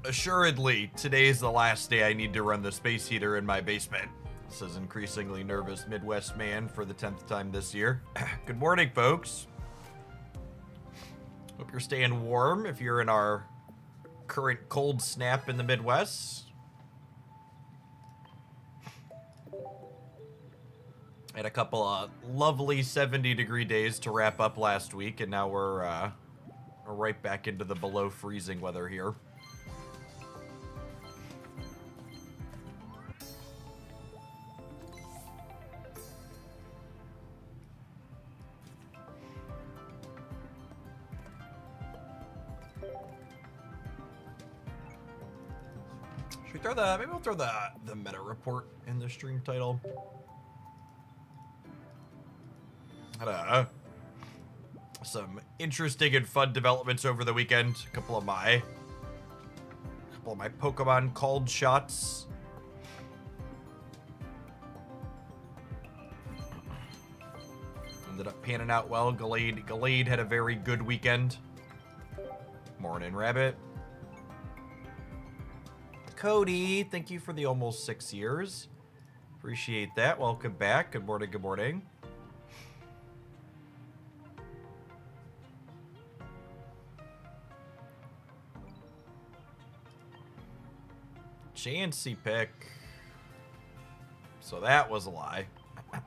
Assuredly, today's the last day I need to run the space heater in my basement. Says increasingly nervous Midwest man for the 10th time this year. Good morning, folks. Hope you're staying warm if you're in our current cold snap in the Midwest. Had a couple of lovely 70-degree days to wrap up last week, and now we're right back into the below freezing weather here. Should we throw the, maybe we'll throw the meta report in the stream title. Had some interesting and fun developments over the weekend. A couple of my Pokemon called shots. Ended up panning out well. Gallade had a very good weekend. Morning, Rabbit. Cody, thank you for the almost 6 years. Appreciate that. Welcome back. Good morning, good morning. Chansey pick. So that was a lie. I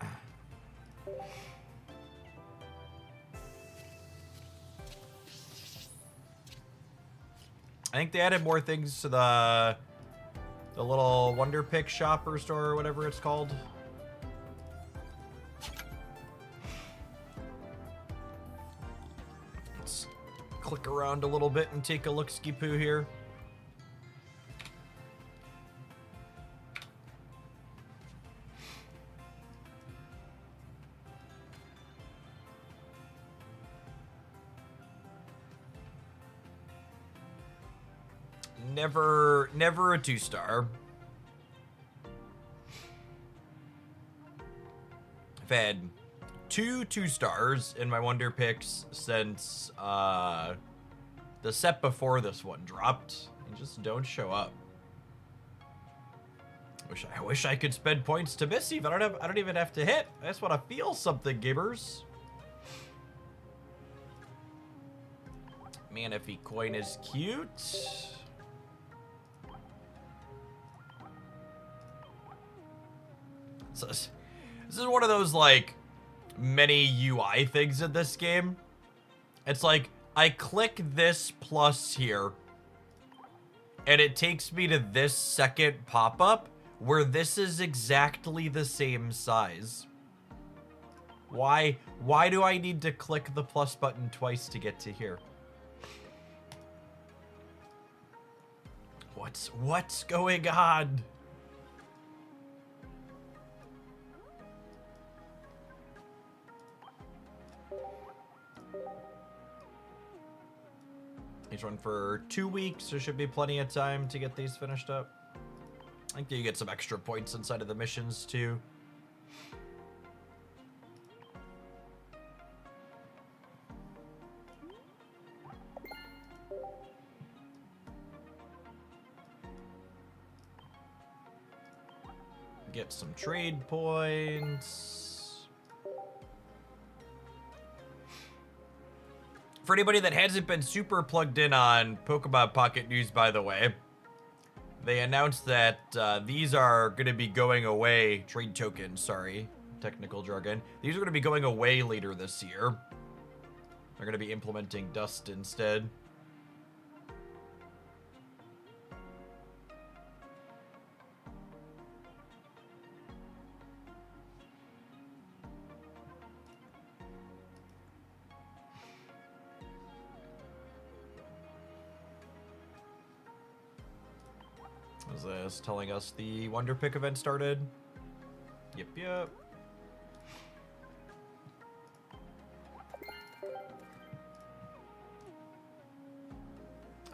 think they added more things to the little Wonder Pick shop or store or whatever it's called. Let's click around a little bit and take a look-ski-poo here. Never a 2-star. I've had 2 2-stars in my Wonder Picks since the set before this one dropped, and just don't show up. I wish I could spend points to miss Eve. I don't even have to hit. I just want to feel something, gamers. Manaphy coin is cute. So this is one of those, like, many UI things in this game. It's like, I click this plus here, and it takes me to this second pop-up, where this is exactly the same size. Why do I need to click the plus button twice to get to here? What's going on? Each run for 2 weeks, so should be plenty of time to get these finished up. I think you get some extra points inside of the missions too. Get some trade points. For anybody that hasn't been super plugged in on Pokemon Pocket News, by the way, they announced that these are going to be going away, trade tokens, sorry, technical jargon. These are going to be going away later this year. They're going to be implementing Dust instead. Is this telling us the Wonder Pick event started? Yep.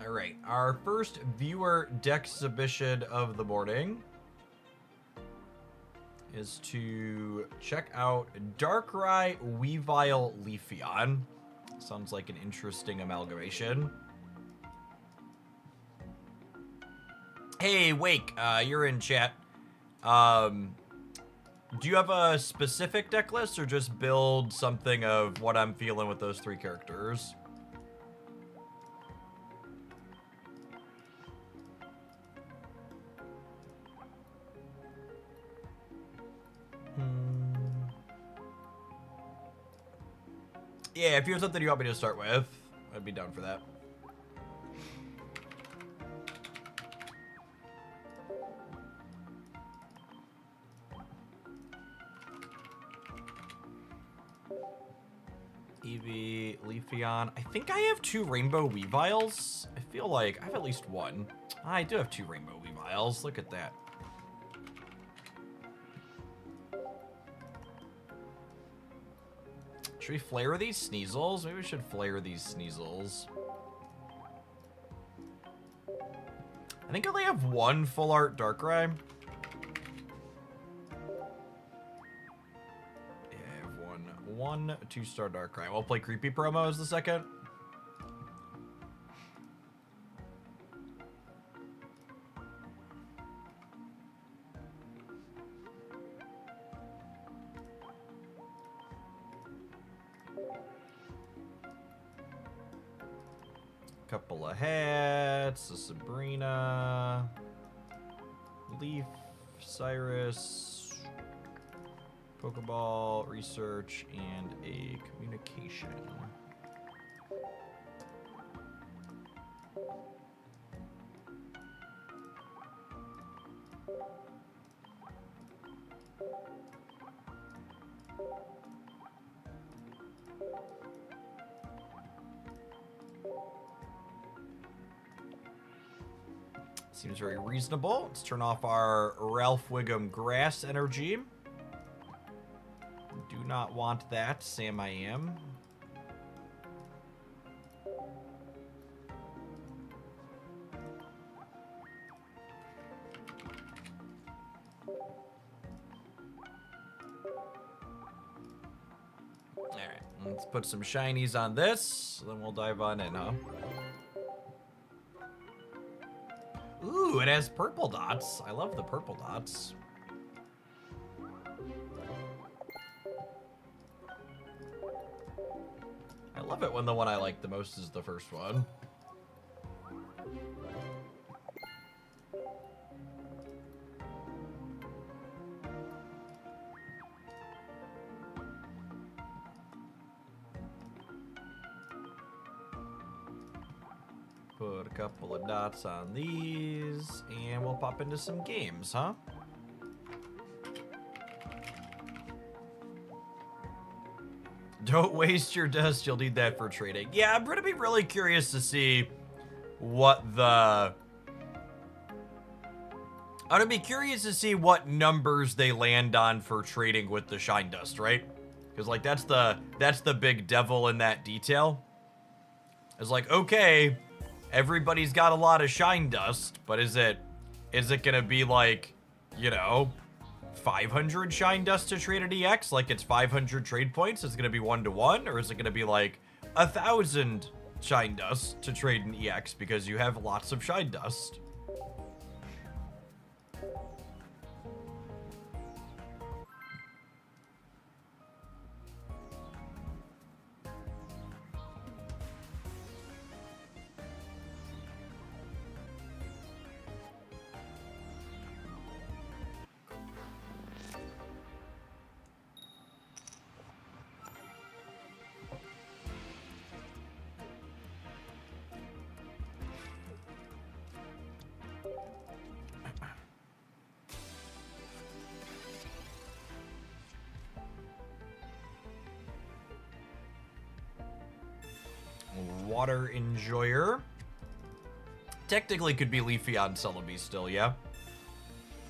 Alright, our first viewer deck submission of the morning is to check out Darkrai, Weavile, Leafeon. Sounds like an interesting amalgamation. Hey, Wake, you're in chat. Do you have a specific deck list or just build something of what I'm feeling with those 3 characters? Yeah, if you have something you want me to start with, I'd be down for that. Eevee, Leafeon. I think I have 2 Rainbow Weaviles. I feel like I have at least 1. I do have 2 Rainbow Weaviles. Look at that. Should we flare these Sneasels? Maybe we should flare these Sneasels. I think I only have 1 full art Darkrai. Yeah, I have one 2-star Darkrai. We'll play Creepy Promo as the second. Couple of hats, a Sabrina, Leaf, Cyrus, Pokeball, Research, and a Communication. Seems very reasonable. Let's turn off our Ralph Wiggum Grass energy. Do not want that, Sam I am. Alright, let's put some shinies on this, then we'll dive on in, huh? Ooh, it has purple dots. I love the purple dots. I love it when the one I like the most is the first one. Put a couple of dots on these, and we'll pop into some games, huh? Don't waste your dust, you'll need that for trading. Yeah, I'm gonna be really curious to see what the... I'm gonna be curious to see what numbers they land on for trading with the shine dust, right? Because, like, that's the big devil in that detail. It's like, okay, everybody's got a lot of shine dust, but is it gonna be like, you know, 500 shine dust to trade an EX? Like it's 500 trade points? Is it gonna be 1-to-1? Or is it gonna be like 1,000 shine dust to trade an EX because you have lots of shine dust? Water Enjoyer. Technically could be Leafeon Celebi still, yeah?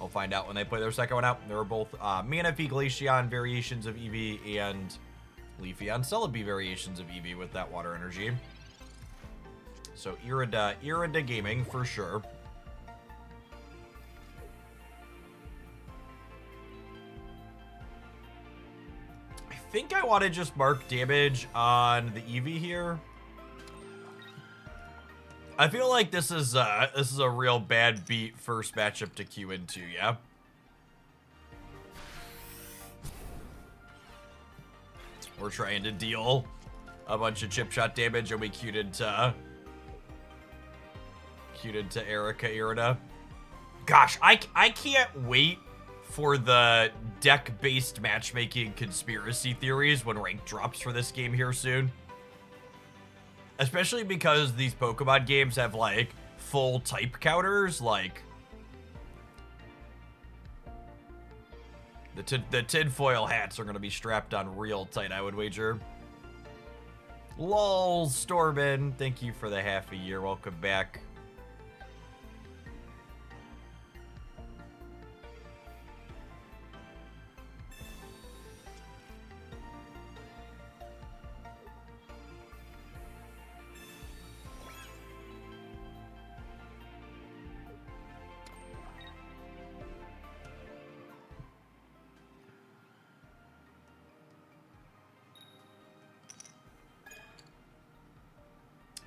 I'll find out when they play their second one out. There are both Manaphy Glaceon variations of Eevee and Leafeon Celebi variations of Eevee with that water energy. So Irida Gaming for sure. I think I want to just mark damage on the Eevee here. I feel like this is a real bad beat first matchup to queue into, yeah? We're trying to deal a bunch of chip shot damage and we queued into Erica Irida. Gosh, I can't wait for the deck-based matchmaking conspiracy theories when rank drops for this game here soon. Especially because these Pokemon games have, like, full type counters, like... The tinfoil hats are going to be strapped on real tight, I would wager. Lol, Stormin, thank you for the half a year. Welcome back.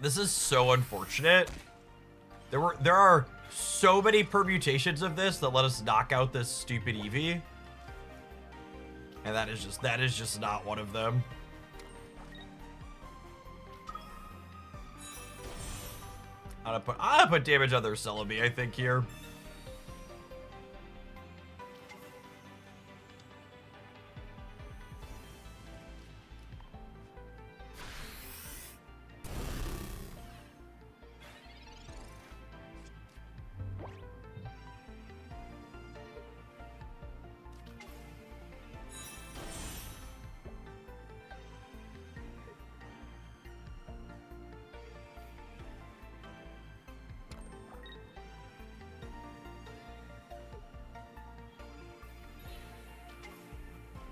This is so unfortunate. There are so many permutations of this that let us knock out this stupid Eevee. And that is just not one of them. I'm gonna put damage on their Celebi, I think, here.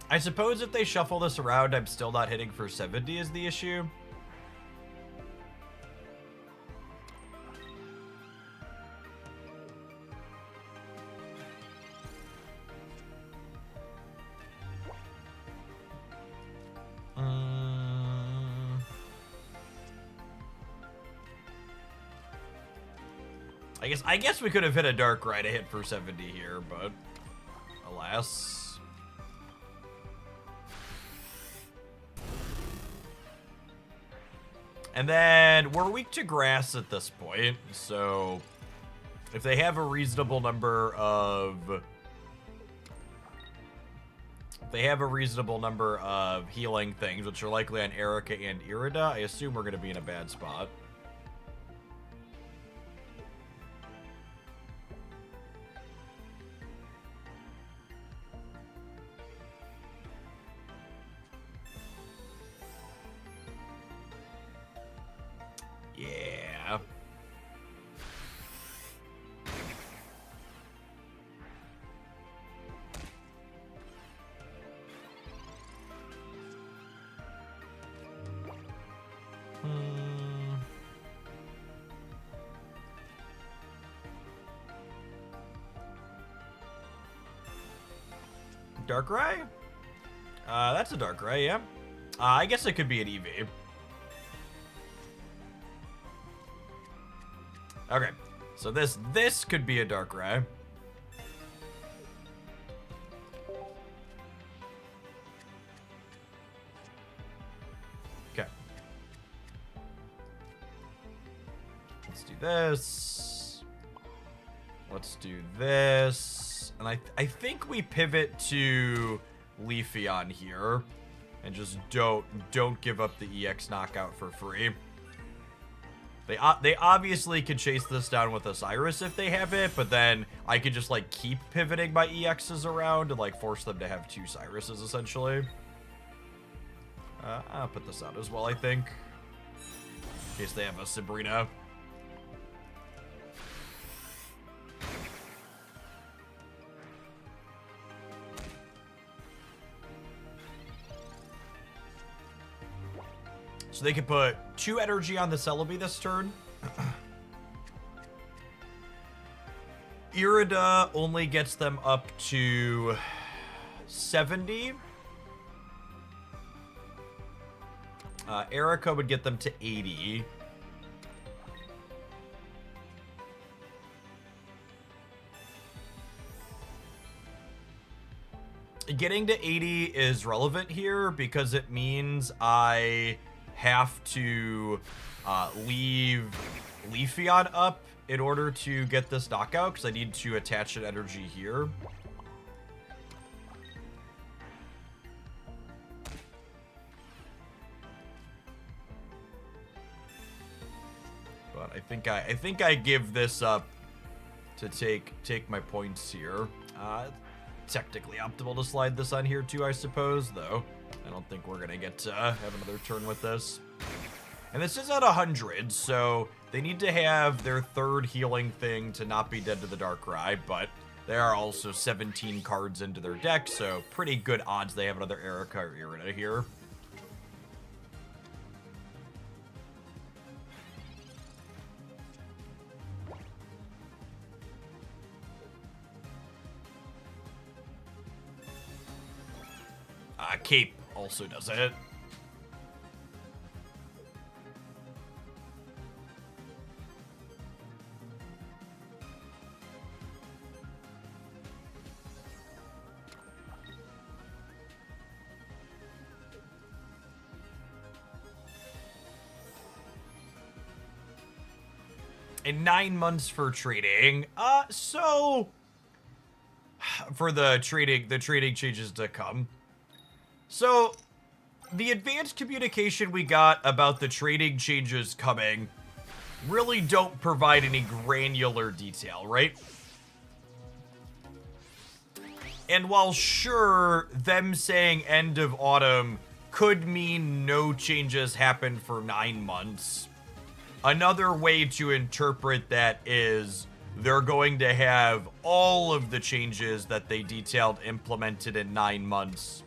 I suppose if they shuffle this around, I'm still not hitting for 70 is the issue. I guess we could have hit a Darkrai to hit for 70 here, but alas. And then we're weak to grass at this point, so if they have a reasonable number of healing things, which are likely on Erica and Irida, I assume we're going to be in a bad spot. Yeah. Darkrai? That's a Darkrai, yeah. I guess it could be an Eevee. Okay, so this could be a Darkrai. Okay. Let's do this. Let's do this. And I think we pivot to Leafeon here and just don't give up the EX knockout for free. They obviously could chase this down with a Cyrus if they have it, but then I could just, like, keep pivoting my EXs around and, like, force them to have 2 Cyruses, essentially. I'll put this out as well, I think. In case they have a Sabrina. So they could put 2 energy on the Celebi this turn. Irida only gets them up to 70. Erica would get them to 80. getting to 80 is relevant here because it means I have to leave Leafeon up in order to get this knockout, because I need to attach an energy here. But I think I give this up to take my points here. Technically optimal to slide this on here too, I suppose, though I don't think we're gonna get to have another turn with this. And this is at 100, so they need to have their third healing thing to not be dead to the Darkrai, but there are also 17 cards into their deck, so pretty good odds they have another Erica or Irida here. Cape also does it. In 9 months for trading. So for the trading changes to come. So, the advanced communication we got about the trading changes coming really don't provide any granular detail, right? And while sure, them saying end of autumn could mean no changes happen for 9 months, another way to interpret that is they're going to have all of the changes that they detailed implemented in 9 months,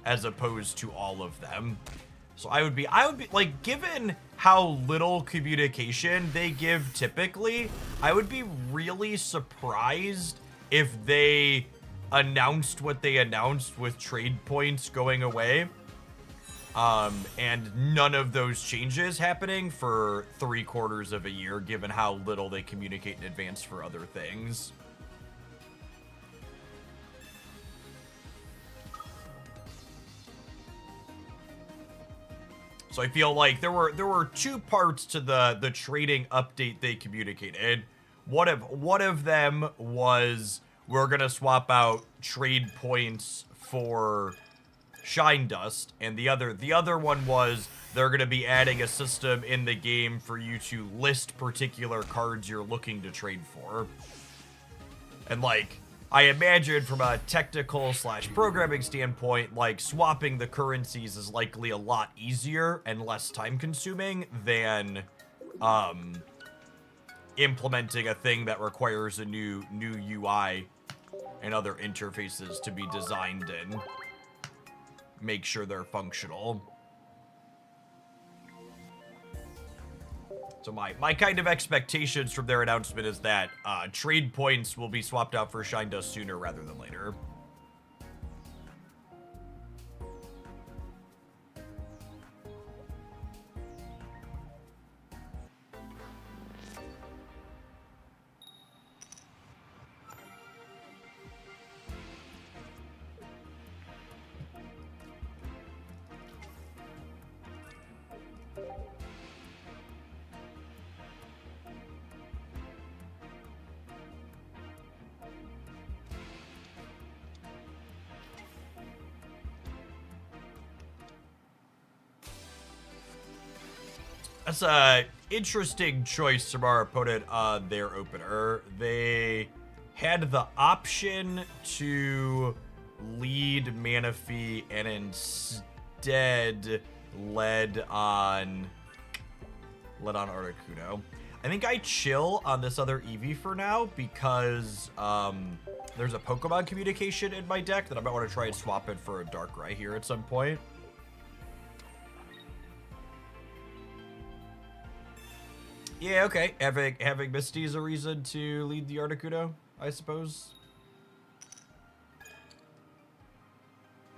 as opposed to all of them. So I would be like, given how little communication they give typically, I would be really surprised if they announced what they announced with trade points going away, and none of those changes happening for 3/4 of a year, given how little they communicate in advance for other things. So I feel like there were 2 parts to the trading update they communicated. One of them was we're gonna swap out trade points for Shine Dust, and the other one was they're gonna be adding a system in the game for you to list particular cards you're looking to trade for. And like, I imagine from a technical / programming standpoint, like, swapping the currencies is likely a lot easier and less time consuming than implementing a thing that requires a new UI and other interfaces to be designed and make sure they're functional. So my kind of expectations from their announcement is that trade points will be swapped out for Shine Dust sooner rather than later. That's a interesting choice from our opponent on their opener. They had the option to lead Manaphy and instead led on Articuno. I think I chill on this other Eevee for now because there's a Pokemon communication in my deck that I might want to try and swap it for a Darkrai here at some point. Yeah, okay. Having Misty is a reason to lead the Articuno, I suppose.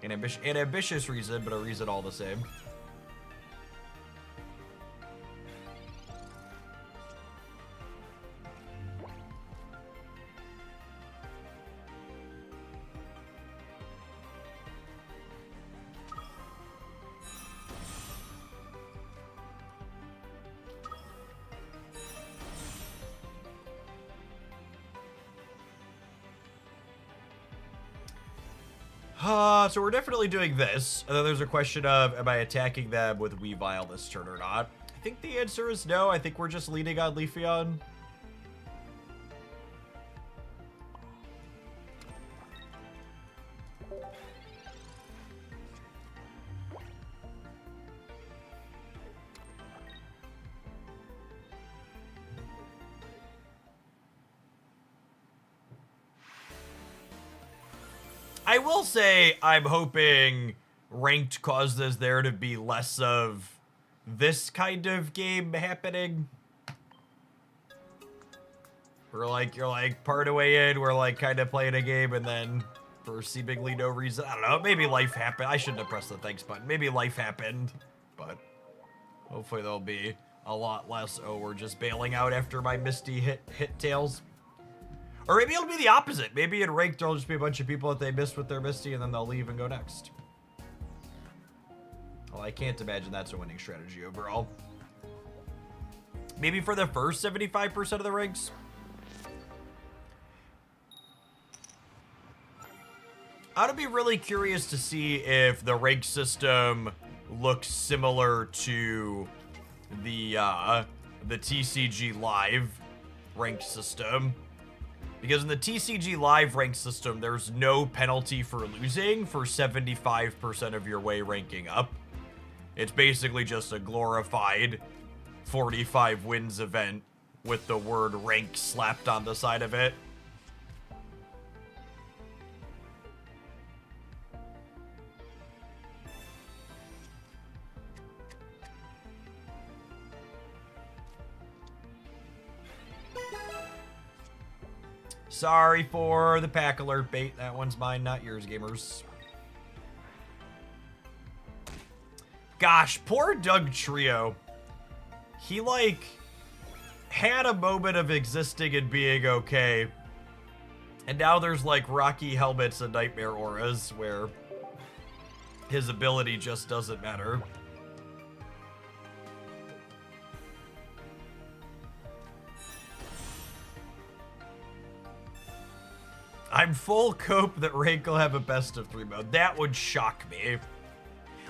An ambitious reason, but a reason all the same. So we're definitely doing this. And then there's a question of, am I attacking them with Weavile this turn or not? I think the answer is no. I think we're just leaning on Leafeon. I will say I'm hoping ranked causes there to be less of this kind of game happening. We're like, you're like part of the way in, we're like kind of playing a game, and then for seemingly no reason, I don't know, maybe life happened. I shouldn't have pressed the thanks button. Maybe life happened, but hopefully there'll be a lot less, oh, we're just bailing out after my Misty hit tails. Or maybe it'll be the opposite. Maybe in ranked there'll just be a bunch of people that they missed with their Misty, and then they'll leave and go next. Well, I can't imagine that's a winning strategy overall. Maybe for the first 75% of the ranks. I would be really curious to see if the rank system looks similar to the TCG Live ranked system. Because in the TCG Live rank system, there's no penalty for losing for 75% of your way ranking up. It's basically just a glorified 45 wins event with the word rank slapped on the side of it. Sorry for the pack alert bait. That one's mine, not yours, gamers. Gosh, poor Doug Trio. He, like, had a moment of existing and being okay. And now there's, like, Rocky Helmets and Nightmare Auras where his ability just doesn't matter. I'm full cope that Rank will have a best of 3 mode. That would shock me.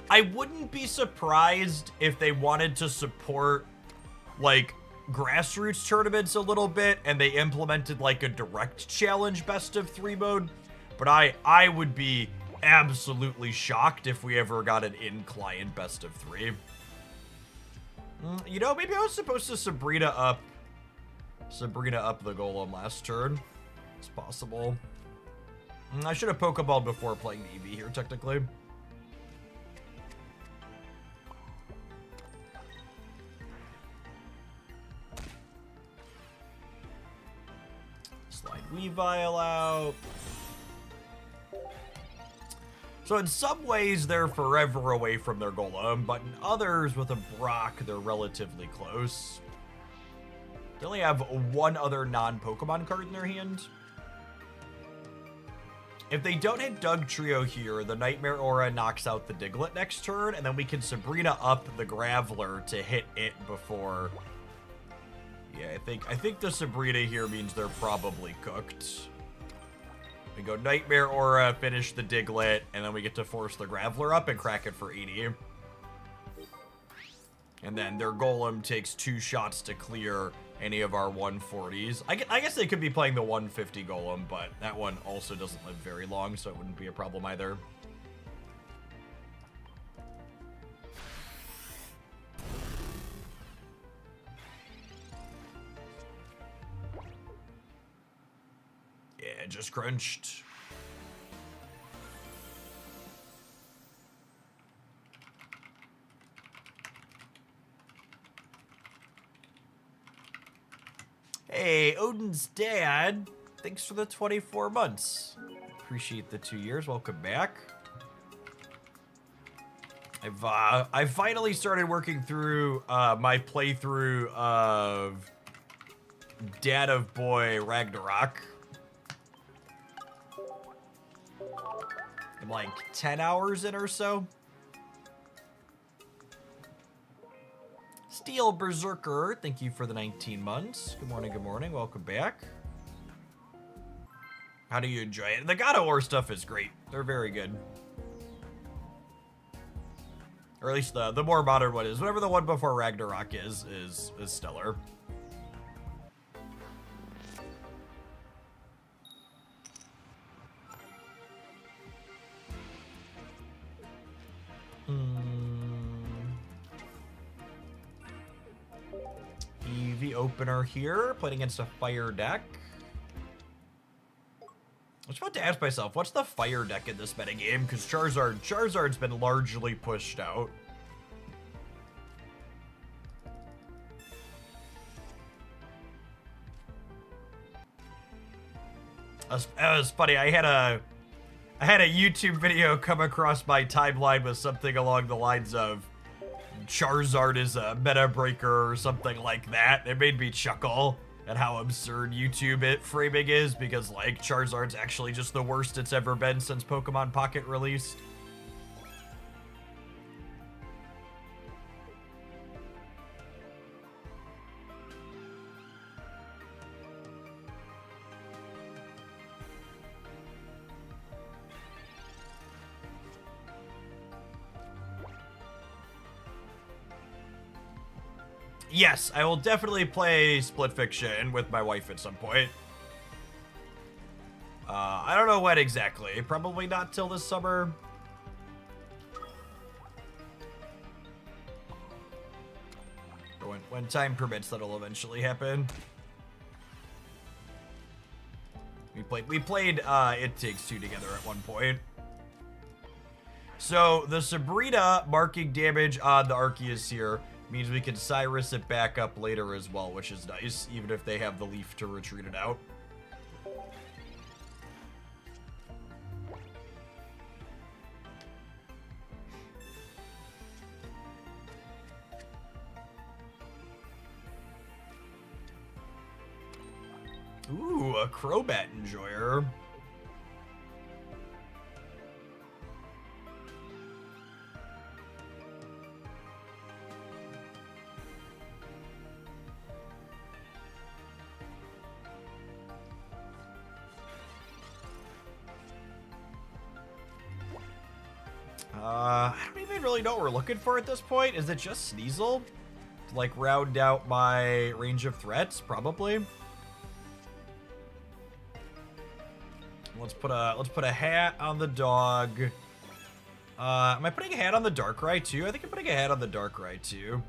I wouldn't be surprised if they wanted to support, like, grassroots tournaments a little bit and they implemented, like, a direct challenge best of 3 mode. But I would be absolutely shocked if we ever got an in-client best of 3. You know, maybe I was supposed to Sabrina up the Golem last turn. It's possible. I should have Pokeballed before playing the EV here, technically. Slide Weavile out. So in some ways, they're forever away from their Golem, but in others, with a Brock, they're relatively close. They only have one other non-Pokemon card in their hand. If they don't hit Doug Trio here, the Nightmare Aura knocks out the Diglett next turn, and then we can Sabrina up the Graveler to hit it before. Yeah, I think the Sabrina here means they're probably cooked. We go Nightmare Aura, finish the Diglett, and then we get to force the Graveler up and crack it for 80. And then their Golem takes 2 shots to clear any of our 140s. I guess they could be playing the 150 Golem, but that one also doesn't live very long, so it wouldn't be a problem either. Yeah, just crunched. Hey, Odin's dad, thanks for the 24 months. Appreciate the 2 years. Welcome back. I've finally started working through my playthrough of Dad of Boy Ragnarok. I'm like 10 hours in or so. Steel Berserker, thank you for the 19 months. Good morning, welcome back. How do you enjoy it? The God of War stuff is great. They're very good. Or at least the more modern one is. Whatever the one before Ragnarok is stellar. EV opener here, playing against a fire deck. I was about to ask myself, what's the fire deck in this metagame? Because Charizard's been largely pushed out. It was funny. I had a YouTube video come across my timeline with something along the lines of Charizard is a meta breaker or something like that. It made me chuckle at how absurd YouTube framing is, because like Charizard's actually just the worst it's ever been since Pokemon Pocket released. Yes, I will definitely play Split Fiction with my wife at some point. I don't know when exactly. Probably not till this summer. Or when time permits, that'll eventually happen. We played It Takes Two together at one point. So the Sabrina marking damage on the Arceus here means we can Cyrus it back up later as well, which is nice, even if they have the leaf to retreat it out. Ooh, a Crobat Enjoyer. I don't even really know what we're looking for at this point. Is it just Sneasel to like round out my range of threats? Probably. Let's put a hat on the dog. Am I putting a hat on the Darkrai too? I think I'm putting a hat on the Darkrai too.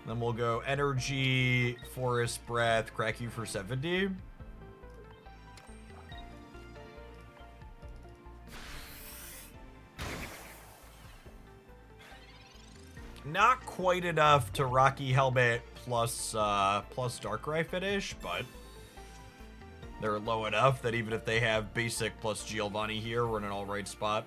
Then we'll go Energy, Forest Breath, Crack You for 70. Not quite enough to Rocky Helmet plus Darkrai finish, but they're low enough that even if they have basic plus Giovanni here, we're in an alright spot.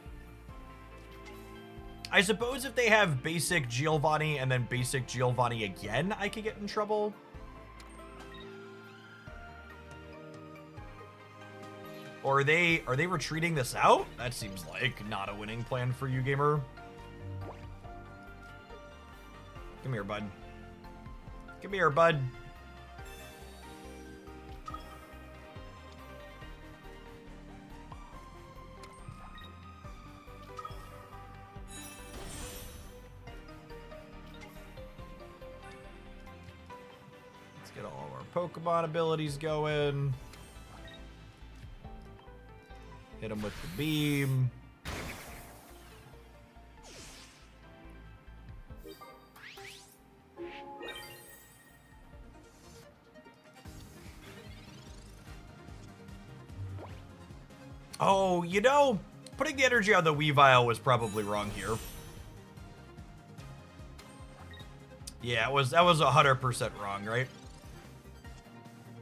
I suppose if they have basic Giovanni and then basic Giovanni again, I could get in trouble. Or are they retreating this out? That seems like not a winning plan for you, gamer. Come here, bud. Come here, bud. Let's get all of our Pokemon abilities going. Hit him with the beam. Oh, you know, putting the energy on the Weavile was probably wrong here. Yeah, that was 100% wrong, right?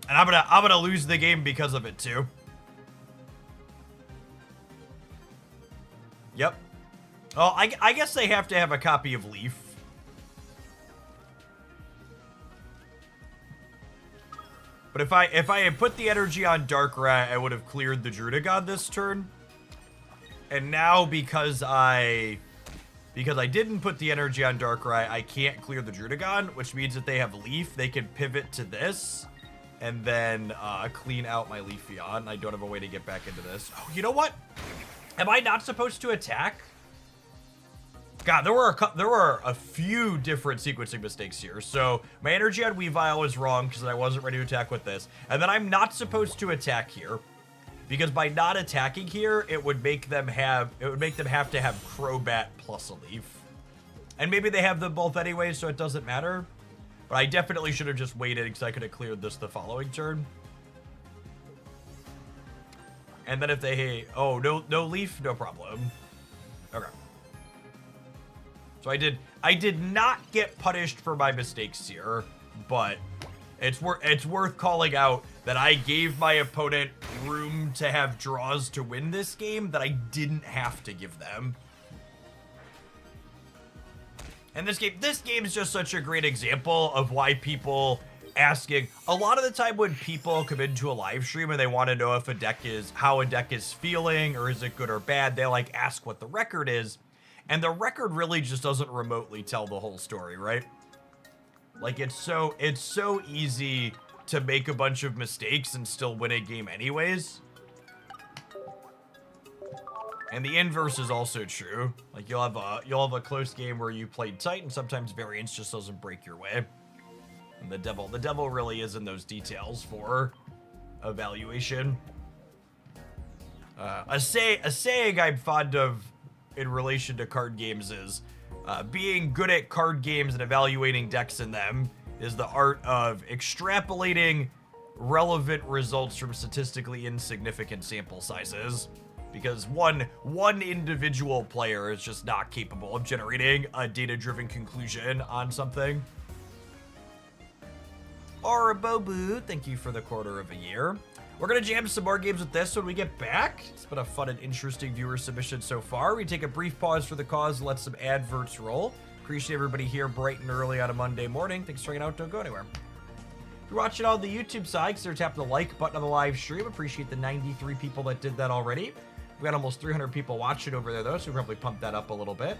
And I'm gonna lose the game because of it too. Yep. Oh, I guess they have to have a copy of Leaf. But if I had put the energy on Darkrai, I would have cleared the Drudagon this turn. And now because I didn't put the energy on Darkrai, I can't clear the Drudagon, which means that they have Leaf, they can pivot to this and then clean out my Leafeon. I don't have a way to get back into this. Oh, you know what? Am I not supposed to attack? God, there were a few different sequencing mistakes here. So my energy on Weavile was wrong because I wasn't ready to attack with this. And then I'm not supposed to attack here because by not attacking here, it would make them have to have Crobat plus a Leaf. And maybe they have them both anyway, so it doesn't matter. But I definitely should have just waited because I could have cleared this the following turn. And then if they, oh, no Leaf, no problem. Okay. So I did not get punished for my mistakes here, but it's worth calling out that I gave my opponent room to have draws to win this game that I didn't have to give them. And this game is just such a great example of why people asking, a lot of the time when people come into a live stream and they want to know if how a deck is feeling or is it good or bad, they like ask what the record is. And the record really just doesn't remotely tell the whole story, right? Like it's so easy to make a bunch of mistakes and still win a game anyways. And the inverse is also true. Like you'll have a close game where you played tight and sometimes variance just doesn't break your way. And the devil really is in those details for evaluation. A saying I'm fond of in relation to card games is being good at card games and evaluating decks in them is the art of extrapolating relevant results from statistically insignificant sample sizes, because one individual player is just not capable of generating a data-driven conclusion on something. Arabobu, thank you for the quarter of a year. We're going to jam some more games with this when we get back. It's been a fun and interesting viewer submission so far. We take a brief pause for the cause and let some adverts roll. Appreciate everybody here bright and early on a Monday morning. Thanks for hanging out. Don't go anywhere. If you're watching on the YouTube side, consider tapping the like button on the live stream. Appreciate the 93 people that did that already. We've got almost 300 people watching over there, though, so we'll probably pump that up a little bit.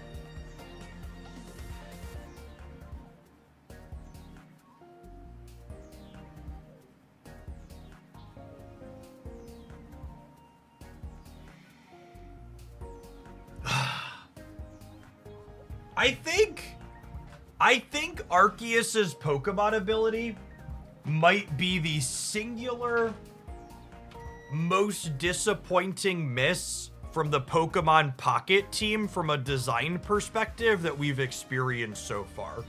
I think Arceus's Pokemon ability might be the singular most disappointing miss from the Pokemon Pocket team from a design perspective that we've experienced so far.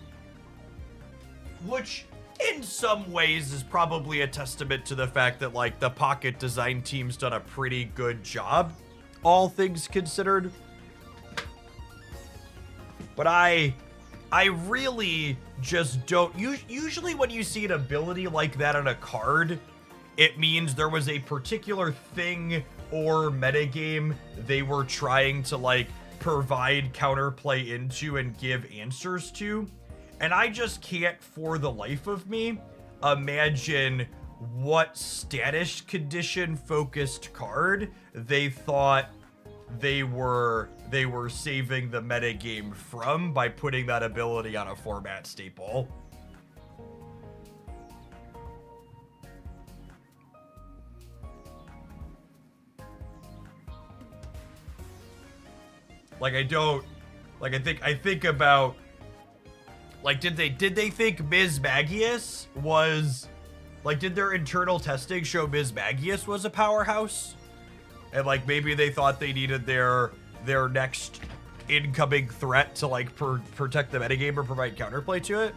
Which, in some ways, is probably a testament to the fact that, like, the Pocket design team's done a pretty good job, all things considered. But I really just don't. Usually when you see an ability like that on a card, it means there was a particular thing or metagame they were trying to, like, provide counterplay into and give answers to. And I just can't, for the life of me, imagine what status condition focused card they thought they were saving the metagame from by putting that ability on a format staple. Like, I think about, like, did they think Ms. Magius was, like, did their internal testing show Ms. Magius was a powerhouse? And, like, maybe they thought they needed their next incoming threat to, like, protect the metagame or provide counterplay to it?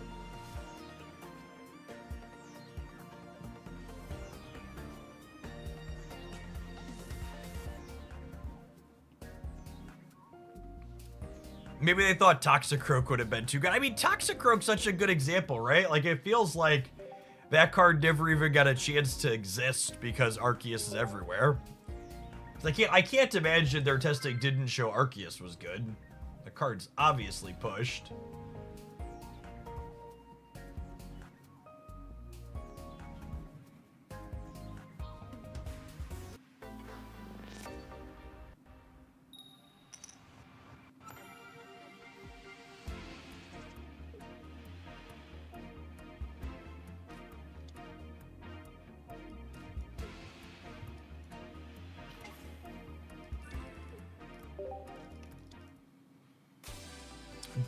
Maybe they thought Toxicroak would have been too good. I mean, Toxicroak's such a good example, right? Like, it feels like that card never even got a chance to exist because Arceus is everywhere. I can't imagine their testing didn't show Arceus was good. The card's obviously pushed.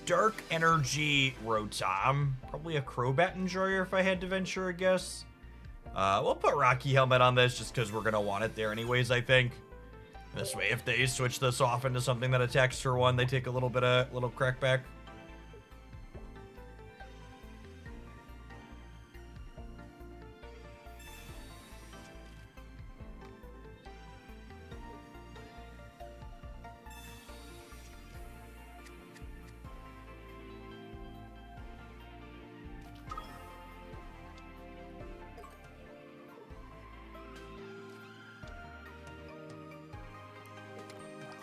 Dark Energy Rotom. Probably a Crobat Enjoyer if I had to venture a guess. We'll put Rocky Helmet on this just because we're going to want it there anyways, I think. This way, if they switch this off into something that attacks for one, they take a little crackback.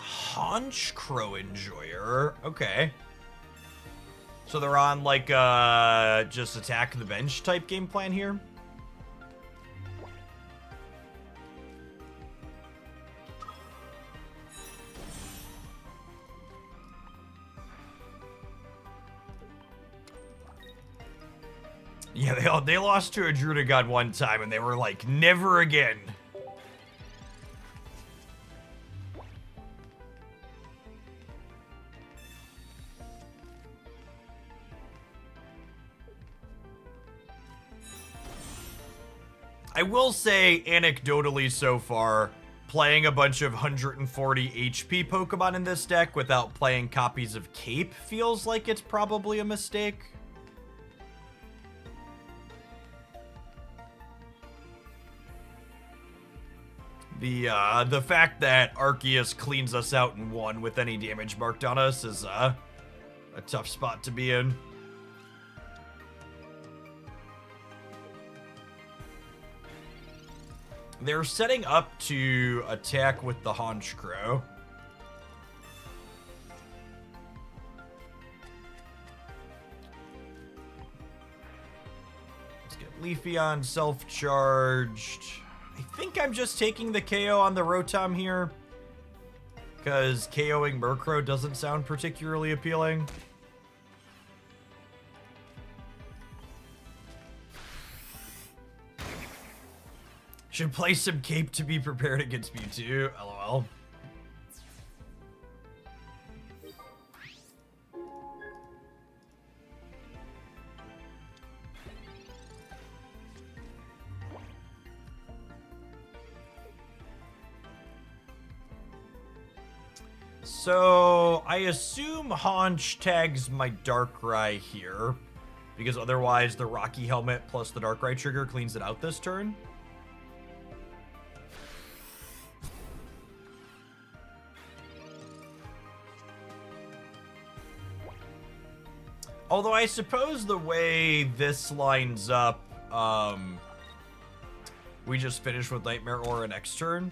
Haunch Crow Enjoyer. Okay. So they're on like just attack the bench type game plan here. Yeah, they lost to a Drudicott one time and they were like, never again. I will say, anecdotally so far, playing a bunch of 140 HP Pokemon in this deck without playing copies of Cape feels like it's probably a mistake. The fact that Arceus cleans us out in one with any damage marked on us is a tough spot to be in. They're setting up to attack with the Haunch Crow. Let's get Leafeon self-charged. I think I'm just taking the KO on the Rotom here, because KOing Murkrow doesn't sound particularly appealing. Should play some Cape to be prepared against Mewtwo. LOL. So, I assume Haunch tags my Darkrai here, because otherwise the Rocky Helmet plus the Darkrai trigger cleans it out this turn. Although I suppose the way this lines up, we just finish with Nightmare Aura next turn.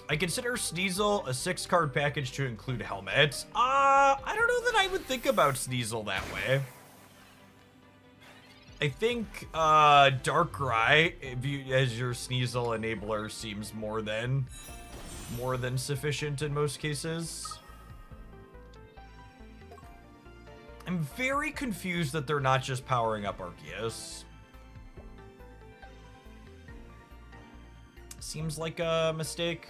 I consider Sneasel a 6-card package to include helmets. I don't know that I would think about Sneasel that way. I think Darkrai, as your Sneasel enabler, seems more than sufficient in most cases. I'm very confused that they're not just powering up Arceus. Seems like a mistake.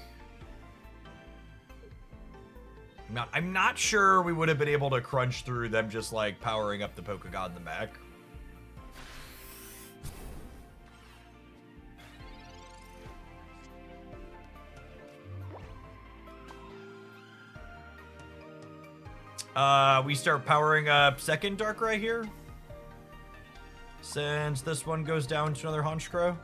I'm not sure we would have been able to crunch through them just like powering up the Pokegod in the back. We start powering up second Darkrai here, since this one goes down to another Haunch Crow.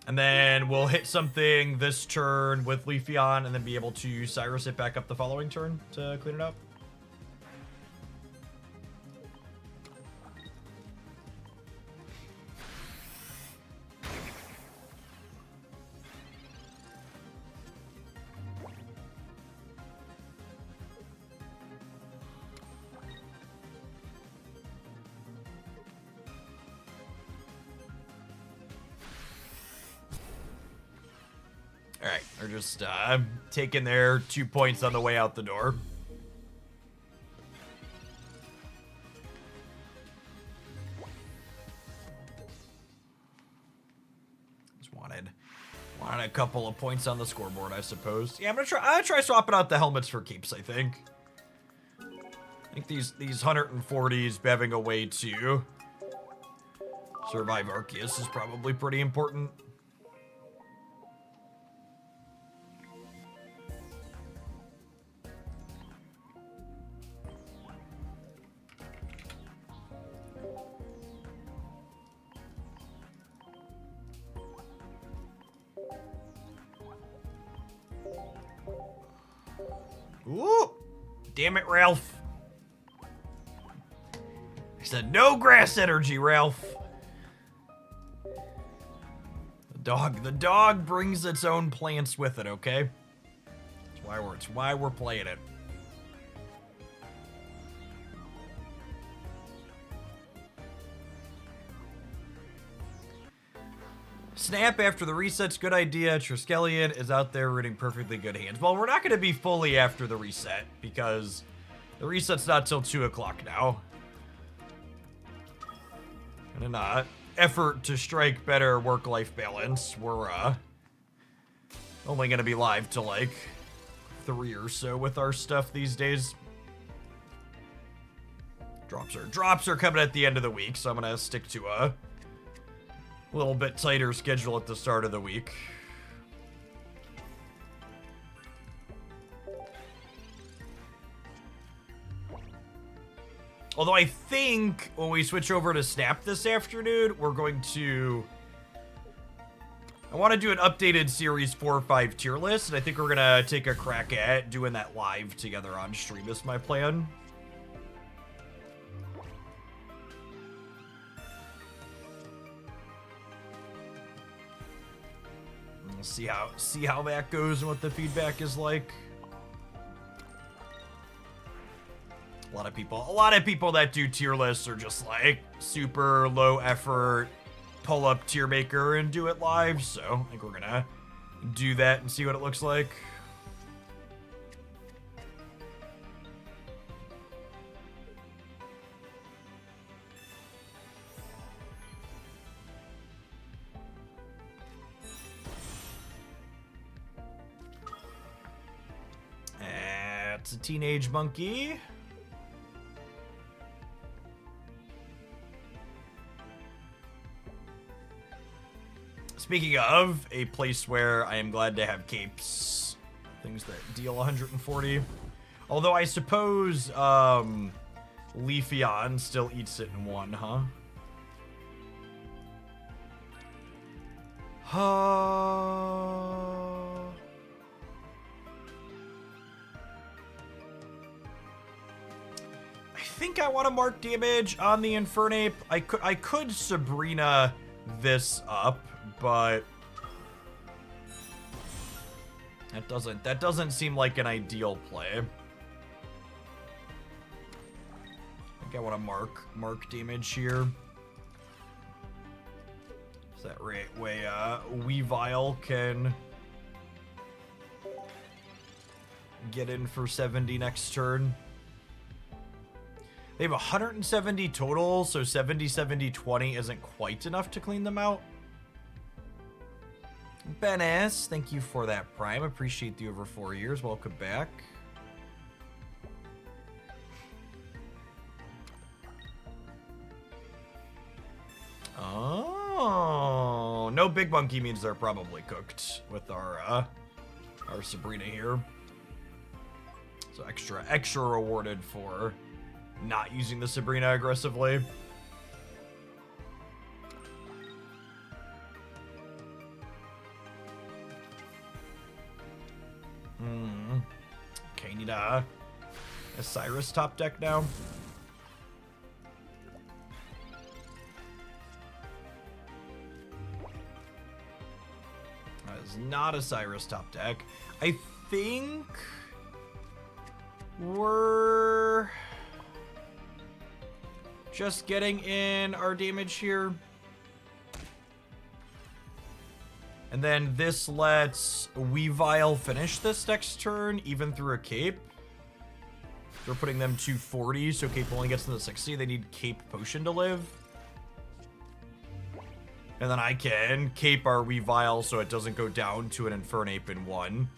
And then we'll hit something this turn with Leafeon and then be able to Cyrus it back up the following turn to clean it up. Alright, they're just taking their 2 points on the way out the door. wanted a couple of points on the scoreboard, I suppose. Yeah, I'm gonna try swapping out the helmets for keeps, I think. I think these 140s having a way to survive Arceus is probably pretty important. Ooh! Damn it, Ralph. I said no grass energy, Ralph. The dog brings its own plants with it, okay? It's why we're playing it. Snap after the reset's good idea. Triskelion is out there rooting perfectly good hands. Well, we're not going to be fully after the reset because the reset's not till 2 o'clock now. And in an effort to strike better work-life balance, we're only going to be live till like 3 or so with our stuff these days. Drops are coming at the end of the week, so I'm going to stick to a little bit tighter schedule at the start of the week. Although I think when we switch over to Snap this afternoon, we're going to... I want to do an updated Series 4 or 5 tier list, and I think we're going to take a crack at doing that live together on stream is my plan. We'll see how that goes and what the feedback is like. A lot of people that do tier lists are just like super low effort, pull up tier maker and do it live. So I think we're gonna do that and see what it looks like. It's a teenage monkey. Speaking of, a place where I am glad to have capes. Things that deal 140. Although I suppose Leafeon still eats it in one, huh? I think I want to mark damage on the Infernape. I could Sabrina this up, but that doesn't seem like an ideal play. I think I want to mark damage here. So that way Weavile can get in for 70 next turn. They have 170 total, so 70, 70, 20 isn't quite enough to clean them out. Ben S, thank you for that Prime. Appreciate the over 4 years. Welcome back. Oh, no big monkey means they're probably cooked with our Sabrina here. So extra rewarded for not using the Sabrina aggressively. Okay, need a Cyrus top deck now. That is not a Cyrus top deck. I think we're just getting in our damage here. And then this lets Weavile finish this next turn, even through a cape. We're putting them to 40, so cape only gets them to 60. They need cape potion to live. And then I can cape our Weavile so it doesn't go down to an Infernape in 1.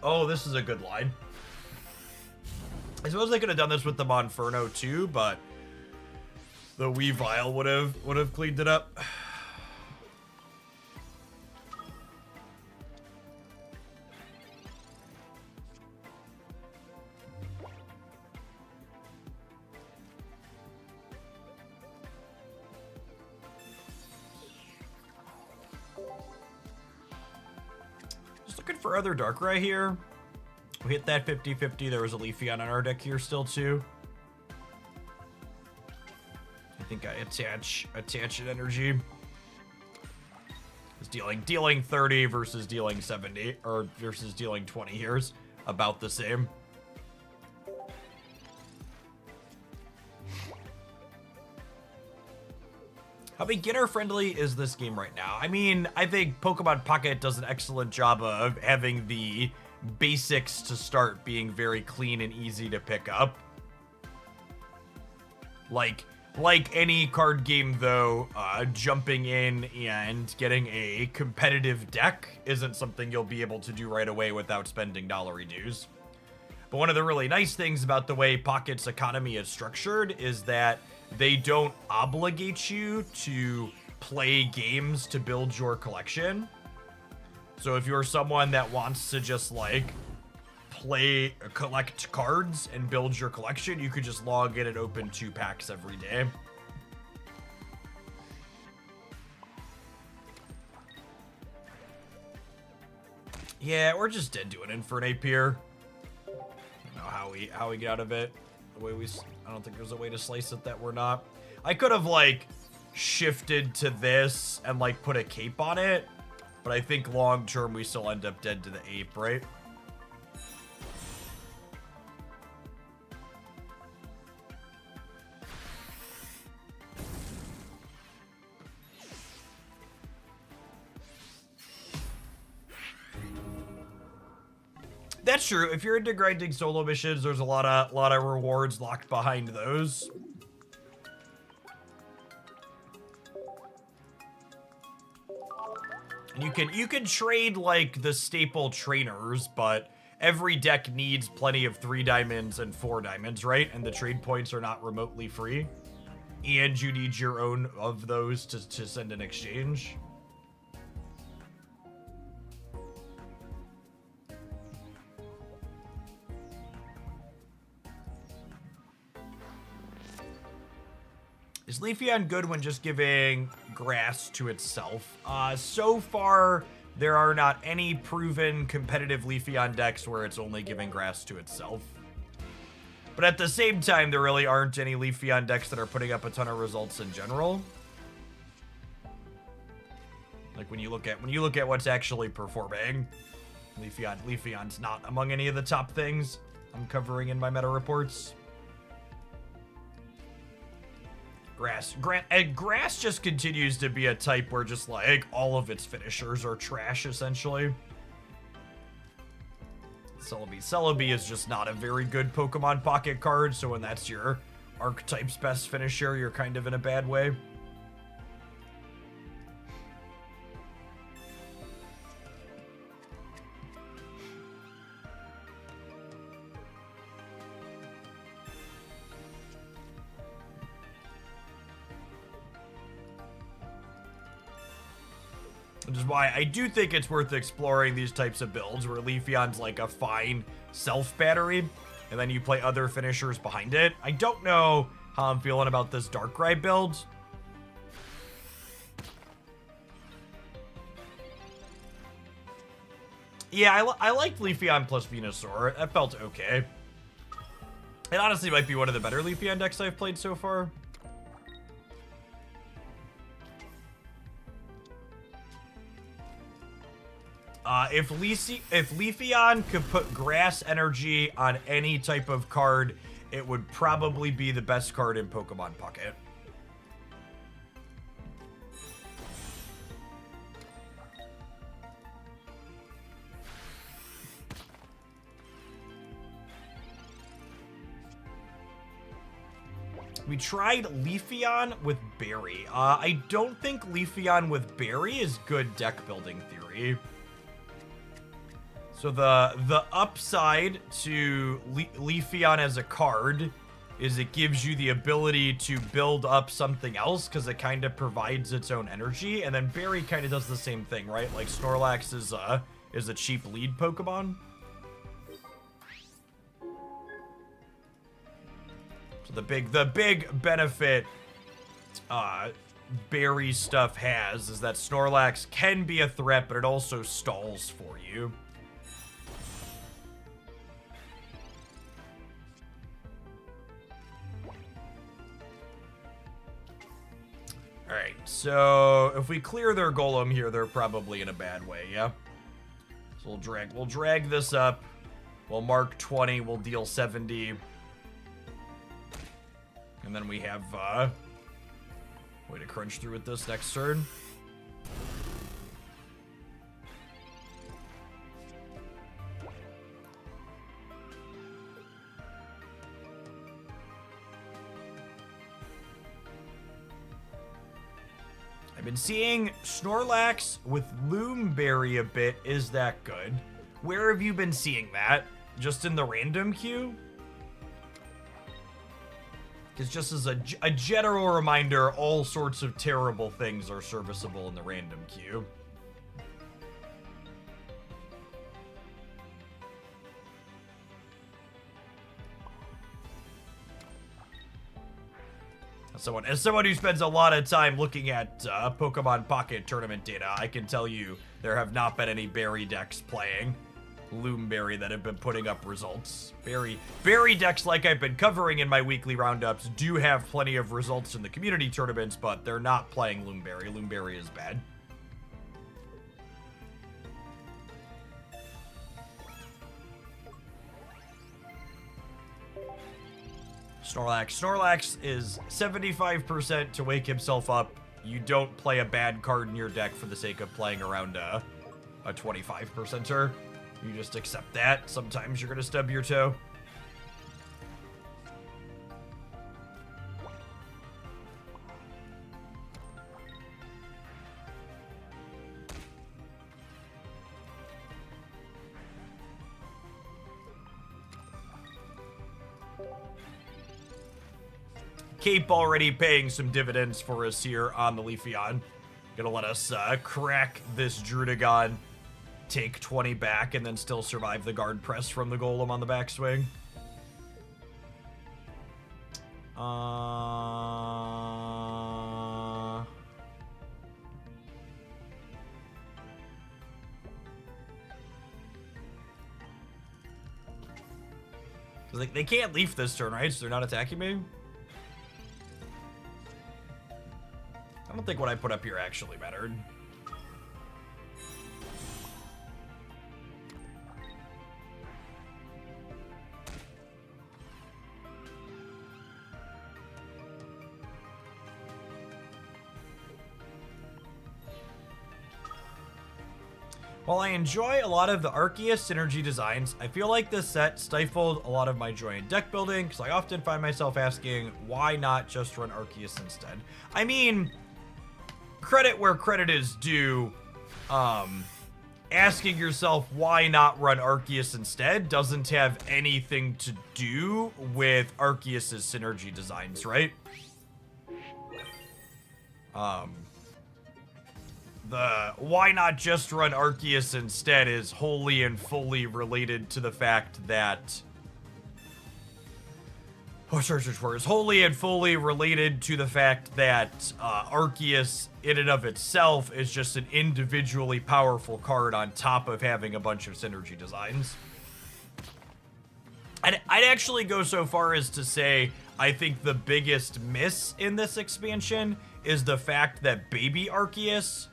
Oh, this is a good line. I suppose they could have done this with the Monferno too, but the Weavile would have cleaned it up. Looking for other Darkrai here. We hit that 50-50. There was a Leafeon on our deck here still too. I think I attach an energy. It's dealing 30 versus dealing 70, or versus dealing 20 here is about the same. How beginner friendly is this game right now? I mean, I think Pokemon Pocket does an excellent job of having the basics to start being very clean and easy to pick up. Like any card game though, jumping in and getting a competitive deck isn't something you'll be able to do right away without spending dollary dues. But one of the really nice things about the way Pocket's economy is structured is that they don't obligate you to play games to build your collection. So if you're someone that wants to just like collect cards and build your collection, you could just log in and open 2 packs every day. Yeah, we're just dead to an Infernape here. I don't know how we get out of it. The way I don't think there's a way to slice it that we're not. I could have like shifted to this and like put a cape on it, but I think long term we still end up dead to the ape, right? That's true. If you're into grinding solo missions, there's a lot of rewards locked behind those. And you can trade like the staple trainers, but every deck needs plenty of 3 diamonds and 4 diamonds, right? And the trade points are not remotely free. And you need your own of those to send an exchange. Is Leafeon good when just giving grass to itself? So far, there are not any proven competitive Leafeon decks where it's only giving grass to itself. But at the same time, there really aren't any Leafeon decks that are putting up a ton of results in general. Like when you look at what's actually performing, Leafeon's not among any of the top things I'm covering in my meta reports. Grass just continues to be a type where just like all of its finishers are trash essentially. Celebi is just not a very good Pokemon Pocket card, so when that's your archetype's best finisher, you're kind of in a bad way. Which is why I do think it's worth exploring these types of builds where Leafeon's like a fine self-battery, and then you play other finishers behind it. I don't know how I'm feeling about this Darkrai build. Yeah, I liked Leafeon plus Venusaur. That felt okay. It honestly might be one of the better Leafeon decks I've played so far. If Leafeon could put grass energy on any type of card, it would probably be the best card in Pokemon Pocket. We tried Leafeon with Berry. I don't think Leafeon with Berry is good deck building theory. So the upside to Leafeon as a card is it gives you the ability to build up something else because it kind of provides its own energy, and then Berry kind of does the same thing, right? Like Snorlax is a cheap lead Pokemon. So the big benefit Berry stuff has is that Snorlax can be a threat, but it also stalls for you. Alright, so if we clear their Golem here, they're probably in a bad way, yeah? So we'll drag this up. We'll mark 20, we'll deal 70. And then we have, way to crunch through with this next turn. I've been seeing Snorlax with Loomberry a bit. Is that good? Where have you been seeing that? Just in the random queue? Because just as a general reminder, all sorts of terrible things are serviceable in the random queue. As someone who spends a lot of time looking at Pokemon Pocket tournament data, I can tell you there have not been any Berry decks playing Loomberry that have been putting up results. Berry decks, like I've been covering in my weekly roundups, do have plenty of results in the community tournaments, but they're not playing Loomberry. Loomberry is bad. Snorlax is 75% to wake himself up. You don't play a bad card in your deck for the sake of playing around a 25%er. You just accept that. Sometimes you're gonna stub your toe. Cape already paying some dividends for us here on the Leafeon. Gonna let us crack this Drudagon, take 20 back, and then still survive the guard press from the Golem on the backswing. Like, they can't leaf this turn, right? So they're not attacking me? I don't think what I put up here actually mattered. While I enjoy a lot of the Arceus synergy designs, I feel like this set stifled a lot of my joy in deck building, because I often find myself asking, why not just run Arceus instead? I mean, credit where credit is due, asking yourself why not run Arceus instead doesn't have anything to do with Arceus's synergy designs, right? The why not just run Arceus instead is wholly and fully related to the fact that is wholly and fully related to the fact that Arceus in and of itself is just an individually powerful card on top of having a bunch of synergy designs. I'd actually go so far as to say I think the biggest miss in this expansion is the fact that Baby Arceus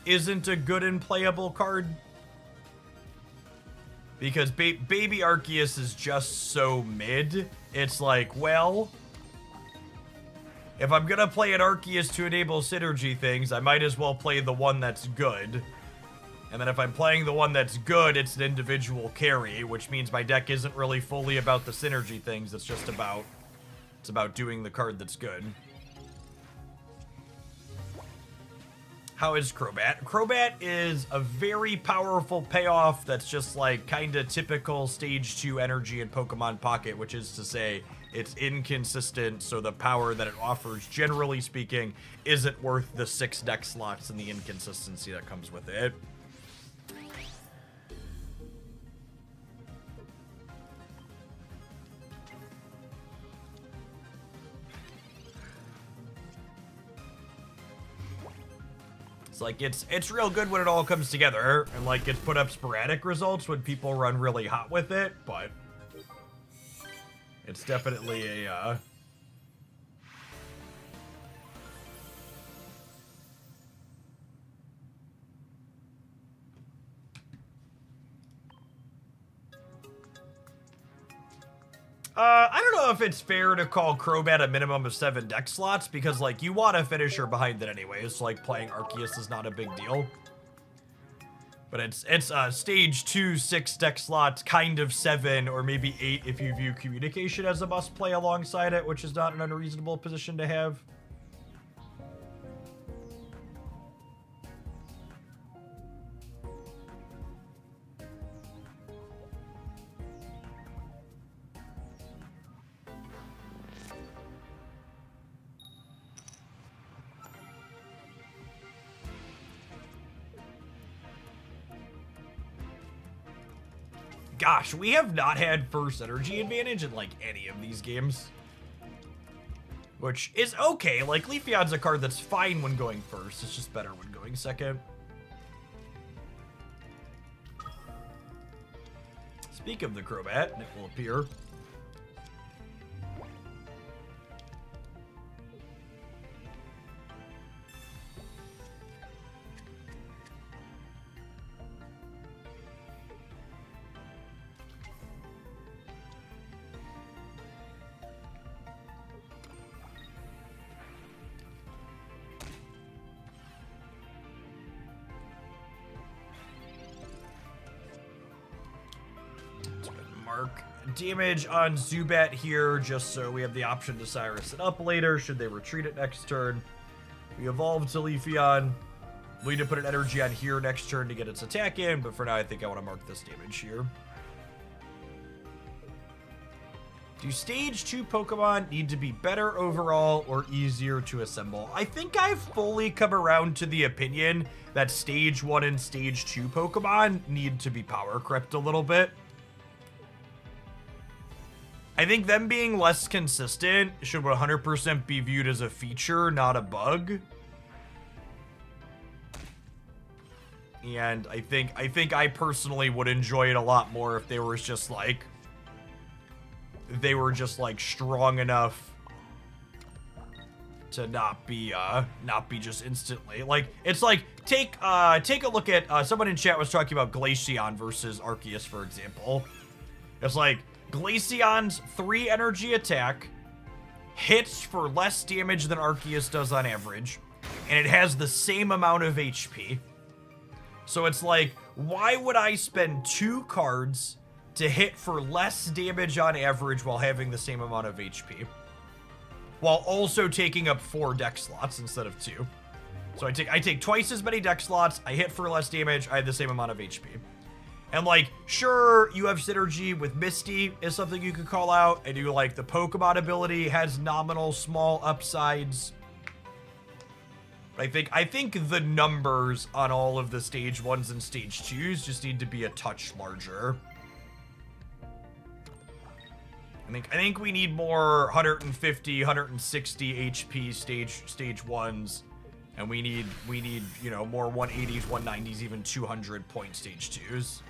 isn't a good and playable card. Because baby Arceus is just so mid. It's like, well, if I'm gonna play an Arceus to enable synergy things, I might as well play the one that's good. And then if I'm playing the one that's good, it's an individual carry, which means my deck isn't really fully about the synergy things. It's just about, it's about doing the card that's good. How is Crobat? Crobat is a very powerful payoff that's just like kind of typical stage 2 energy in Pokemon Pocket, which is to say it's inconsistent, so the power that it offers, generally speaking, isn't worth the 6 deck slots and the inconsistency that comes with it. It's like, it's real good when it all comes together, and like it's put up sporadic results when people run really hot with it, but it's definitely a, I don't know if it's fair to call Crobat a minimum of 7 deck slots, because, like, you want a finisher behind it anyways, so, like, playing Arceus is not a big deal. But it's stage 2, 6 deck slots, kind of 7, or maybe 8 if you view communication as a must-play alongside it, which is not an unreasonable position to have. Gosh, we have not had first energy advantage in, like, any of these games. Which is okay. Like, Leafeon's a card that's fine when going first. It's just better when going second. Speak of the Crobat, it will appear. Mark damage on Zubat here, just so we have the option to Cyrus it up later, should they retreat it next turn. We evolve to Leafeon. We need to put an energy on here next turn to get its attack in, but for now I think I want to mark this damage here. Do stage 2 Pokemon need to be better overall or easier to assemble? I think I've fully come around to the opinion that stage 1 and stage 2 Pokemon need to be power crept a little bit. I think them being less consistent should 100% be viewed as a feature, not a bug. And I think I personally would enjoy it a lot more if they were just like strong enough to not be just instantly. Like, it's like take a look at someone in chat was talking about Glaceon versus Arceus, for example. It's like Glaceon's 3 energy attack hits for less damage than Arceus does on average, and it has the same amount of HP. So it's like, why would I spend 2 cards to hit for less damage on average while having the same amount of HP? While also taking up 4 deck slots instead of 2. So I take twice as many deck slots, I hit for less damage, I have the same amount of HP. And, like, sure, you have synergy with Misty is something you could call out. And you, like, the Pokemon ability has nominal small upsides. But I think the numbers on all of the stage 1s and stage 2s just need to be a touch larger. I think we need more 150, 160 HP stage 1s. And we need, you know, more 180s, 190s, even 200 point stage 2s.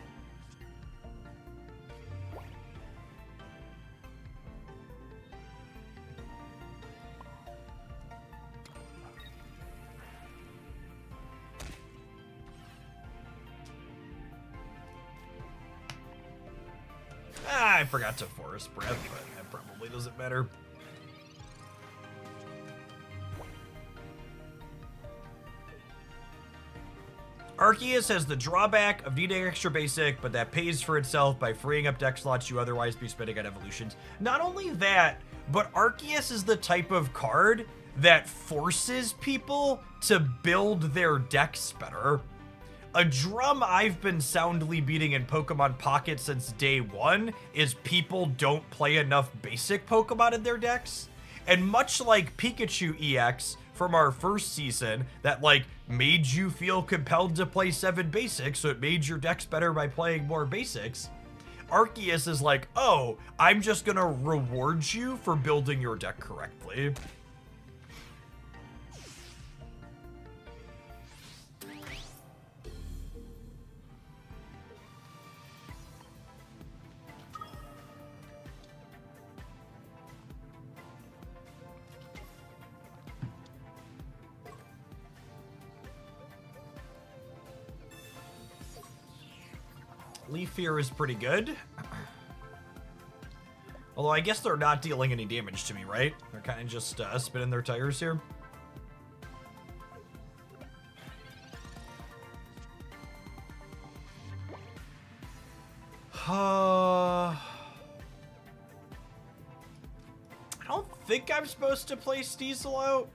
I forgot to Forest Breath, but that probably doesn't matter. Arceus has the drawback of needing extra basic, but that pays for itself by freeing up deck slots you otherwise be spending on evolutions. Not only that, but Arceus is the type of card that forces people to build their decks better. A drum I've been soundly beating in Pokemon Pocket since day one is people don't play enough basic Pokemon in their decks. And much like Pikachu EX from our first season that like made you feel compelled to play 7 basics, so it made your decks better by playing more basics, Arceus is like, oh, I'm just gonna reward you for building your deck correctly. Leaf here is pretty good. Although I guess they're not dealing any damage to me, right? They're kind of just spinning their tires here. I don't think I'm supposed to play Steezel out.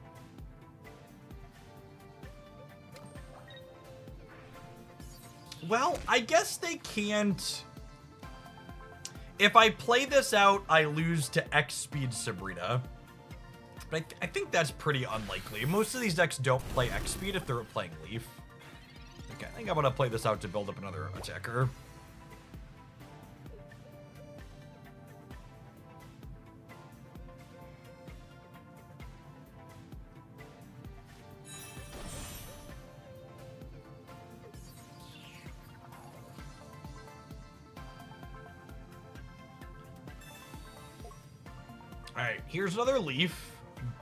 Well, I guess they can't. If I play this out, I lose to X-Speed Sabrina. But I think that's pretty unlikely. Most of these decks don't play X-Speed if they're playing Leaf. Okay, I think I'm going to play this out to build up another attacker. Alright, here's another Leaf,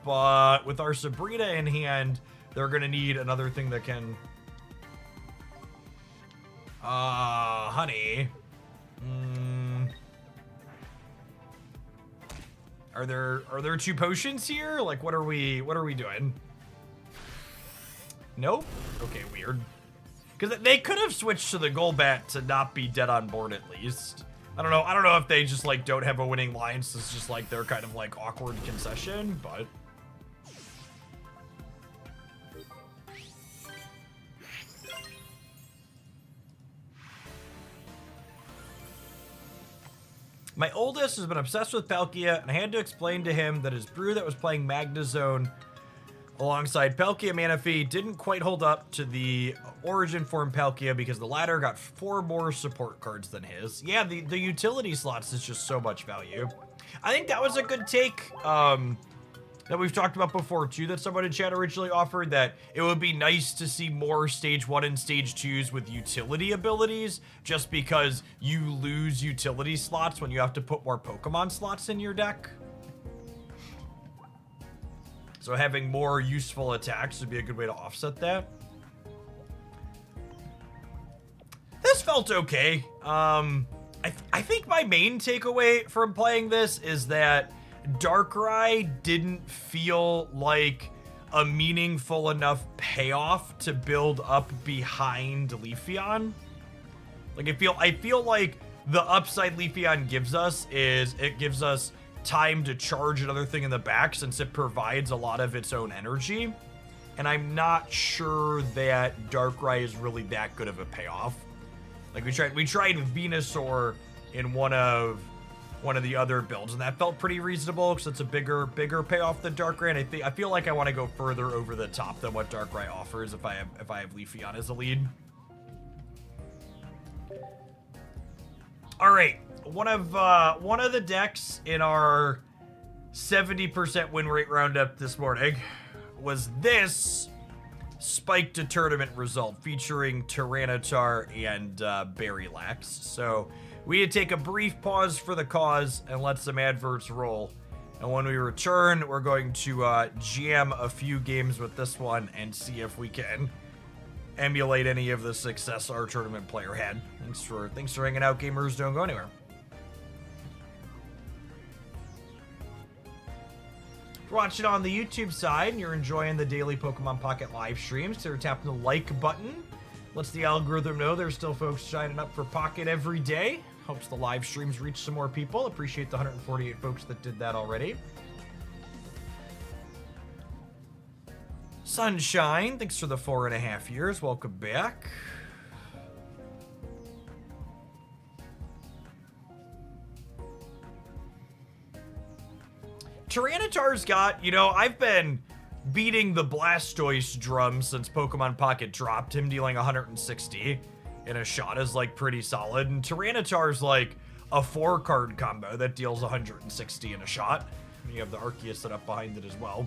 but with our Sabrina in hand, they're gonna need another thing that can... honey. Are there 2 potions here? Like, what are we doing? Nope. Okay, weird. Because they could have switched to the Golbat to not be dead on board at least. I don't know if they just like don't have a winning line, so it's just like their kind of like awkward concession, but my oldest has been obsessed with Palkia, and I had to explain to him that his brew that was playing Magnezone alongside Palkia Manaphy didn't quite hold up to the origin form Palkia because the latter got 4 more support cards than his. Yeah, the utility slots is just so much value. I think that was a good take that we've talked about before too, that someone in chat originally offered, that it would be nice to see more stage 1 and stage 2s with utility abilities, just because you lose utility slots when you have to put more Pokemon slots in your deck. So having more useful attacks would be a good way to offset that. This felt okay. I think my main takeaway from playing this is that Darkrai didn't feel like a meaningful enough payoff to build up behind Leafeon. Like I feel like the upside Leafeon gives us is it gives us time to charge another thing in the back since it provides a lot of its own energy. And I'm not sure that Darkrai is really that good of a payoff. Like we tried Venusaur in one of the other builds, and that felt pretty reasonable because it's a bigger payoff than Darkrai. And I feel like I want to go further over the top than what Darkrai offers if I have Leafeon as a lead. All right, one of the decks in our 70% win rate roundup this morning was this Spike to Tournament result featuring Tyranitar and Berrylax. So we had to take a brief pause for the cause and let some adverts roll. And when we return, we're going to jam a few games with this one and see if we can emulate any of the success our tournament player had. Thanks for hanging out, gamers. Don't go anywhere. If you're watching on the YouTube side and you're enjoying the daily Pokemon Pocket Live Streams, consider tapping the like button. Lets the algorithm know there's still folks signing up for Pocket every day. Helps the live streams reach some more people. Appreciate the 148 folks that did that already. Sunshine, thanks for the 4.5 years. Welcome back. Tyranitar's got, you know, I've been beating the Blastoise drum since Pokemon Pocket dropped him, dealing 160 in a shot is like pretty solid. And Tyranitar's like a 4-card combo that deals 160 in a shot. And you have the Arceus set up behind it as well.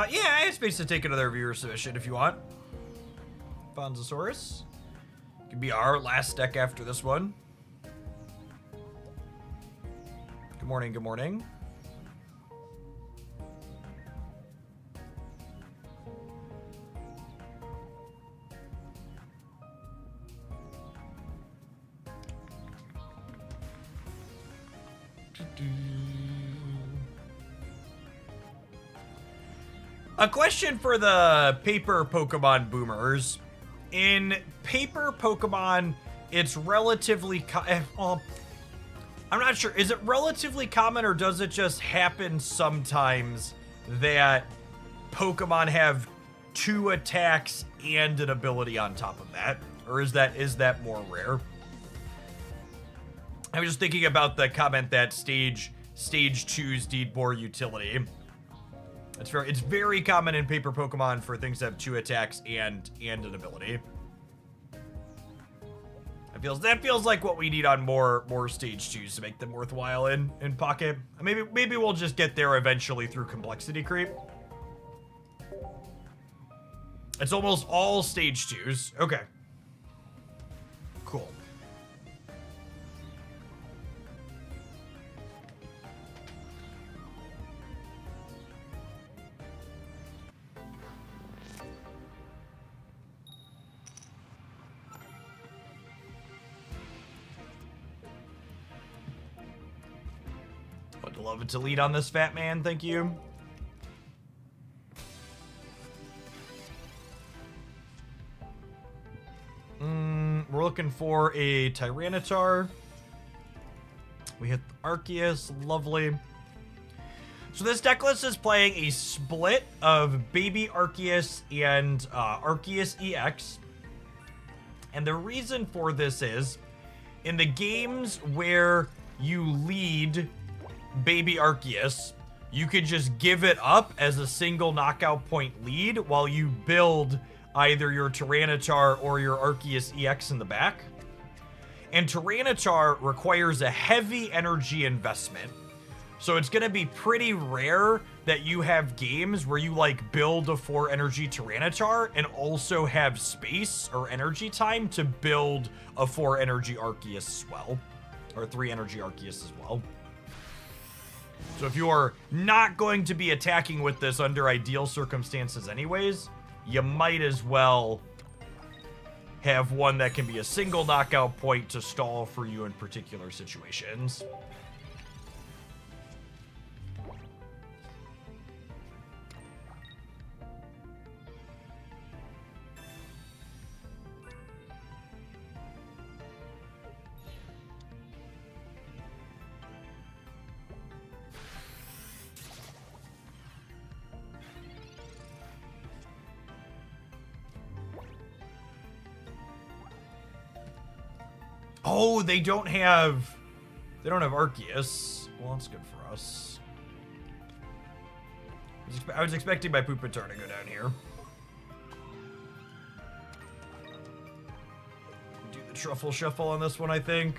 Yeah, I have space to take another viewer submission if you want. Fonzosaurus. Could be our last deck after this one. Good morning, good morning. A question for the paper Pokemon boomers. In paper Pokemon, it's relatively well, I'm not sure. Is it relatively common, or does it just happen sometimes that Pokemon have 2 attacks and an ability on top of that? Or is that more rare? I was just thinking about the comment that stage 2s need more utility. It's very common in paper Pokemon for things to have 2 attacks and an ability. That feels like what we need on more stage 2s to make them worthwhile in Pocket. Maybe we'll just get there eventually through complexity creep. It's almost all stage 2s. Okay. Cool. Would love it to lead on this fat man, thank you. We're looking for a Tyranitar. We hit the Arceus, lovely. So this deck list is playing a split of Baby Arceus and Arceus EX. And the reason for this is, in the games where you lead Baby Arceus, you could just give it up as a single knockout point lead while you build either your Tyranitar or your Arceus EX in the back. And Tyranitar requires a heavy energy investment. So it's going to be pretty rare that you have games where you like build a 4 energy Tyranitar and also have space or energy time to build a 4 energy Arceus as well. Or 3 energy Arceus as well. So if you're not going to be attacking with this under ideal circumstances anyways, you might as well have one that can be a single knockout point to stall for you in particular situations. Oh, they don't have Arceus. Well, that's good for us. I was expecting my Pupitar to go down here. Do the Truffle Shuffle on this one, I think.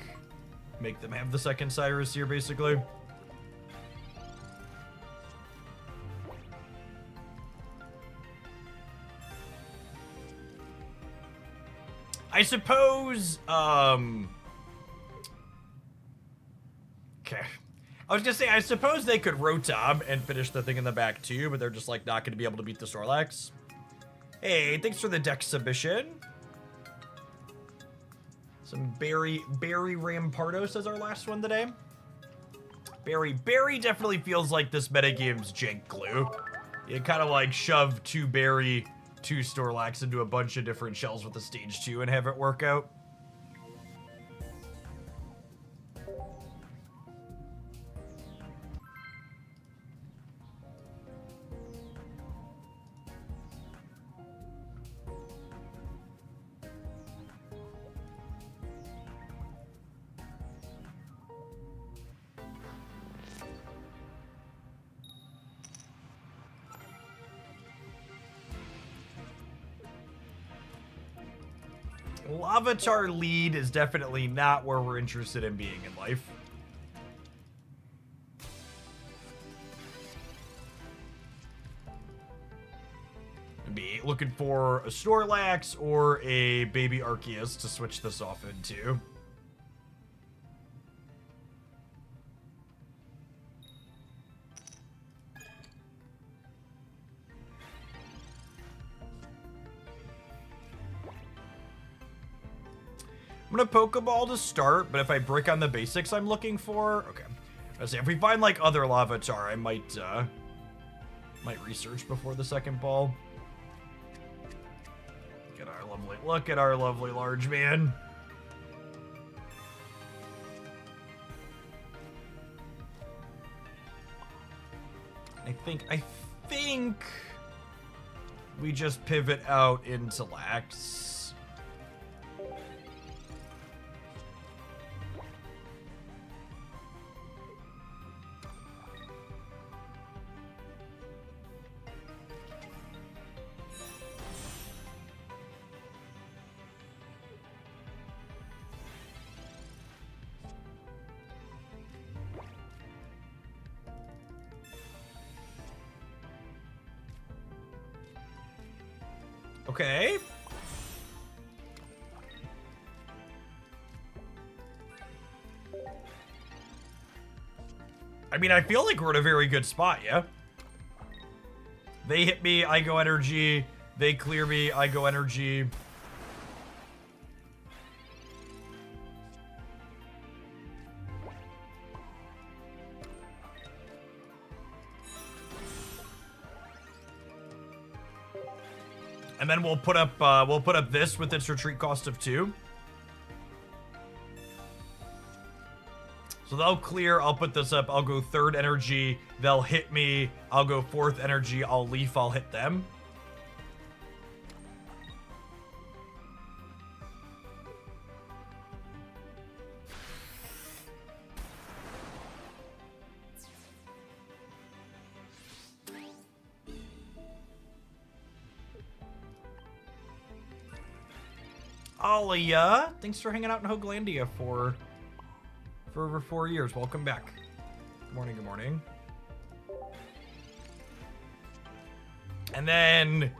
Make them have the second Cyrus here, basically. I suppose, okay. I was gonna say, I suppose they could Rotom and finish the thing in the back too, but they're just like not gonna be able to beat the Snorlax. Hey, thanks for the deck submission. Some Berry Rampardos as our last one today. Berry definitely feels like this metagame's jank glue. You kind of like shove two Berry, two Snorlax into a bunch of different shells with the stage 2 and have it work out. Lavatar lead is definitely not where we're interested in being in life. Be looking for a Snorlax or a baby Arceus to switch this off into. I'm gonna Pokeball to start, but if I brick on the basics I'm looking for, okay. Let's see, if we find like other Lavatar, I might research before the second ball. Look at our lovely large man. I think we just pivot out into Lax. Okay. I mean, I feel like we're in a very good spot, yeah? They hit me, I go energy. They clear me, I go energy. And then we'll put up this with its retreat cost of 2. So they'll clear, I'll put this up, I'll go 3rd energy, they'll hit me, I'll go 4th energy, I'll leaf, I'll hit them. Alia, thanks for hanging out in Hoaglandia for over 4 years. Welcome back. Good morning, good morning. And then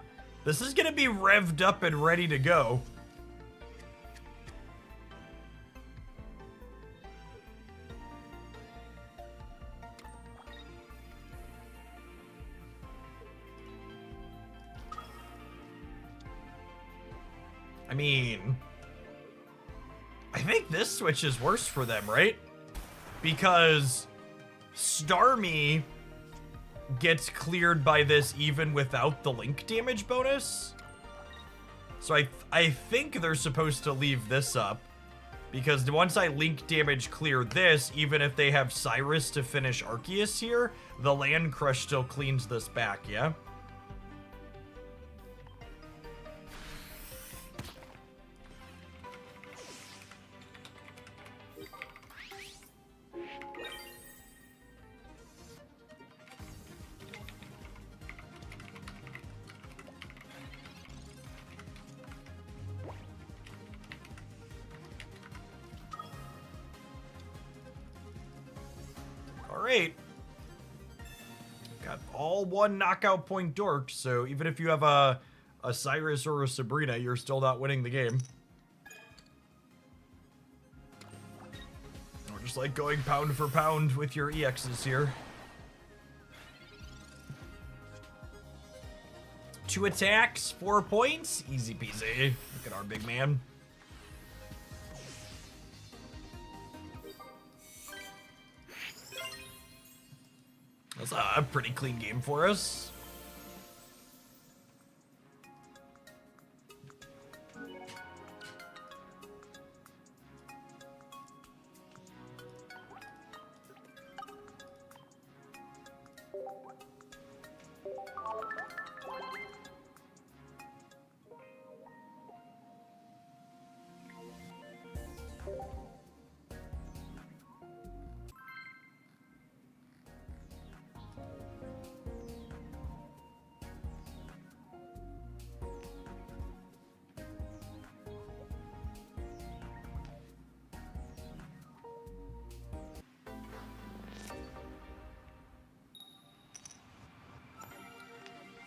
this is gonna be revved up and ready to go. I mean, I think this switch is worse for them, right? Because Starmie gets cleared by this even without the link damage bonus. So I think they're supposed to leave this up, because once I link damage clear this, even if they have Cyrus to finish Arceus here, the Land Crush still cleans this back, yeah? Alright. Got all 1 knockout point dork, so even if you have a Cyrus or a Sabrina, you're still not winning the game. Just like going pound for pound with your EXs here. 2 attacks, 4 points. Easy peasy. Look at our big man. That's a pretty clean game for us.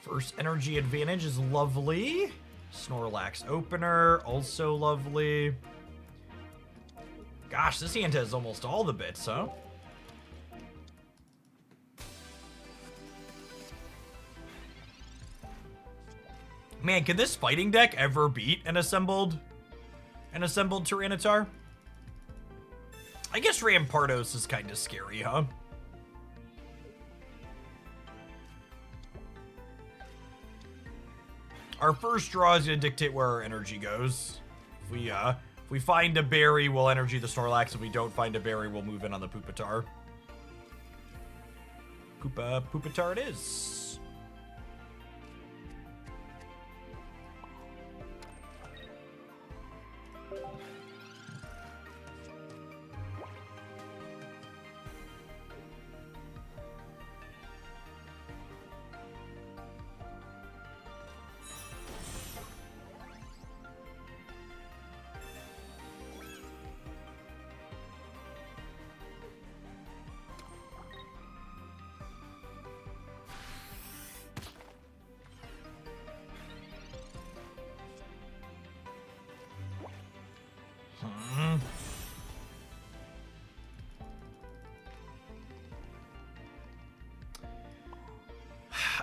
First energy advantage is lovely. Snorlax opener, also lovely. Gosh, this hand has almost all the bits, huh? Man, could this fighting deck ever beat an assembled Tyranitar? I guess Rampardos is kind of scary, huh? Our first draw is going to dictate where our energy goes. If we find a berry, we'll energy the Snorlax. If we don't find a berry, we'll move in on the Pupitar. Pupitar it is.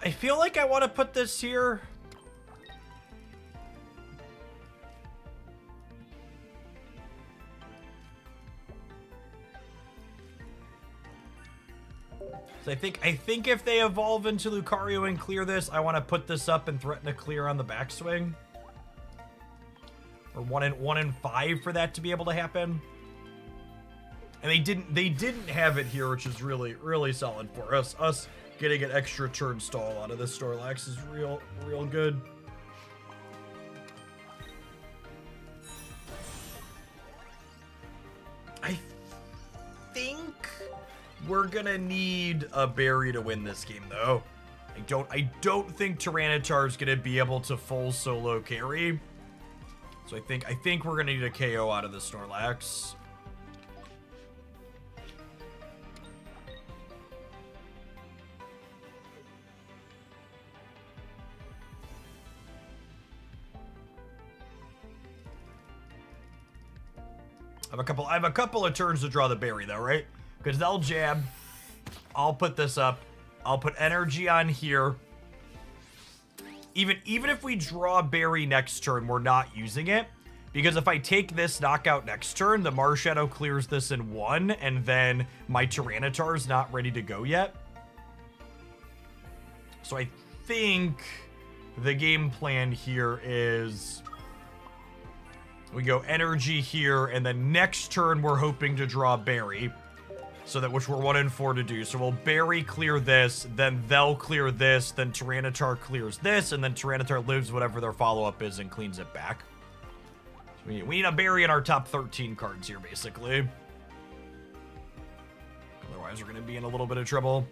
I feel like I want to put this here. So I think if they evolve into Lucario and clear this, I want to put this up and threaten a clear on the backswing. Or 1 in 5 for that to be able to happen. And they didn't have it here, which is really solid for us. Us getting an extra turn stall out of this Snorlax is real good. I think we're gonna need a berry to win this game, though. I don't think Tyranitar is gonna be able to full solo carry. So I think we're gonna need a KO out of the Snorlax. I have a couple of turns to draw the berry though, right? Because they'll jab. I'll put this up. I'll put energy on here. Even if we draw berry next turn, we're not using it. Because if I take this knockout next turn, the Marshadow clears this in 1, and then my Tyranitar is not ready to go yet. So I think the game plan here is we go energy here, and then next turn we're hoping to draw berry. So that which we're 1 in 4 to do. So we'll berry clear this, then they'll clear this, then Tyranitar clears this, and then Tyranitar lives whatever their follow-up is and cleans it back. So we need a berry in our top 13 cards here, basically. Otherwise, we're going to be in a little bit of trouble.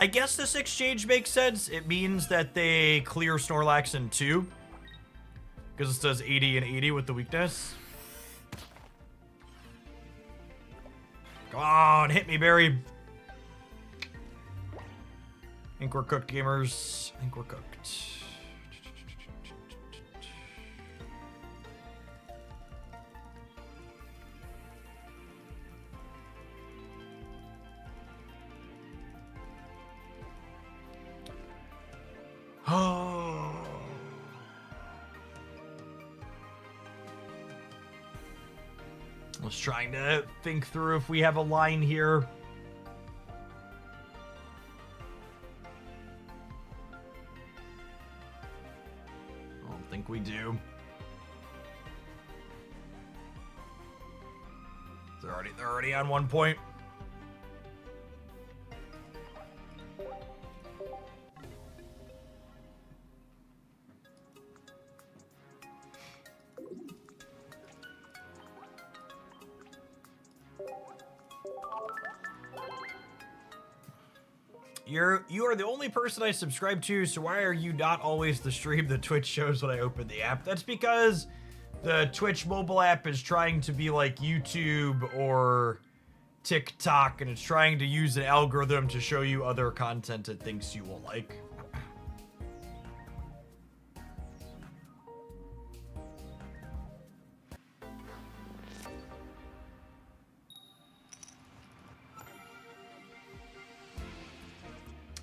I guess this exchange makes sense. It means that they clear Snorlax in 2. Because it does 80 and 80 with the weakness. Come on, hit me, Barry. I think we're cooked, gamers. I think we're cooked. Oh. I was trying to think through if we have a line here. I don't think we do. They're already on 1 point. You are the only person I subscribe to, so why are you not always the stream that Twitch shows when I open the app? That's because the Twitch mobile app is trying to be like YouTube or TikTok, and it's trying to use an algorithm to show you other content it thinks you will like.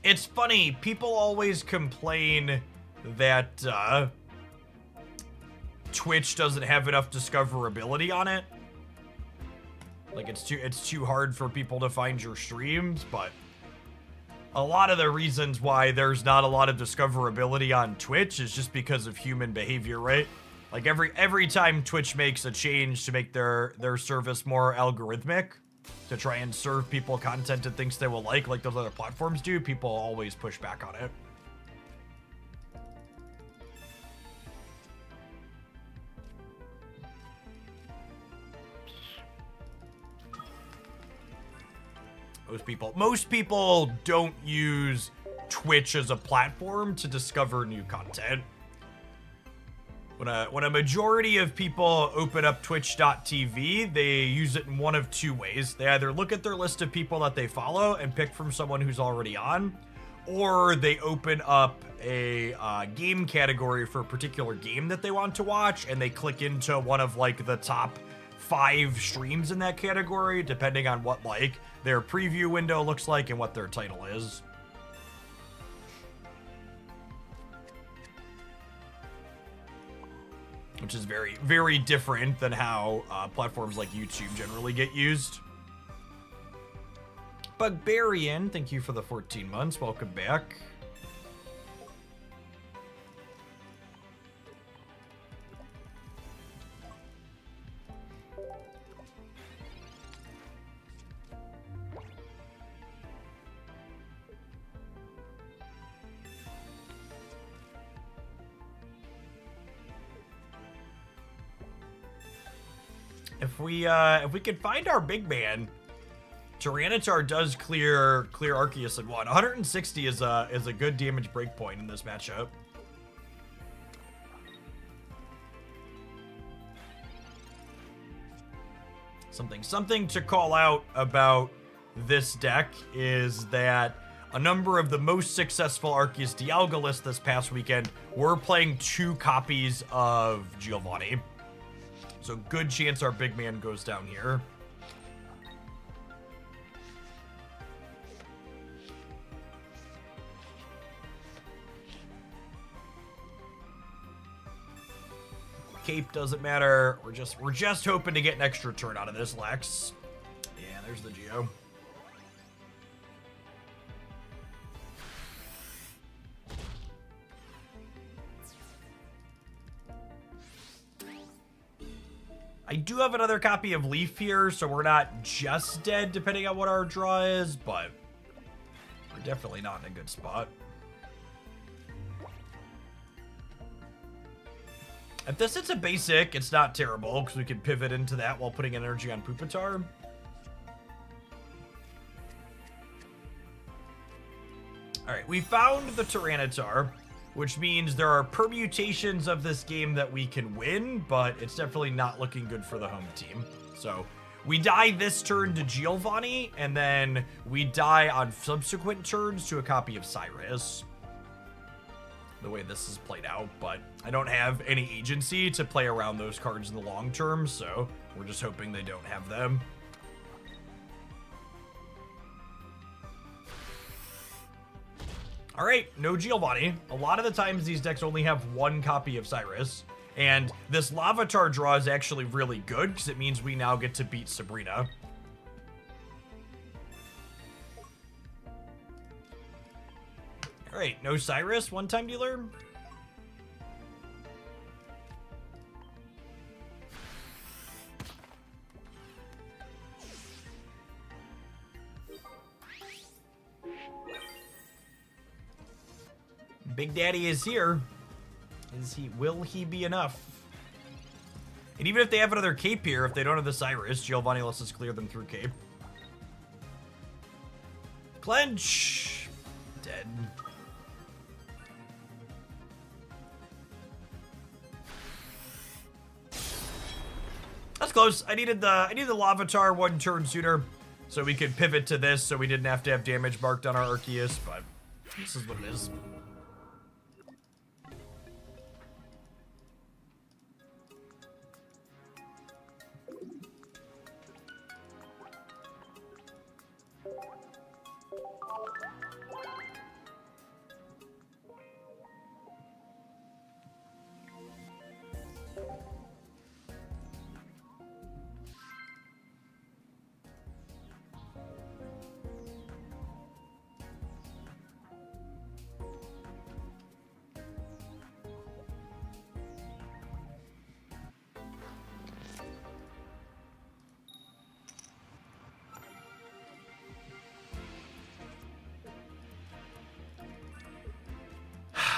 It's funny, people always complain that Twitch doesn't have enough discoverability on it. Like it's too hard for people to find your streams, but a lot of the reasons why there's not a lot of discoverability on Twitch is just because of human behavior, right? Like every time Twitch makes a change to make their service more algorithmic, to try and serve people content it thinks they will like those other platforms do, people always push back on it. Most people don't use Twitch as a platform to discover new content. When a majority of people open up twitch.tv, they use it in one of two ways. They either look at their list of people that they follow and pick from someone who's already on, or they open up a game category for a particular game that they want to watch, and they click into one of like the top 5 streams in that category, depending on what like their preview window looks like and what their title is. Which is very, very different than how platforms like YouTube generally get used. Bugbarian, thank you for the 14 months. Welcome back. If we could find our big man, Tyranitar does clear Arceus in 1. 160 is a good damage breakpoint in this matchup. Something to call out about this deck is that a number of the most successful Arceus Dialga lists this past weekend were playing 2 copies of Giovanni. So good chance our big man goes down here. Cape doesn't matter. We're just hoping to get an extra turn out of this, Lex. Yeah, there's the Geo. I do have another copy of Leaf here, so we're not just dead depending on what our draw is, but we're definitely not in a good spot. If this hits a basic, it's not terrible, because we can pivot into that while putting energy on Pupitar. Alright, we found the Tyranitar, which means there are permutations of this game that we can win, but it's definitely not looking good for the home team. So We die this turn to Giovanni, and then we die on subsequent turns to a copy of Cyrus. The way this is played out, but I don't have any agency to play around those cards in the long term, so we're just hoping they don't have them. All right, no Giovanni. A lot of the times these decks only have one copy of Cyrus, and this Lavatar draw is actually really good because it means we now get to beat Sabrina. All right, no Cyrus, one-time dealer. Big Daddy is here. Will he be enough? And even if they have another cape here, if they don't have the Cyrus, Giovanni lets us clear them through cape. Clench. Dead. That's close. I needed the Lavatar one turn sooner, so we could pivot to this, so we didn't have to have damage marked on our Arceus. But this is what it is.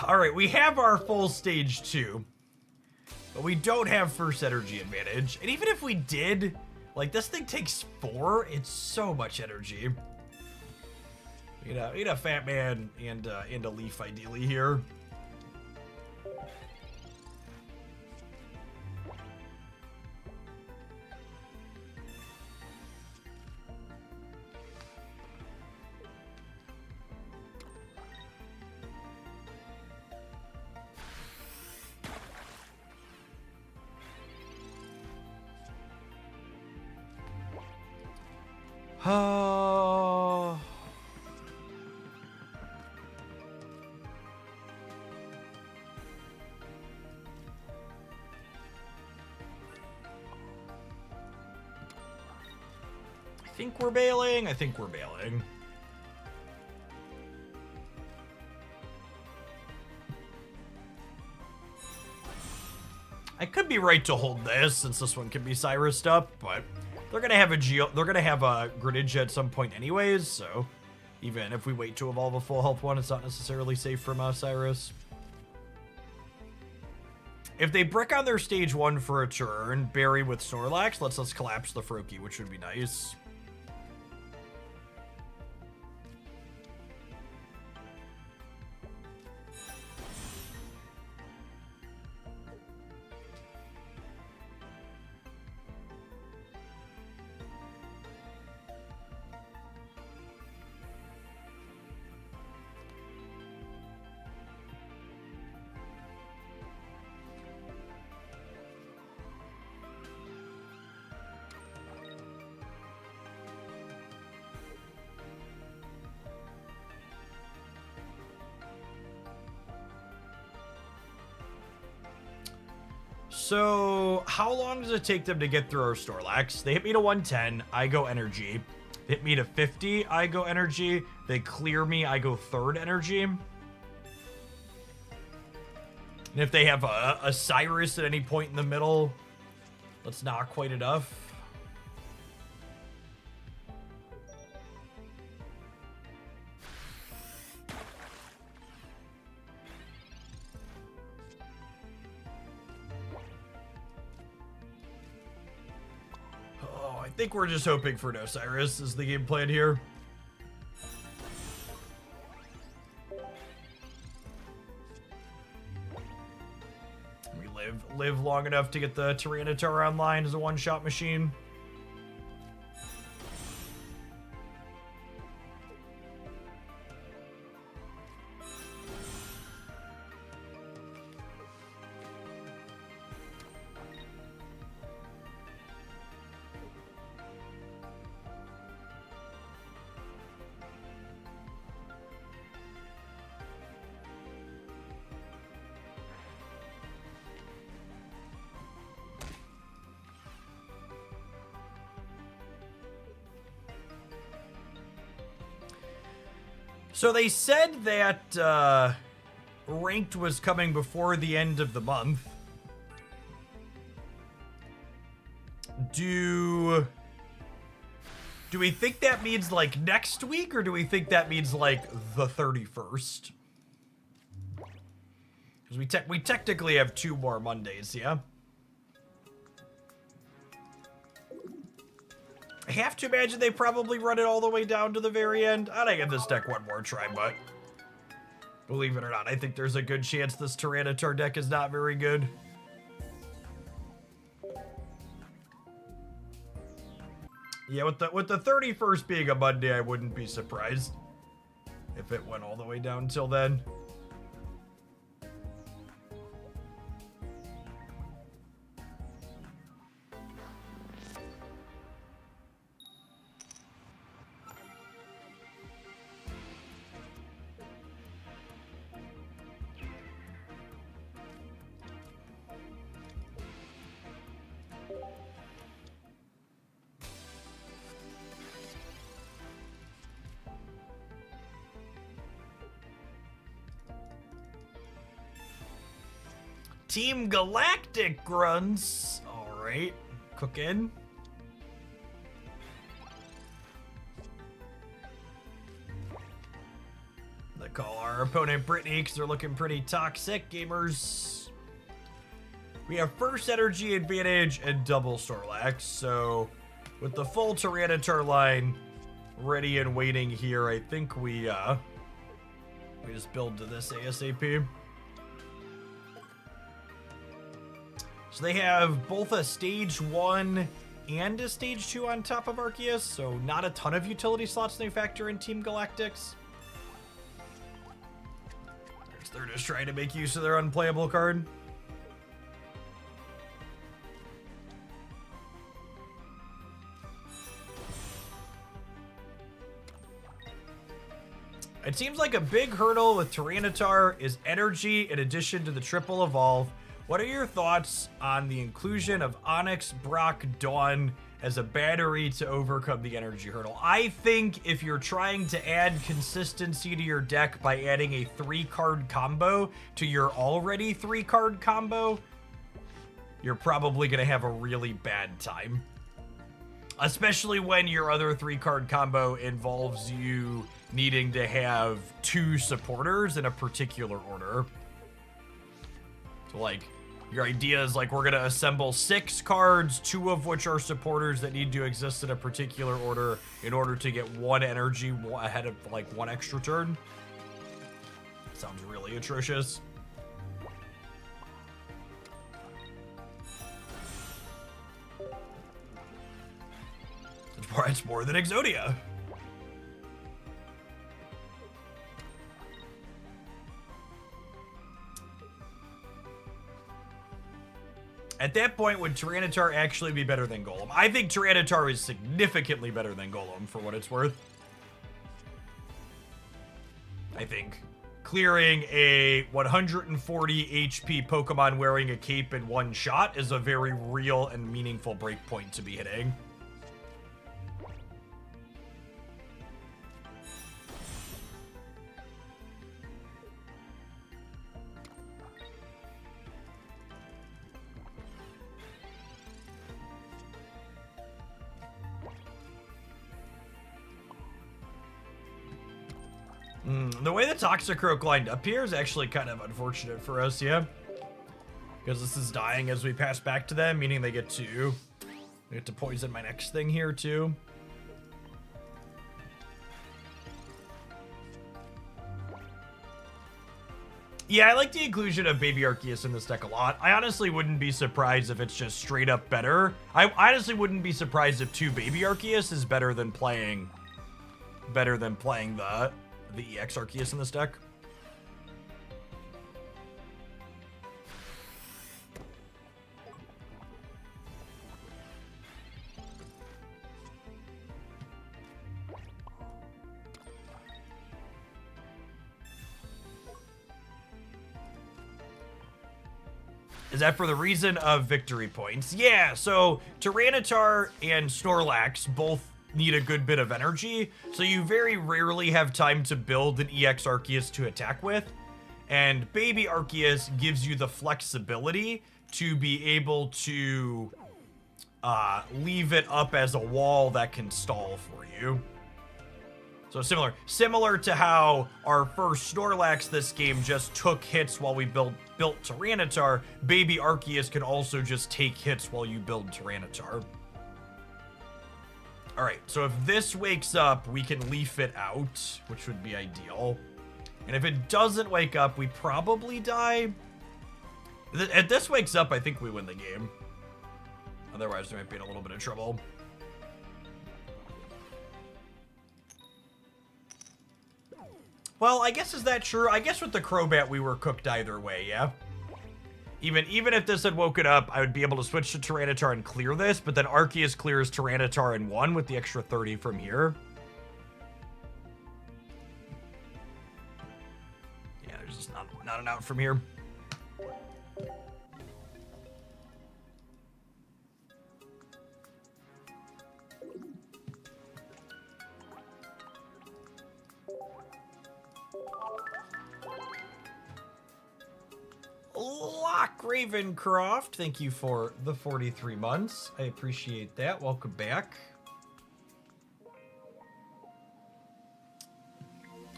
All right, we have our full stage 2, but we don't have first energy advantage. And even if we did, like, this thing takes 4. It's so much energy. We need a Fat Man and a Leaf ideally here. Oh. I think we're bailing. I could be right to hold this since this one can be Cyrused up, but they're gonna have a Greninja at some point anyways, so even if we wait to evolve a full health one, it's not necessarily safe from Cyrus. If they brick on their stage 1 for a turn, bury with Snorlax lets us collapse the Froakie, which would be nice. So, how long does it take them to get through our Snorlax? They hit me to 110, I go energy. They hit me to 50, I go energy. They clear me, I go third energy. And if they have a Cyrus at any point in the middle, that's not quite enough. I think we're just hoping for no Cyrus is the game plan here. We live long enough to get the Tyranitar online as a one-shot machine. So they said that ranked was coming before the end of the month. Do we think that means like next week, or do we think that means like the 31st? Because we technically have 2 more Mondays, yeah? I have to imagine they probably run it all the way down to the very end. I'd give this deck one more try, but believe it or not, I think there's a good chance this Tyranitar deck is not very good. Yeah, with the 31st being a Monday, I wouldn't be surprised if it went all the way down till then. Team Galactic grunts. All right, cooking. They call our opponent Brittany because they're looking pretty toxic, gamers. We have first energy advantage and double Snorlax. So with the full Tyranitar line ready and waiting here, I think we just build to this ASAP. So they have both a stage 1 and a stage 2 on top of Arceus, so not a ton of utility slots they factor in Team Galactics. They're just trying to make use of their unplayable card. It seems like a big hurdle with Tyranitar is energy in addition to the triple evolve. What are your thoughts on the inclusion of Onyx, Brock, Dawn as a battery to overcome the energy hurdle? I think if you're trying to add consistency to your deck by adding a 3-card combo to your already 3-card combo, you're probably going to have a really bad time. Especially when your other 3-card combo involves you needing to have 2 supporters in a particular order. So like, your idea is like, we're gonna assemble 6 cards, 2 of which are supporters that need to exist in a particular order in order to get 1 energy ahead of like 1 extra turn. Sounds really atrocious. It's more than Exodia. At that point, would Tyranitar actually be better than Golem? I think Tyranitar is significantly better than Golem, for what it's worth. I think clearing a 140 HP Pokemon wearing a cape in 1 shot is a very real and meaningful breakpoint to be hitting. The way the Toxicroak lined up here is actually kind of unfortunate for us, yeah? Because this is dying as we pass back to them, meaning they get to poison my next thing here, too. Yeah, I like the inclusion of Baby Arceus in this deck a lot. I honestly wouldn't be surprised if it's just straight up better. I honestly wouldn't be surprised if 2 Baby Arceus is better than playing the EX Arceus in this deck. Is that for the reason of victory points? Yeah, so Tyranitar and Snorlax both need a good bit of energy, so you very rarely have time to build an EX Arceus to attack with. And Baby Arceus gives you the flexibility to be able to leave it up as a wall that can stall for you. So similar to how our first Snorlax this game just took hits while we built Tyranitar, Baby Arceus can also just take hits while you build Tyranitar. Alright, so if this wakes up, we can leaf it out, which would be ideal. And if it doesn't wake up, we probably die. If this wakes up, I think we win the game. Otherwise, we might be in a little bit of trouble. Well, I guess is that true? I guess with the Crobat, we were cooked either way, yeah? Even if this had woken up, I would be able to switch to Tyranitar and clear this, but then Arceus clears Tyranitar in 1 with the extra 30 from here. Yeah, there's just not an out from here. Lock Ravencroft, thank you for the 43 months. I appreciate that. Welcome back.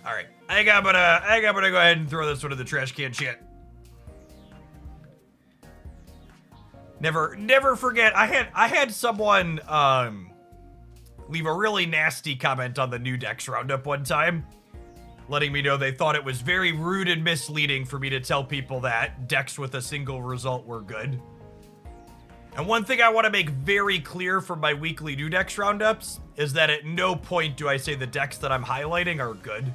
All right, I think I'm gonna go ahead and throw this one in the trash can. Shit. Never forget. I had someone leave a really nasty comment on the new Dex Roundup one time, letting me know they thought it was very rude and misleading for me to tell people that decks with a single result were good. And one thing I want to make very clear from my weekly new Dex Roundups is that at no point do I say the decks that I'm highlighting are good.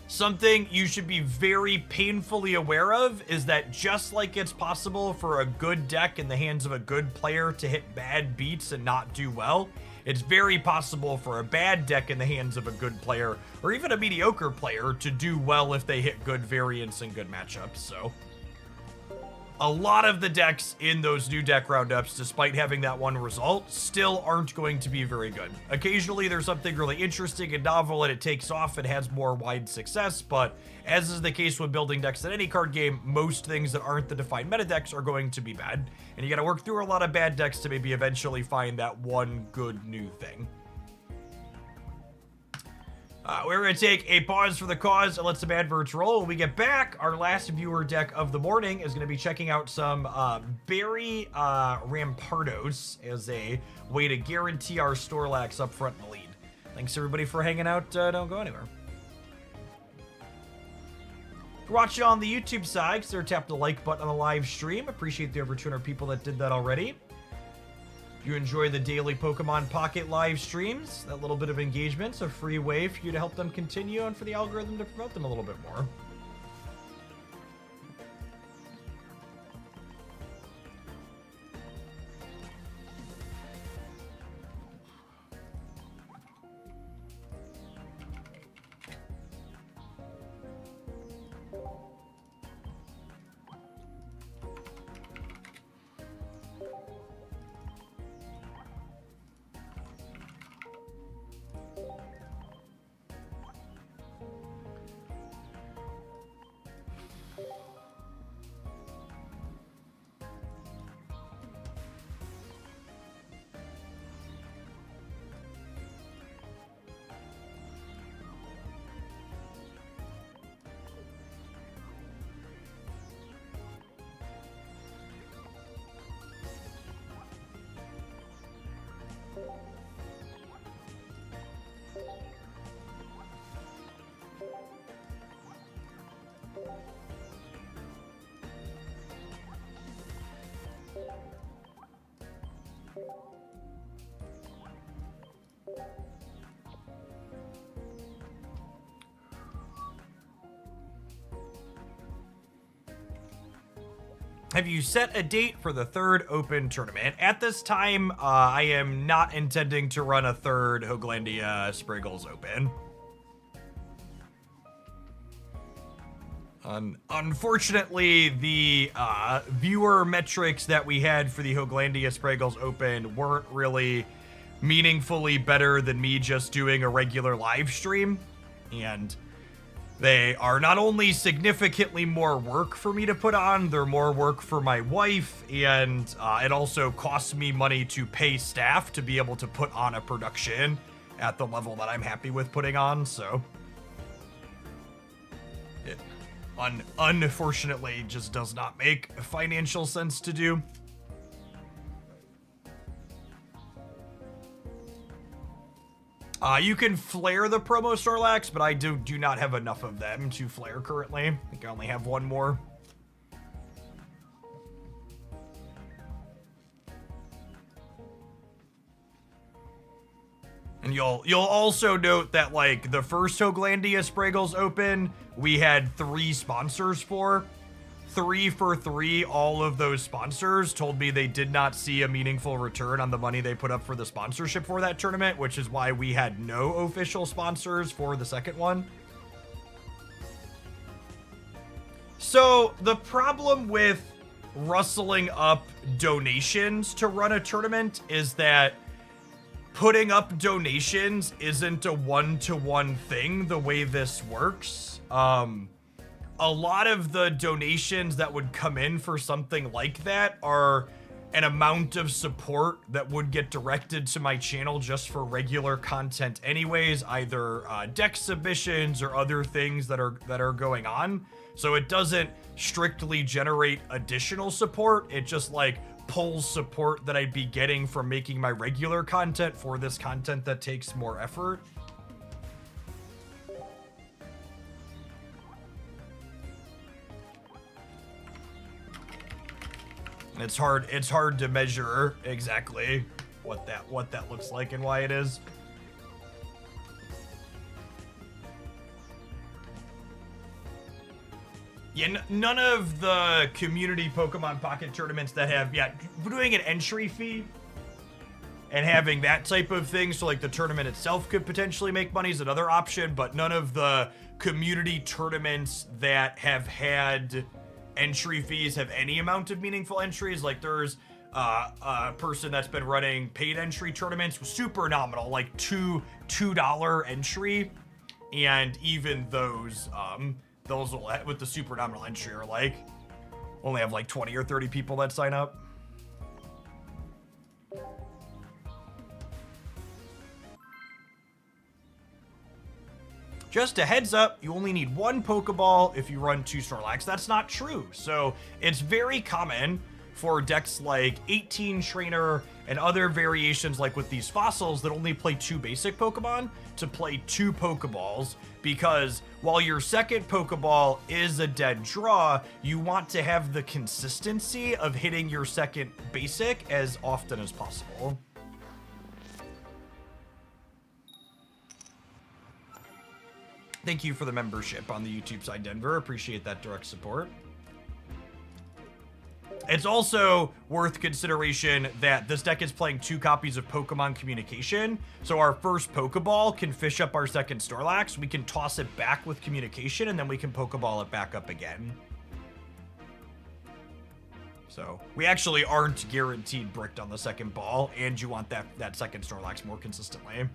Something you should be very painfully aware of is that just like it's possible for a good deck in the hands of a good player to hit bad beats and not do well, it's very possible for a bad deck in the hands of a good player, or even a mediocre player, to do well if they hit good variants and good matchups. So a lot of the decks in those new deck roundups, despite having that one result, still aren't going to be very good. Occasionally there's something really interesting and novel and it takes off and has more wide success, but as is the case with building decks in any card game, most things that aren't the defined meta decks are going to be bad. And you gotta work through a lot of bad decks to maybe eventually find that one good new thing. We're going to take a pause for the cause and let some adverts roll. When we get back, our last viewer deck of the morning is going to be checking out some Berry Rampardos as a way to guarantee our Snorlax up front in the lead. Thanks everybody for hanging out. Don't go anywhere. If you're watching on the YouTube side, consider tap the like button on the live stream. Appreciate the over 200 people that did that already. If you enjoy the daily Pokemon Pocket Live Streams, that little bit of engagement's a free way for you to help them continue and for the algorithm to promote them a little bit more. Have you set a date for the third open tournament? At this time, I am not intending to run a third Hooglandia Spriggles Open. Unfortunately, the viewer metrics that we had for the Hooglandia Spriggles Open weren't really meaningfully better than me just doing a regular live stream. And they are not only significantly more work for me to put on, they're more work for my wife, and it also costs me money to pay staff to be able to put on a production at the level that I'm happy with putting on, so it unfortunately just does not make financial sense to do. You can flare the promo Snorlax, but I do not have enough of them to flare currently. I think I only have one more. And you'll also note that, like, the first Hoaglandia Spraggles open, we had 3 sponsors for. 3 for 3, all of those sponsors told me they did not see a meaningful return on the money they put up for the sponsorship for that tournament, which is why we had no official sponsors for the second one. So the problem with rustling up donations to run a tournament is that putting up donations isn't a one-to-one thing the way this works. A lot of the donations that would come in for something like that are an amount of support that would get directed to my channel just for regular content anyways, either deck submissions or other things that are going on. So it doesn't strictly generate additional support. It just like pulls support that I'd be getting from making my regular content for this content that takes more effort. It's hard to measure exactly what that looks like and why it is. Yeah, none of the community Pokemon Pocket tournaments that have, doing an entry fee and having that type of thing, so like the tournament itself could potentially make money is another option, but none of the community tournaments that have had entry fees have any amount of meaningful entries. Like there's a person that's been running paid entry tournaments with super nominal, like $2 entry, and even those will, with the super nominal entry, are like only have like 20 or 30 people that sign up. Just a heads up, you only need 1 Pokeball if you run 2 Snorlax. That's not true. So it's very common for decks like 18 Trainer and other variations like with these fossils that only play 2 basic Pokemon to play 2 Pokeballs, because while your second Pokeball is a dead draw, you want to have the consistency of hitting your second basic as often as possible. Thank you for the membership on the YouTube side, Denver. Appreciate that direct support. It's also worth consideration that this deck is playing 2 copies of Pokemon Communication. So our first Pokeball can fish up our second Snorlax. We can toss it back with Communication, and then we can Pokeball it back up again. So we actually aren't guaranteed bricked on the second ball, and you want that second Snorlax more consistently.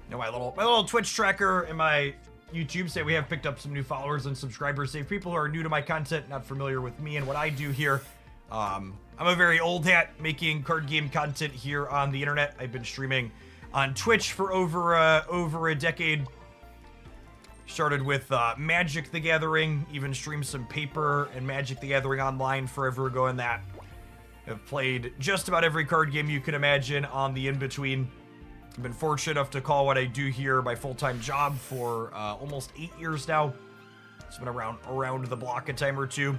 You know, my little Twitch tracker and my YouTube say we have picked up some new followers and subscribers. Say people who are new to my content, not familiar with me and what I do here. I'm a very old hat making card game content here on the internet. I've been streaming on Twitch for over a decade. Started with Magic the Gathering, even streamed some Paper and Magic the Gathering online forever ago in that. I've played just about every card game you can imagine on the in-between. I've been fortunate enough to call what I do here my full-time job for almost 8 years now. It's been around the block a time or two.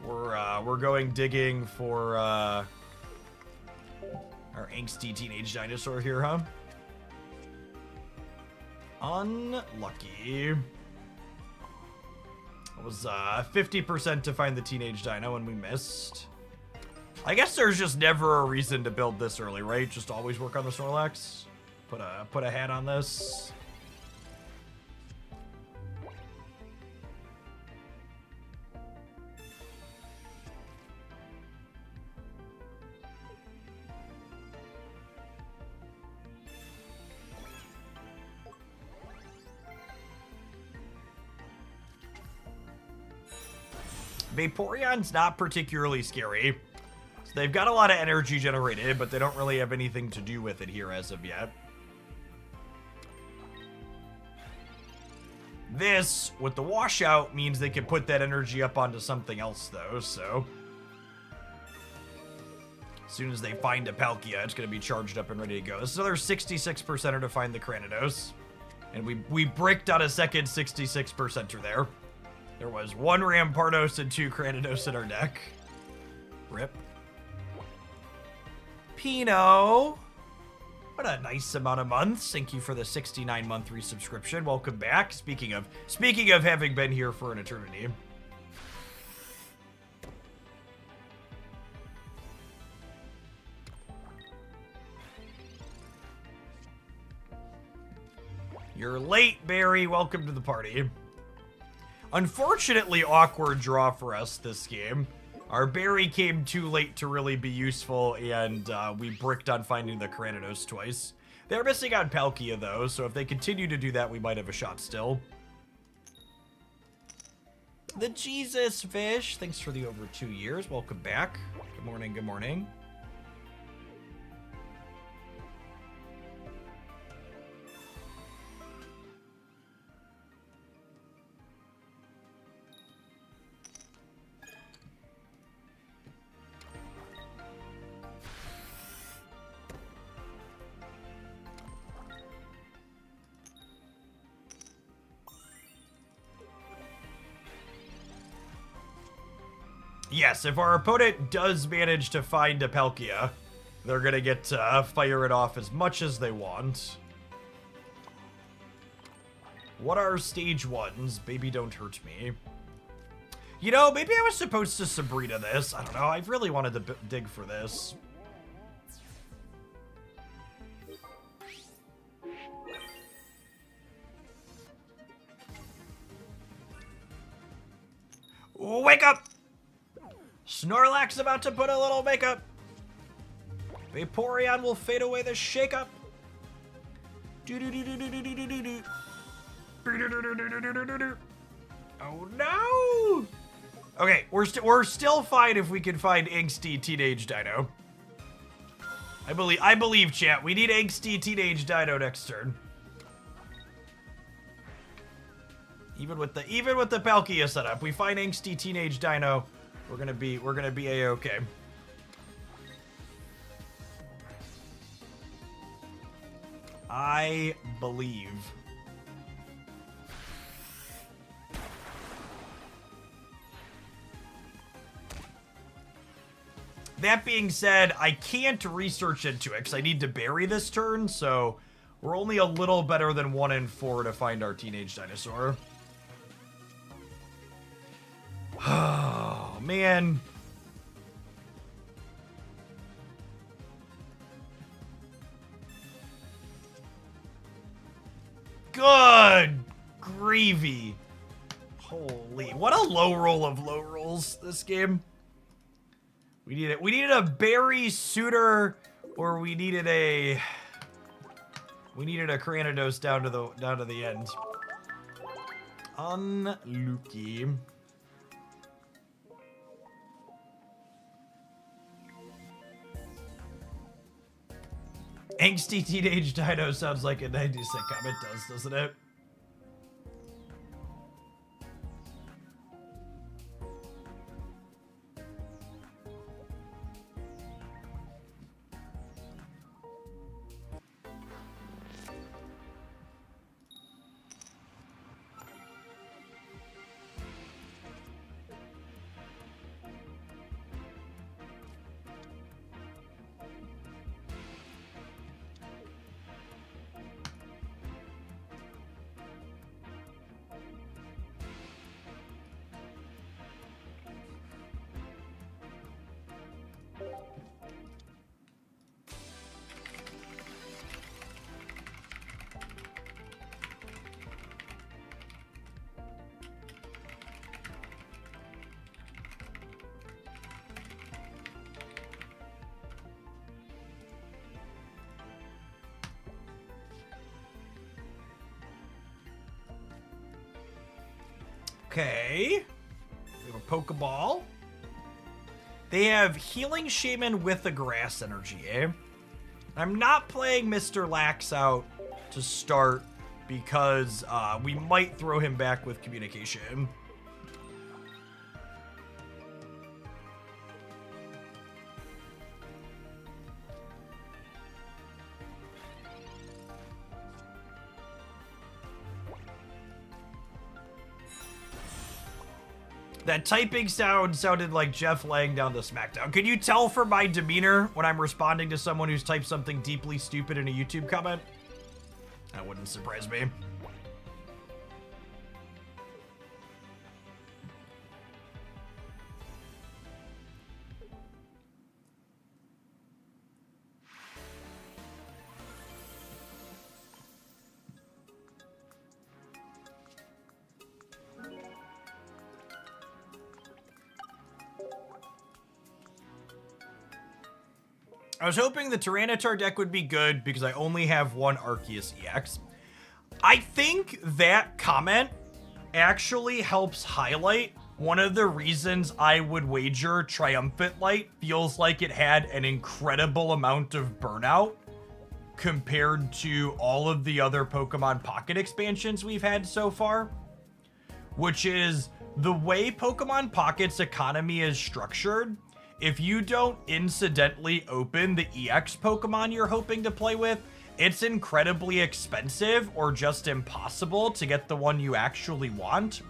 We're going digging for our angsty teenage dinosaur here, huh? Unlucky. It was 50% to find the teenage dino and we missed. I guess there's just never a reason to build this early, right? Just always work on the Snorlax. Put a hat on this. Vaporeon's not particularly scary. So they've got a lot of energy generated, but they don't really have anything to do with it here as of yet. This, with the washout, means they can put that energy up onto something else, though, so... As soon as they find a Palkia, it's going to be charged up and ready to go. This is another 66%er to find the Cranidos. And we bricked on a second 66%er there. There was 1 Rampardos and 2 Cranidos in our deck. Rip. Pino. What a nice amount of months. Thank you for the 69-month resubscription. Welcome back. Speaking of having been here for an eternity. You're late, Barry. Welcome to the party. Unfortunately, awkward draw for us this game. Our Barry came too late to really be useful, and we bricked on finding the Cranidos twice. They're missing on Palkia, though, so if they continue to do that, we might have a shot still. The Jesus Fish, thanks for the over 2 years. Welcome back. Good morning, good morning. Yes, if our opponent does manage to find a Palkia, they're gonna get to fire it off as much as they want. What are stage 1s? Baby, don't hurt me. You know, maybe I was supposed to Sabrina this. I don't know. I really wanted to dig for this. Wake up! Snorlax about to put a little makeup. Vaporeon will fade away the shakeup. Oh no! Okay, we're still fine if we can find Angsty Teenage Dino. I believe, chat. We need Angsty Teenage Dino next turn. Even with the Palkia setup, we find Angsty Teenage Dino. We're gonna be A-okay. I believe. That being said, I can't research into it because I need to bury this turn, so we're only a little better than 1 in 4 to find our teenage dinosaur. Oh, man. Good gravy. Holy, what a low roll of low rolls this game. We needed a Berry Suitor, or we needed a Cranidos down to the end. Unlucky. Angsty Teenage Dino sounds like a 90s sitcom. It does, doesn't it? Okay. We have a Pokeball. They have Healing Shaman with a Grass Energy, eh? I'm not playing Mr. Lax out to start because we might throw him back with Communication. That typing sound sounded like Jeff laying down the smackdown. Can you tell from my demeanor when I'm responding to someone who's typed something deeply stupid in a YouTube comment? That wouldn't surprise me. I was hoping the Tyranitar deck would be good because I only have one Arceus EX. I think that comment actually helps highlight one of the reasons I would wager Triumphant Light feels like it had an incredible amount of burnout compared to all of the other Pokemon Pocket expansions we've had so far, which is the way Pokemon Pocket's economy is structured. If you don't incidentally open the EX Pokemon you're hoping to play with, it's incredibly expensive or just impossible to get the one you actually want.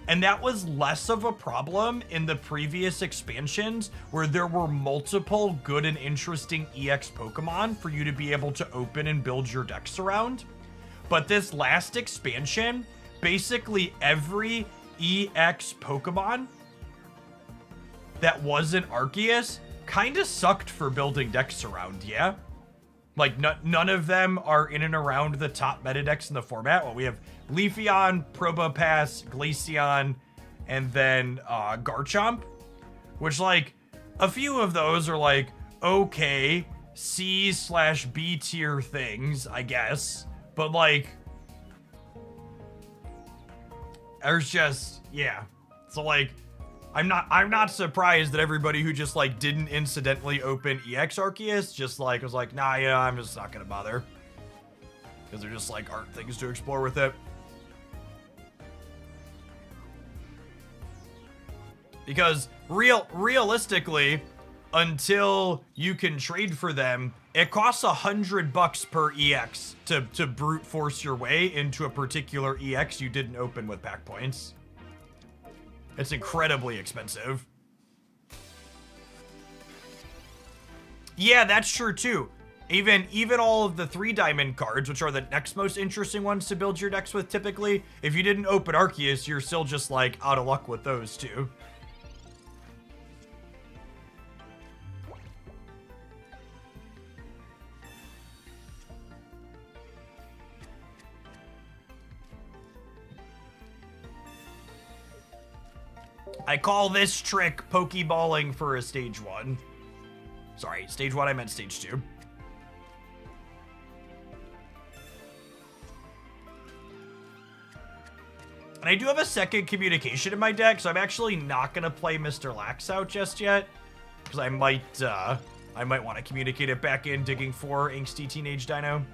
And that was less of a problem in the previous expansions where there were multiple good and interesting EX Pokemon for you to be able to open and build your decks around. But this last expansion, basically every EX Pokemon that wasn't Arceus kind of sucked for building decks around, yeah? Like, none of them are in and around the top meta decks in the format. Well, we have Leafeon, Probopass, Glaceon, and then Garchomp, which, like, a few of those are, like, okay, C/B tier things, I guess. But, like, there's just, yeah. So, like, I'm not surprised that everybody who just like didn't incidentally open EX Arceus just like was like, nah, yeah, I'm just not gonna bother. Because there just like aren't things to explore with it. Because realistically, until you can trade for them, it costs $100 per EX to brute force your way into a particular EX you didn't open with pack points. It's incredibly expensive. Yeah, that's true too. Even all of the 3-diamond cards, which are the next most interesting ones to build your decks with typically, if you didn't open Arceus, you're still just like out of luck with those too. I call this trick Pokeballing for a stage 1. Sorry, stage 1, I meant stage 2. And I do have a second Communication in my deck, so I'm actually not going to play Mr. Lax out just yet. Because I might want to communicate it back in, digging for Angsty Teenage Dino.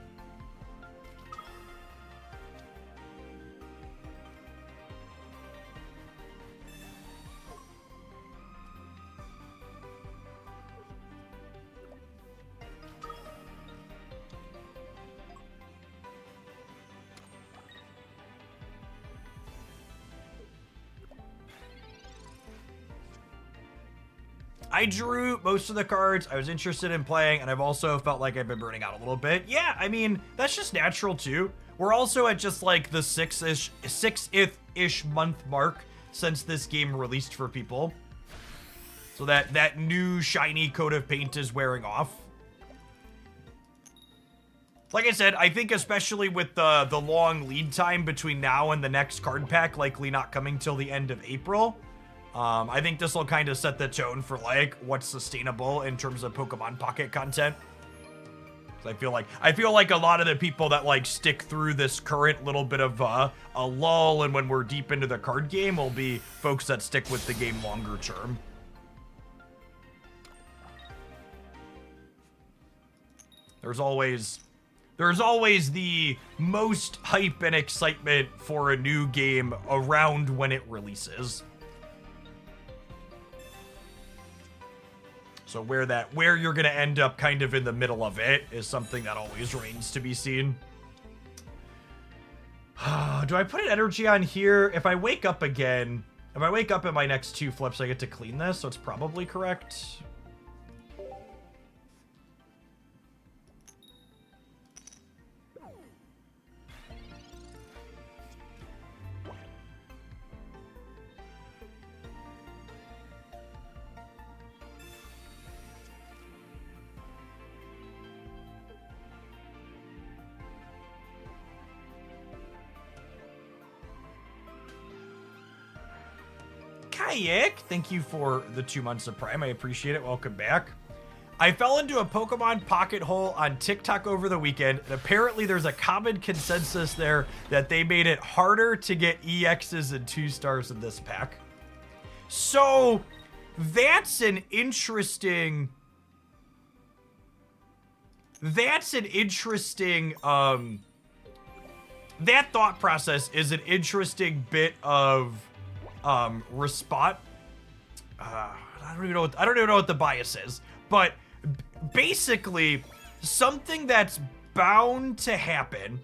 I drew most of the cards I was interested in playing, and I've also felt like I've been burning out a little bit. Yeah, I mean, that's just natural too. We're also at just like the sixth-ish month mark since this game released for people. So that new shiny coat of paint is wearing off. Like I said, I think especially with the long lead time between now and the next card pack likely not coming till the end of April, I think this will kind of set the tone for like what's sustainable in terms of Pokemon Pocket content. I feel like a lot of the people that like stick through this current little bit of a lull and when we're deep into the card game will be folks that stick with the game longer term. There's always the most hype and excitement for a new game around when it releases. So where you're gonna end up kind of in the middle of it is something that always remains to be seen. Do I put an energy on here? If I wake up again, if I wake up in my next 2 flips, I get to clean this, so it's probably correct. Kayak, thank you for the 2 months of Prime. I appreciate it. Welcome back. I fell into a Pokemon Pocket hole on TikTok over the weekend, and apparently there's a common consensus there that they made it harder to get EXs and 2 stars in this pack. So that's an interesting that thought process is an interesting bit of response. I don't even know what the bias is, but basically something that's bound to happen,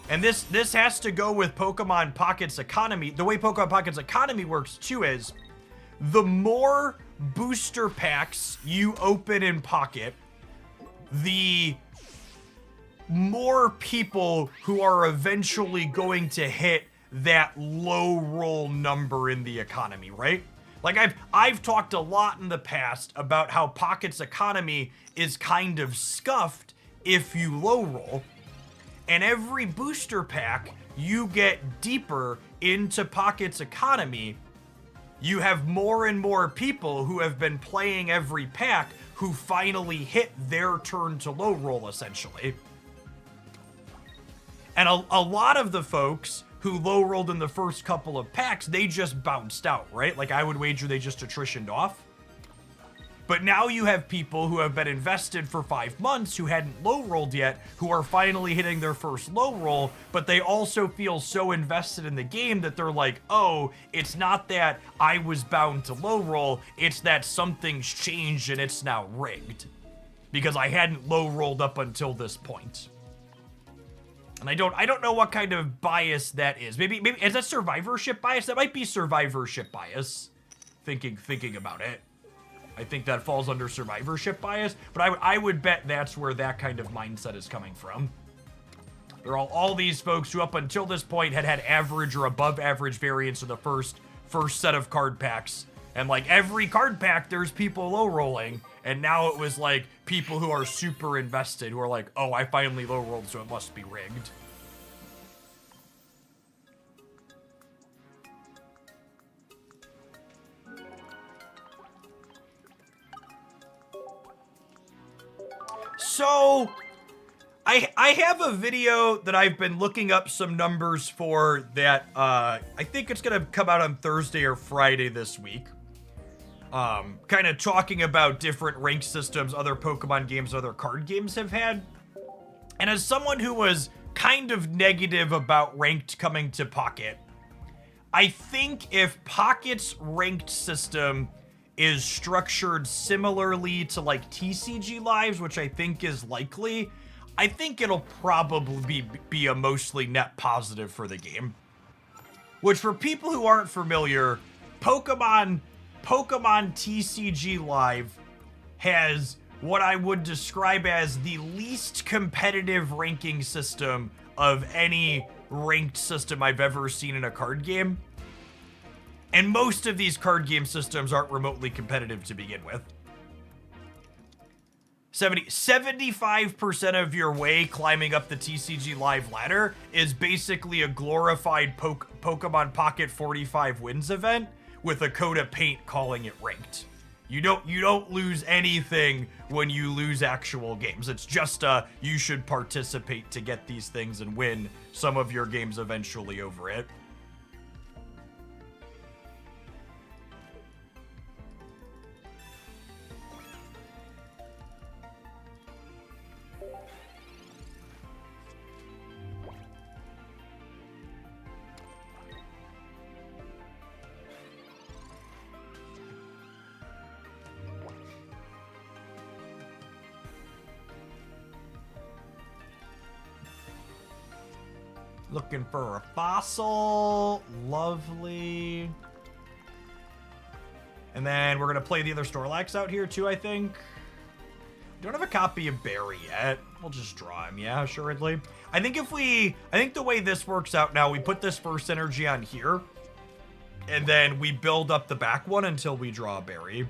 and this has to go with Pokemon Pocket's economy. The way Pokemon Pocket's economy works too is the more booster packs you open in Pocket, the more people who are eventually going to hit that low roll number in the economy, right? Like I've talked a lot in the past about how Pocket's economy is kind of scuffed if you low roll, and every booster pack you get deeper into Pocket's economy, you have more and more people who have been playing every pack who finally hit their turn to low roll, essentially. And a lot of the folks who low rolled in the first couple of packs, they just bounced out, right? Like I would wager they just attritioned off. But now you have people who have been invested for 5 months who hadn't low rolled yet, who are finally hitting their first low roll, but they also feel so invested in the game that they're like, oh, it's not that I was bound to low roll, it's that something's changed and it's now rigged. Because I hadn't low rolled up until this point. And I don't know what kind of bias that is. Maybe is that survivorship bias? That might be survivorship bias. Thinking about it. I think that falls under survivorship bias, but I would bet that's where that kind of mindset is coming from. There are all these folks who up until this point had average or above average variance in the first set of card packs. And like every card pack, there's people low rolling. And now it was like people who are super invested who are like, oh, I finally low rolled, so it must be rigged. So I have a video that I've been looking up some numbers for that I think it's gonna come out on Thursday or Friday this week. Kind of talking about different rank systems other Pokemon games, other card games have had. And as someone who was kind of negative about ranked coming to Pocket, I think if Pocket's ranked system is structured similarly to like TCG Lives, which I think is likely, I think it'll probably be a mostly net positive for the game. Which for people who aren't familiar, Pokemon TCG Live has what I would describe as the least competitive ranking system of any ranked system I've ever seen in a card game. And most of these card game systems aren't remotely competitive to begin with. 75% of your way climbing up the TCG Live ladder is basically a glorified Pokemon Pocket 45 wins event with a coat of paint calling it ranked. You don't lose anything when you lose actual games. It's just you should participate to get these things and win some of your games eventually over it. Looking for a fossil. Lovely. And then we're going to play the other Snorlax out here too, I think. Don't have a copy of Barry yet. We'll just draw him, yeah, assuredly. I think the way this works out now, we put this first energy on here. And then we build up the back one until we draw a Barry.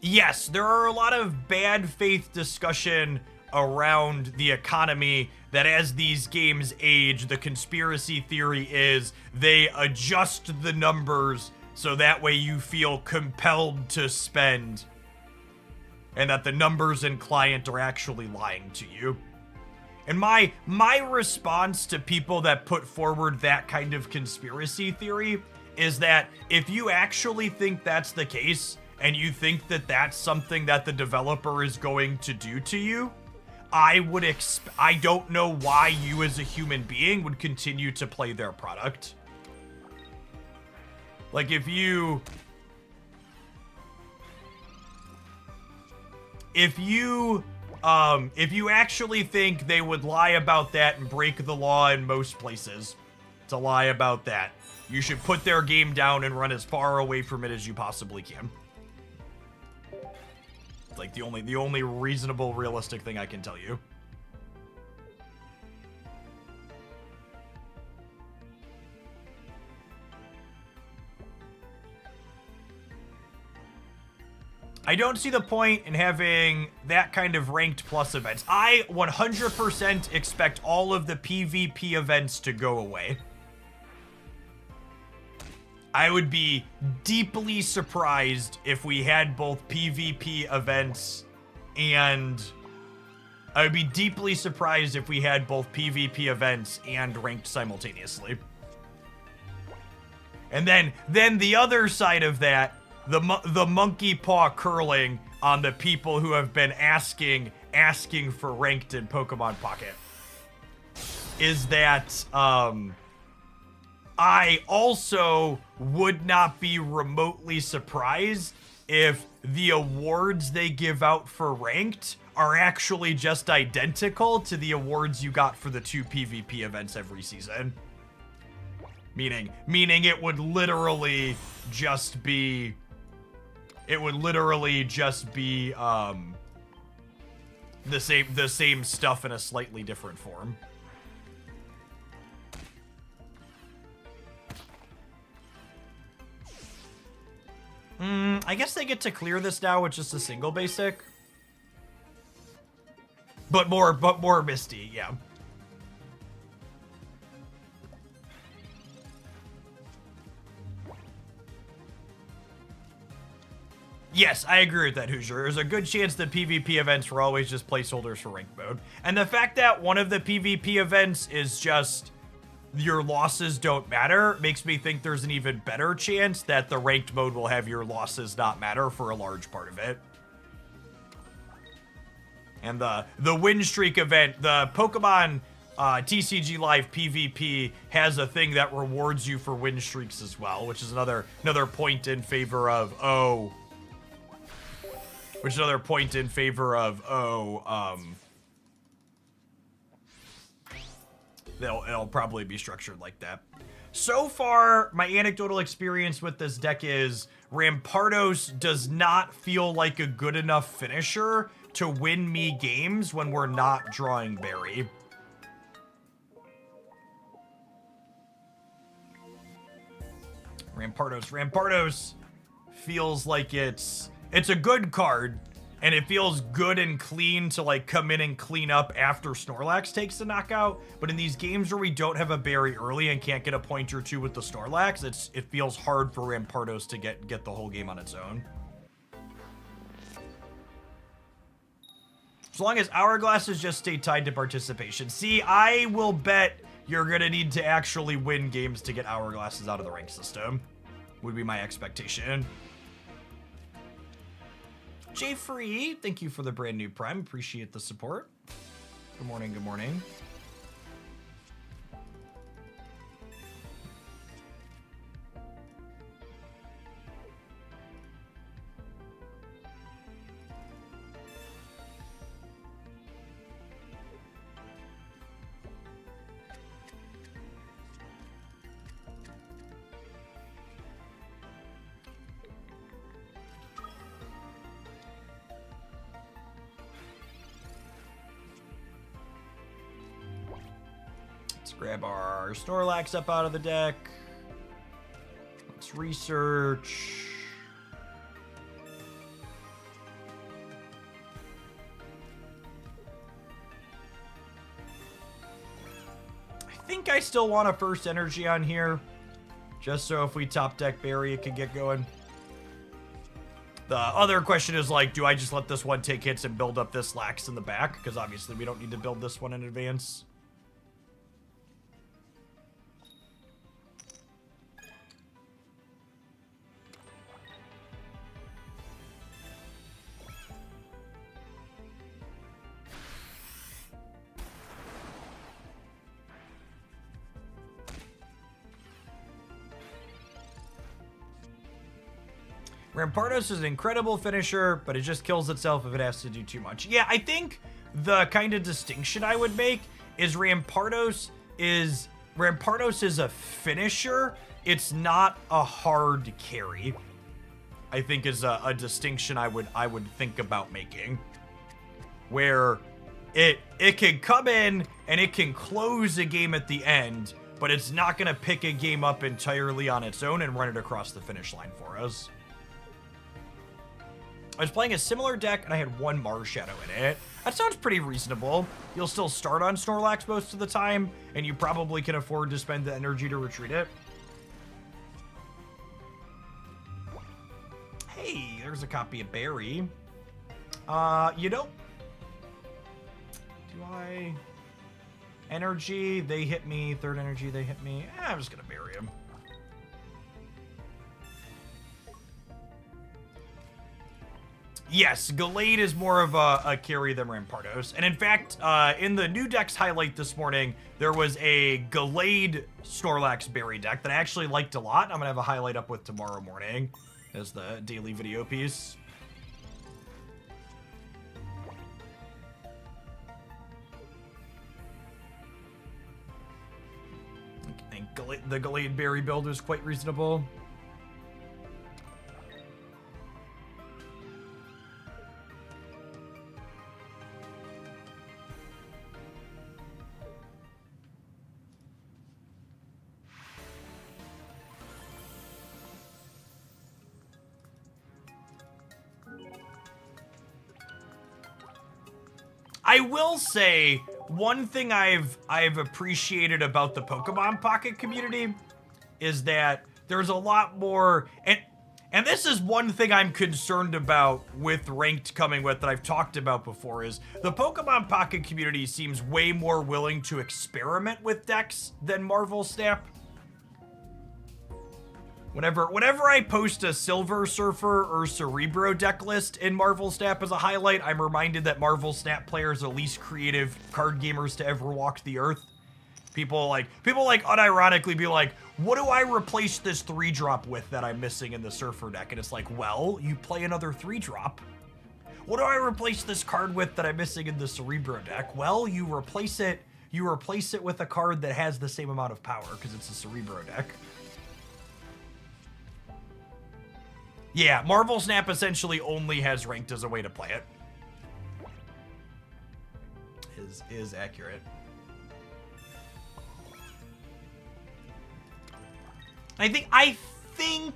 Yes, there are a lot of bad faith discussion around the economy that as these games age, the conspiracy theory is they adjust the numbers so that way you feel compelled to spend and that the numbers in client are actually lying to you. And my response to people that put forward that kind of conspiracy theory is that if you actually think that's the case, and you think that that's something that the developer is going to do to you, I don't know why you as a human being would continue to play their product. Like if you actually think they would lie about that and break the law in most places to lie about that, you should put their game down and run as far away from it as you possibly can. Like the only reasonable, realistic thing I can tell you. I don't see the point in having that kind of ranked plus events. I 100% expect all of the PvP events to go away. I would be deeply surprised if we had both PvP events and... I would be deeply surprised if we had both PvP events and ranked simultaneously. And then the other side of that, the monkey paw curling on the people who have been asking for ranked in Pokemon Pocket, is that, I also would not be remotely surprised if the awards they give out for ranked are actually just identical to the awards you got for the 2 PvP events every season. Meaning it would literally just be the same stuff in a slightly different form. I guess they get to clear this now with just a single basic. But more Misty, yeah. Yes, I agree with that, Hoosier. There's a good chance that PvP events were always just placeholders for ranked mode. And the fact that one of the PvP events is just your losses don't matter makes me think there's an even better chance that the ranked mode will have your losses not matter for a large part of it. And the win streak event, the Pokemon TCG Live PvP has a thing that rewards you for win streaks as well, which is another point in favor of it'll probably be structured like that. So far, my anecdotal experience with this deck is Rampardos does not feel like a good enough finisher to win me games when we're not drawing Barry. Rampardos feels like it's a good card, and it feels good and clean to like come in and clean up after Snorlax takes the knockout. But in these games where we don't have a berry early and can't get a point or two with the Snorlax, it feels hard for Rampardos to get the whole game on its own. As long as hourglasses just stay tied to participation. See, I will bet you're gonna need to actually win games to get hourglasses out of the rank system. Would be my expectation. Jay Free, thank you for the brand new Prime. Appreciate the support. Good morning, good morning. Grab our Snorlax up out of the deck. Let's research. I think I still want a first energy on here. Just so if we top deck Berry, it can get going. The other question is like, do I just let this one take hits and build up this Lax in the back? Because obviously we don't need to build this one in advance. Rampardos is an incredible finisher, but it just kills itself if it has to do too much. Yeah, I think the kind of distinction I would make is Rampardos is a finisher. It's not a hard carry. I think is a distinction I would think about making. Where it can come in and it can close a game at the end, but it's not gonna pick a game up entirely on its own and run it across the finish line for us. I was playing a similar deck, and I had one Mars Shadow in it. That sounds pretty reasonable. You'll still start on Snorlax most of the time, and you probably can afford to spend the energy to retreat it. Hey, there's a copy of Berry. You know... Do I... Energy, they hit me. Third energy, they hit me. I'm just gonna bury him. Yes, Gallade is more of a carry than Rampardos. And in fact, in the new decks highlight this morning, there was a Gallade Snorlax Berry deck that I actually liked a lot. I'm going to have a highlight up with tomorrow morning as the daily video piece. I think the Gallade Berry build is quite reasonable. I will say, one thing I've appreciated about the Pokemon Pocket community is that there's a lot more, and this is one thing I'm concerned about with ranked coming with that I've talked about before, is the Pokemon Pocket community seems way more willing to experiment with decks than Marvel Snap. Whenever I post a Silver Surfer or Cerebro deck list in Marvel Snap as a highlight, I'm reminded that Marvel Snap players are the least creative card gamers to ever walk the earth. People unironically be like, what do I replace this 3-drop with that I'm missing in the Surfer deck? And it's like, well, you play another 3-drop. What do I replace this card with that I'm missing in the Cerebro deck? Well, you replace it with a card that has the same amount of power because it's a Cerebro deck. Yeah, Marvel Snap essentially only has ranked as a way to play it. Is accurate. I think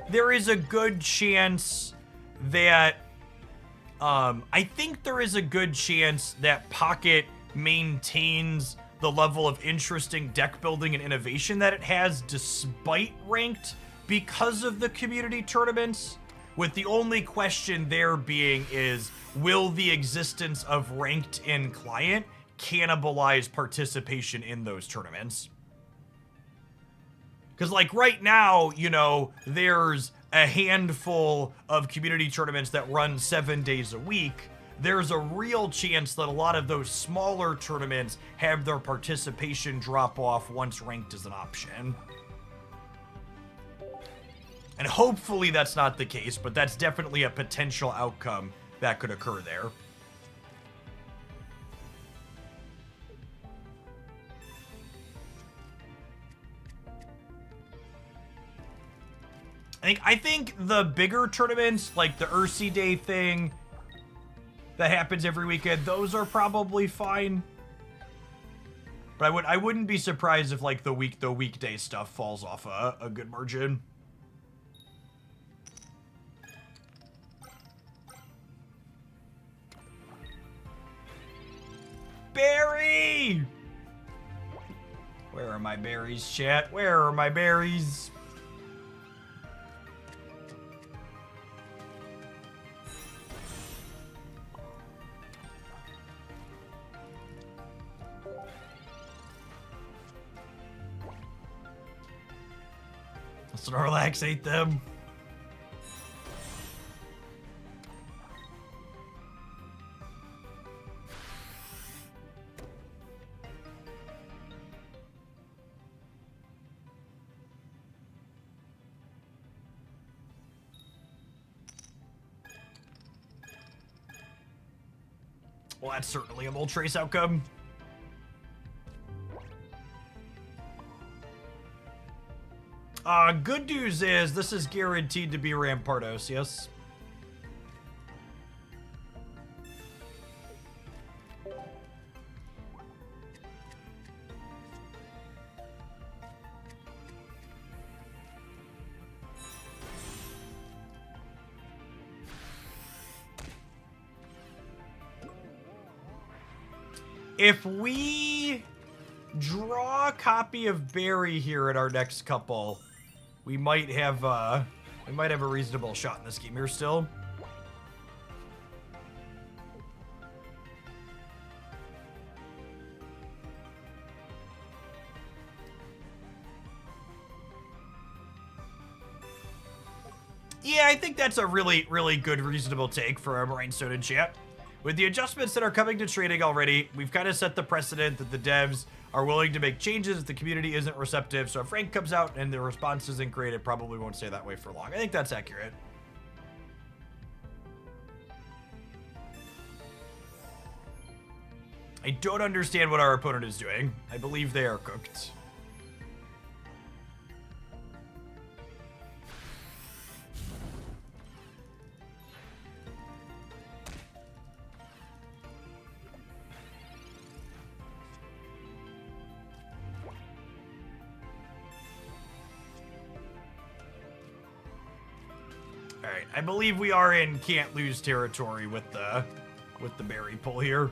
there is a good chance that I think there is a good chance that Pocket maintains the level of interesting deck building and innovation that it has despite ranked because of the community tournaments, with the only question there being is, will the existence of ranked in client cannibalize participation in those tournaments? Because, like, right now, you know, there's a handful of community tournaments that run 7 days a week. There's a real chance that a lot of those smaller tournaments have their participation drop off once ranked is an option. And hopefully that's not the case, but that's definitely a potential outcome that could occur there. I think the bigger tournaments, like the Ursi Day thing that happens every weekend, those are probably fine. But I wouldn't be surprised if like the weekday stuff falls off a good margin. Berry! Where are my berries, chat? Where are my berries? Snorlax ate them. Well, that's certainly a Moltres outcome. Good news is this is guaranteed to be Rampardos, yes? If we draw a copy of Berry here at our next couple, we might have a reasonable shot in this game here still. Yeah, I think that's a really, really good, reasonable take for a Rhinestone in chat. With the adjustments that are coming to trading already, we've kind of set the precedent that the devs are willing to make changes if the community isn't receptive. So if rank comes out and the response isn't great, it probably won't stay that way for long. I think that's accurate. I don't understand what our opponent is doing. I believe they are cooked. Alright, I believe we are in can't lose territory with the berry pull here.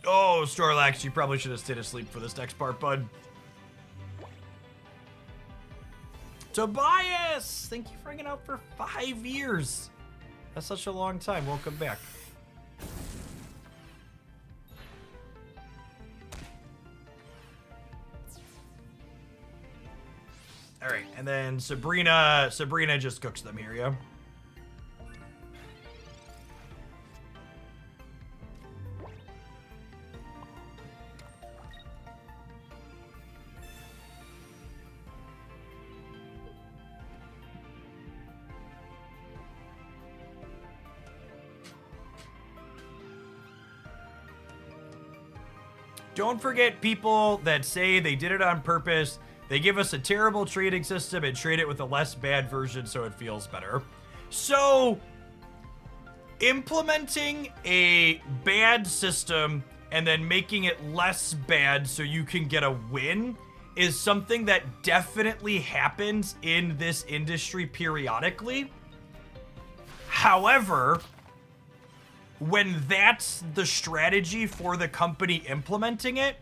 Oh, Snorlax, you probably should have stayed asleep for this next part, bud. Tobias! Thank you for hanging out for 5 years. That's such a long time. Welcome back. Alright, and then Sabrina just cooks them here, yeah? Don't forget people that say they did it on purpose. They give us a terrible trading system and trade it with a less bad version so it feels better. So, implementing a bad system and then making it less bad so you can get a win is something that definitely happens in this industry periodically. However, when that's the strategy for the company implementing it,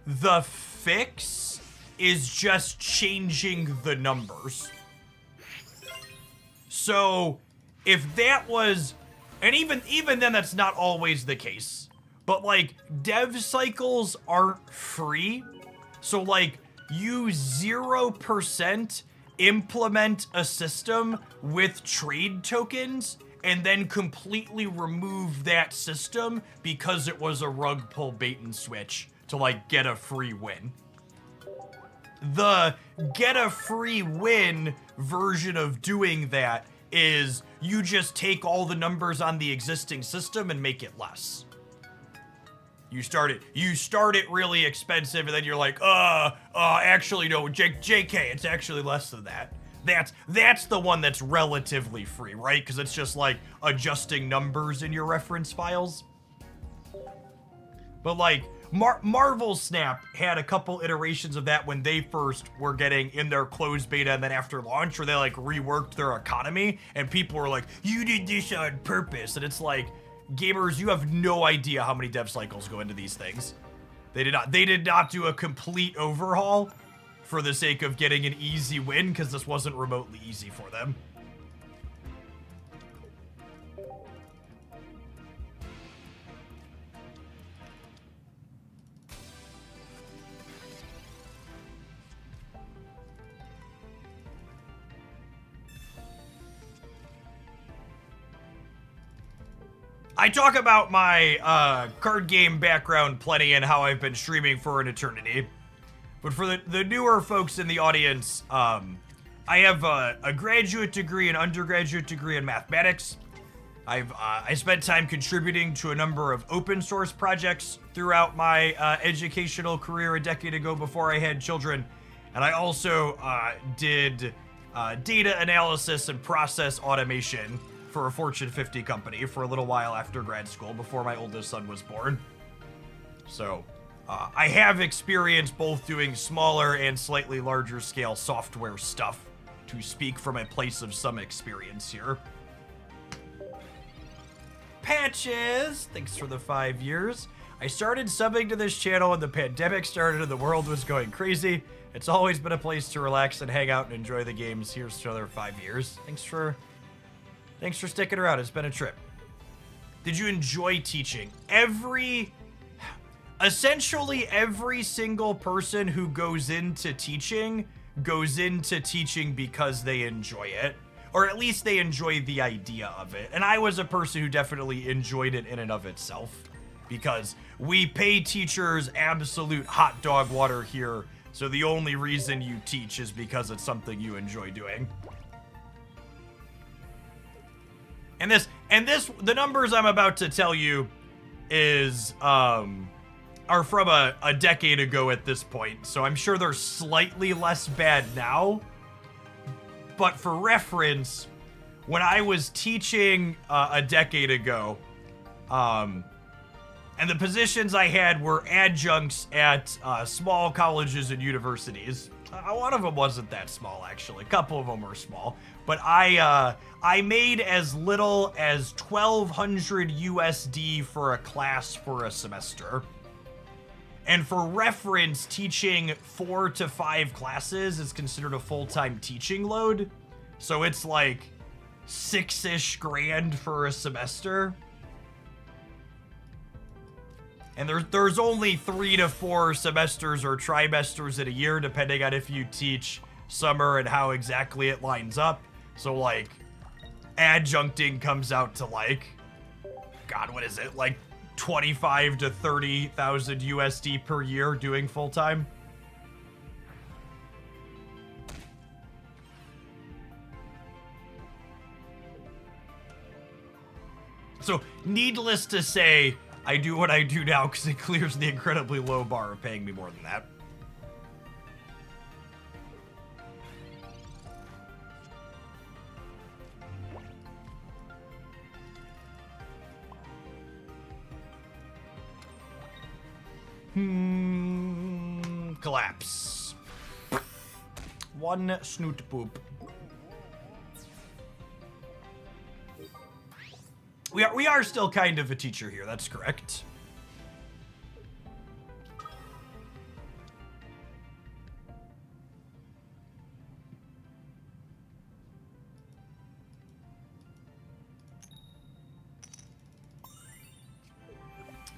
the fix is just changing the numbers. So if that was, and even then that's not always the case, but like dev cycles aren't free. So like you 0% implement a system with trade tokens and then completely remove that system because it was a rug pull bait and switch to like get a free win. The get a free win version of doing that is you just take all the numbers on the existing system and make it less. You start it really expensive and then you're like, actually no, JK, it's actually less than that. That's the one that's relatively free, right? Because it's just like adjusting numbers in your reference files. But like Marvel Snap had a couple iterations of that when they first were getting in their closed beta, and then after launch where they like reworked their economy and people were like, you did this on purpose. And it's like, gamers, you have no idea how many dev cycles go into these things. They did not do a complete overhaul for the sake of getting an easy win, because this wasn't remotely easy for them. I talk about my card game background plenty and how I've been streaming for an eternity. But for the newer folks in the audience, I have a graduate degree and undergraduate degree in mathematics. I spent time contributing to a number of open source projects throughout my educational career a decade ago before I had children. And I also did data analysis and process automation for a Fortune 50 company for a little while after grad school before my oldest son was born. So I have experience both doing smaller and slightly larger scale software stuff, to speak from a place of some experience here. Patches, thanks for the 5 years. I started subbing to this channel when the pandemic started and the world was going crazy. It's always been a place to relax and hang out and enjoy the games. Here's to another 5 years. Thanks for sticking around. It's been a trip. Did you enjoy teaching? Essentially every single person who goes into teaching because they enjoy it, or at least they enjoy the idea of it. And I was a person who definitely enjoyed it in and of itself, because we pay teachers absolute hot dog water here. So the only reason you teach is because it's something you enjoy doing. And the numbers I'm about to tell you are from a decade ago at this point, so I'm sure they're slightly less bad now. But for reference, when I was teaching a decade ago, and the positions I had were adjuncts at small colleges and universities. One of them wasn't that small, actually. A couple of them were small. But I made as little as 1,200 USD for a class for a semester. And for reference, teaching 4 to 5 classes is considered a full-time teaching load. So it's like 6-ish grand for a semester. And there's only 3 to 4 semesters or trimesters in a year, depending on if you teach summer and how exactly it lines up. So like, adjuncting comes out to like, God, what is it? Like 25 to 30,000 USD per year doing full time. So needless to say, I do what I do now because it clears the incredibly low bar of paying me more than that. Collapse. One snoot poop. We are still kind of a teacher here, that's correct.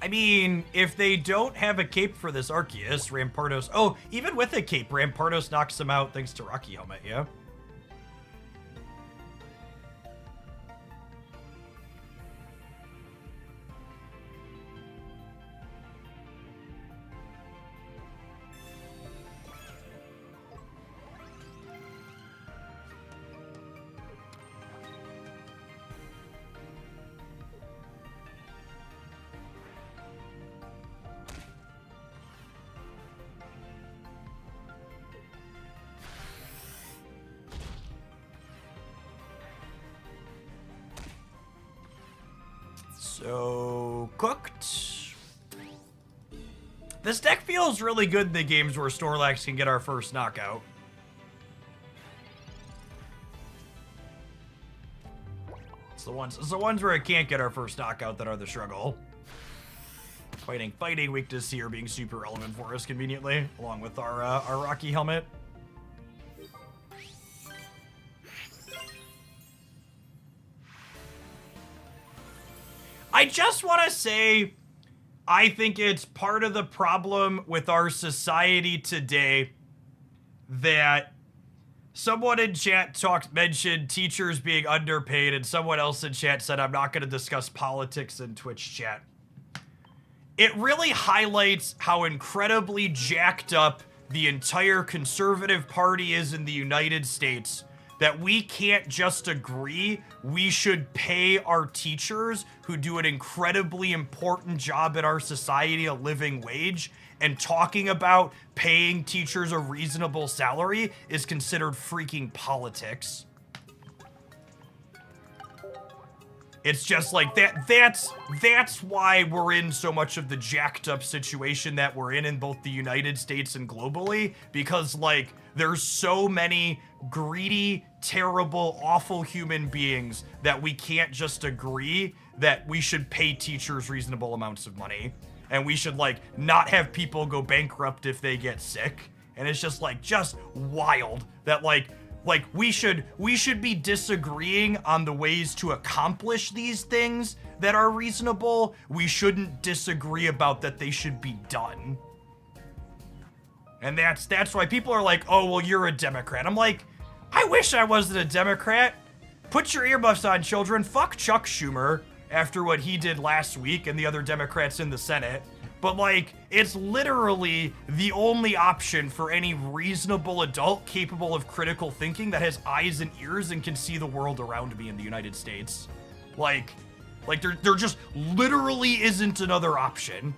I mean, if they don't have a cape for this Arceus, Rampardos... Oh, even with a cape, Rampardos knocks him out thanks to Rocky Helmet, yeah? So, cooked. This deck feels really good in the games where Snorlax can get our first knockout. It's the ones where it can't get our first knockout that are the struggle. Fighting weakness here being super relevant for us conveniently, along with our Rocky Helmet. I just want to say, I think it's part of the problem with our society today that someone in chat mentioned teachers being underpaid, and someone else in chat said, I'm not going to discuss politics in Twitch chat. It really highlights how incredibly jacked up the entire conservative party is in the United States, that we can't just agree we should pay our teachers who do an incredibly important job in our society a living wage, and talking about paying teachers a reasonable salary is considered freaking politics. It's just like that's why we're in so much of the jacked up situation that we're in both the United States and globally, because like there's so many greedy, terrible, awful human beings that we can't just agree that we should pay teachers reasonable amounts of money, and we should like not have people go bankrupt if they get sick. And it's just like just wild that like we should be disagreeing on the ways to accomplish these things that are reasonable. We shouldn't disagree about that they should be done. And that's why people are like, oh, well, you're a Democrat. I'm like, I wish I wasn't a Democrat. Put your earmuffs on, children. Fuck Chuck Schumer after what he did last week and the other Democrats in the Senate. But like, it's literally the only option for any reasonable adult capable of critical thinking that has eyes and ears and can see the world around me in the United States. Like there just literally isn't another option.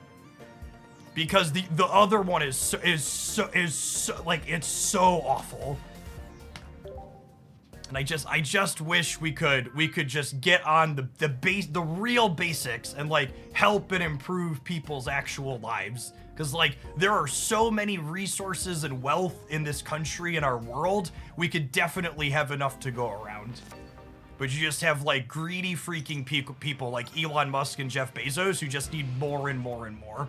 Because the other one is so like, it's so awful. And I just wish we could just get on the real basics and like help and improve people's actual lives. Because like there are so many resources and wealth in this country and our world, we could definitely have enough to go around. But you just have like greedy freaking people like Elon Musk and Jeff Bezos who just need more and more and more.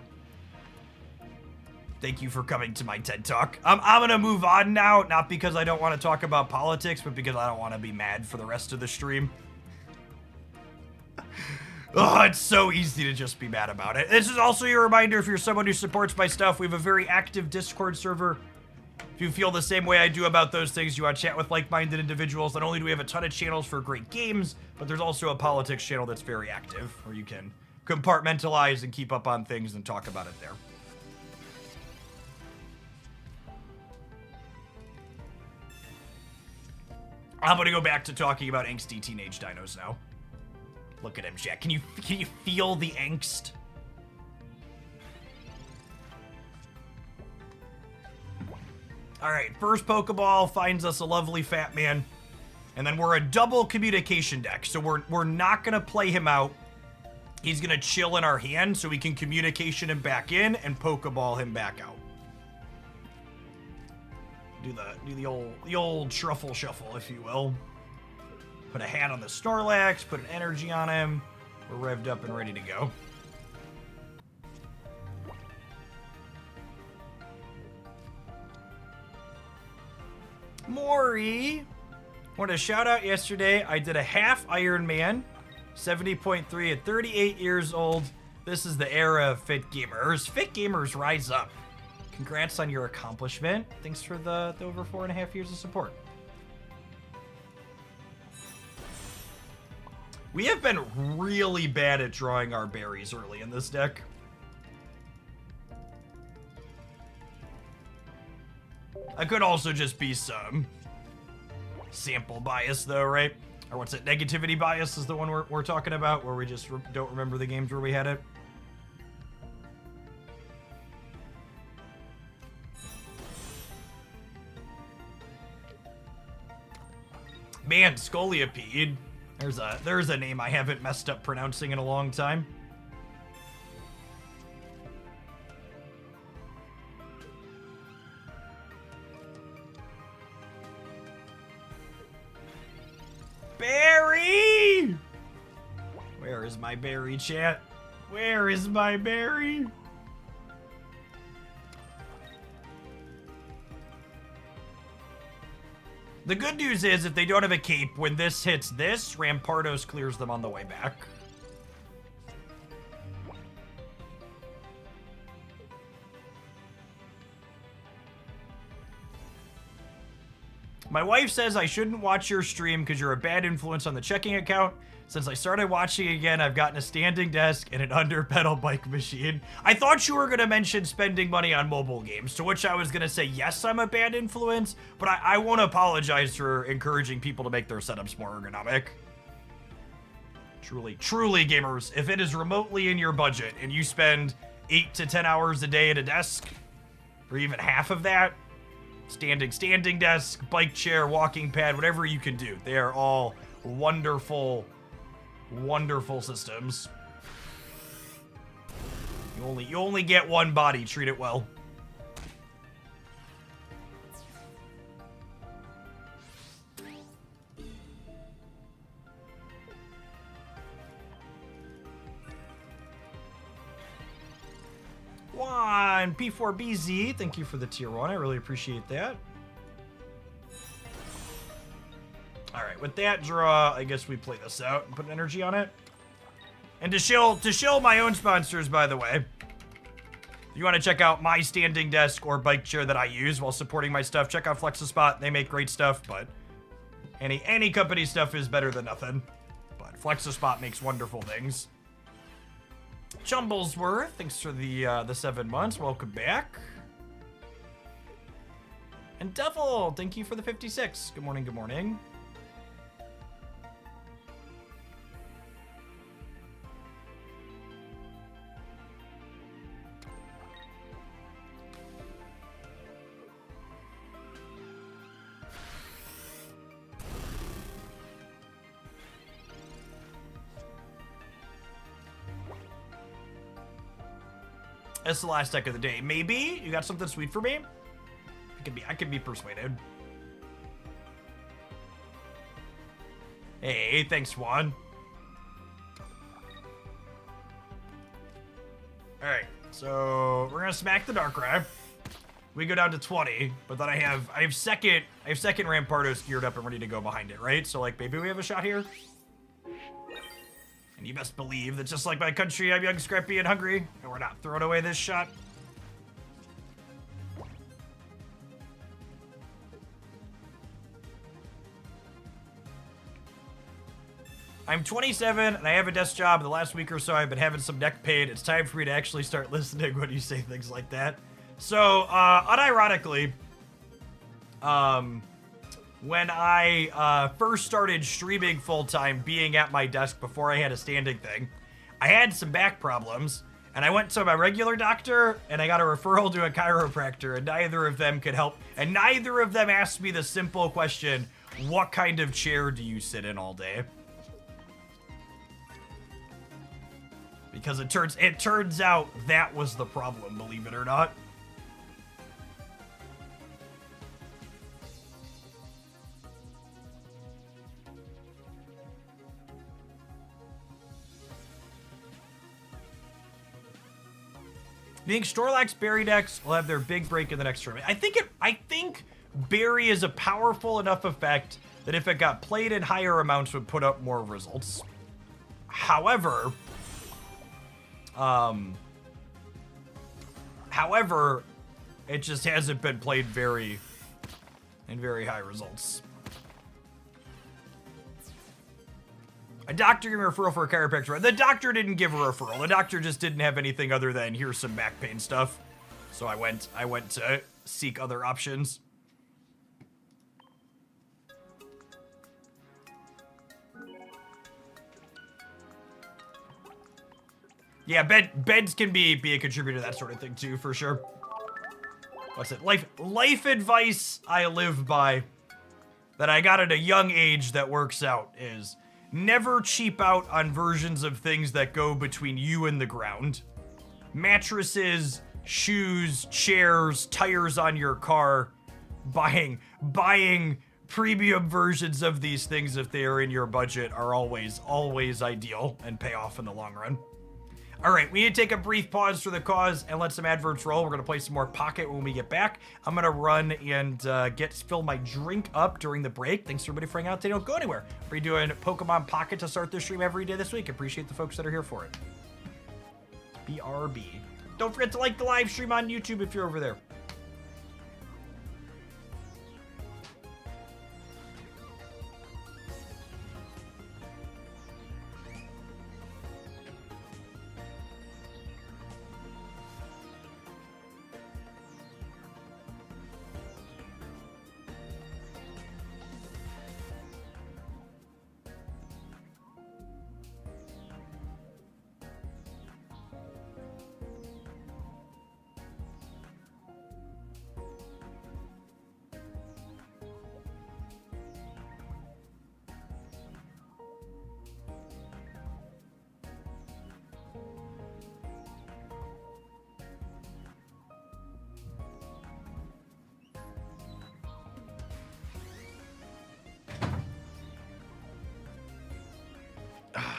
Thank you for coming to my TED Talk. I'm gonna move on now, not because I don't want to talk about politics, but because I don't want to be mad for the rest of the stream. Oh, it's so easy to just be mad about it. This is also your reminder, if you're someone who supports my stuff, we have a very active Discord server. If you feel the same way I do about those things, you want to chat with like-minded individuals, not only do we have a ton of channels for great games, but there's also a politics channel that's very active, where you can compartmentalize and keep up on things and talk about it there. I'm gonna go back to talking about angsty teenage dinos now. Look at him, Jack. Can you feel the angst? All right, first Pokeball finds us a lovely fat man, and then we're a double communication deck, so we're not gonna play him out. He's gonna chill in our hand so we can communication him back in and Pokeball him back out. Do the old truffle shuffle, if you will. Put a hat on the Snorlax, put an energy on him. We're revved up and ready to go. Maury, want a shout out yesterday. I did a half Ironman, 70.3 at 38 years old. This is the era of fit gamers. Fit gamers rise up. Congrats on your accomplishment. Thanks for the over 4.5 years of support. We have been really bad at drawing our berries early in this deck. I could also just be some sample bias though, right? Or what's it? Negativity bias is the one we're talking about, where we just don't remember the games where we had it. Man, Scoliopede. There's a name I haven't messed up pronouncing in a long time. Berry! Where is my berry, chat? Where is my berry? The good news is, if they don't have a cape, when this hits this, Rampardos clears them on the way back. My wife says I shouldn't watch your stream because you're a bad influence on the checking account. Since I started watching again, I've gotten a standing desk and an under-pedal bike machine. I thought you were going to mention spending money on mobile games, to which I was going to say, yes, I'm a bad influence, but I won't apologize for encouraging people to make their setups more ergonomic. Truly, gamers, if it is remotely in your budget and you spend 8 to 10 hours a day at a desk, or even half of that, standing desk, bike chair, walking pad, whatever you can do, they are all wonderful systems. You only get one body, treat it well. One P4BZ, thank you for the tier 1. I really appreciate that. All right, with that draw, I guess we play this out and put energy on it. And to shill my own sponsors, by the way, if you want to check out my standing desk or bike chair that I use while supporting my stuff, check out FlexiSpot. They make great stuff, but any company stuff is better than nothing. But FlexiSpot makes wonderful things. Chumblesworth, thanks for the 7 months. Welcome back. And Devil, thank you for the 56. Good morning, good morning. That's the last deck of the day. Maybe you got something sweet for me? I could be persuaded. Hey, thanks, Juan. All right, so we're gonna smack the Darkrai. We go down to 20, but then I have second Rampardos geared up and ready to go behind it, right? So like maybe we have a shot here. And you best believe that just like my country, I'm young, scrappy, and hungry, and we're not throwing away this shot. I'm 27, and I have a desk job. The last week or so, I've been having some neck pain. It's time for me to actually start listening when you say things like that. So, unironically, when I first started streaming full-time, being at my desk before I had a standing thing, I had some back problems, and I went to my regular doctor, and I got a referral to a chiropractor, and neither of them could help, and neither of them asked me the simple question, what kind of chair do you sit in all day? Because it turns out that was the problem, believe it or not. You think Snorlax Berry decks will have their big break in the next tournament? I think Berry is a powerful enough effect that if it got played in higher amounts would put up more results. However, it just hasn't been played in very high results. A doctor gave me a referral for a chiropractor. The doctor didn't give a referral. The doctor just didn't have anything other than here's some back pain stuff. So I went to seek other options. Yeah, beds can be a contributor to that sort of thing too, for sure. What's it? Life advice I live by that I got at a young age that works out is never cheap out on versions of things that go between you and the ground. Mattresses, shoes, chairs, tires on your car. Buying premium versions of these things if they are in your budget are always ideal and pay off in the long run. All right, we need to take a brief pause for the cause and let some adverts roll. We're going to play some more Pocket when we get back. I'm going to run and fill my drink up during the break. Thanks everybody for hanging out today. Don't go anywhere. We're doing Pokemon Pocket to start the stream every day this week. Appreciate the folks that are here for it. BRB. Don't forget to like the live stream on YouTube if you're over there.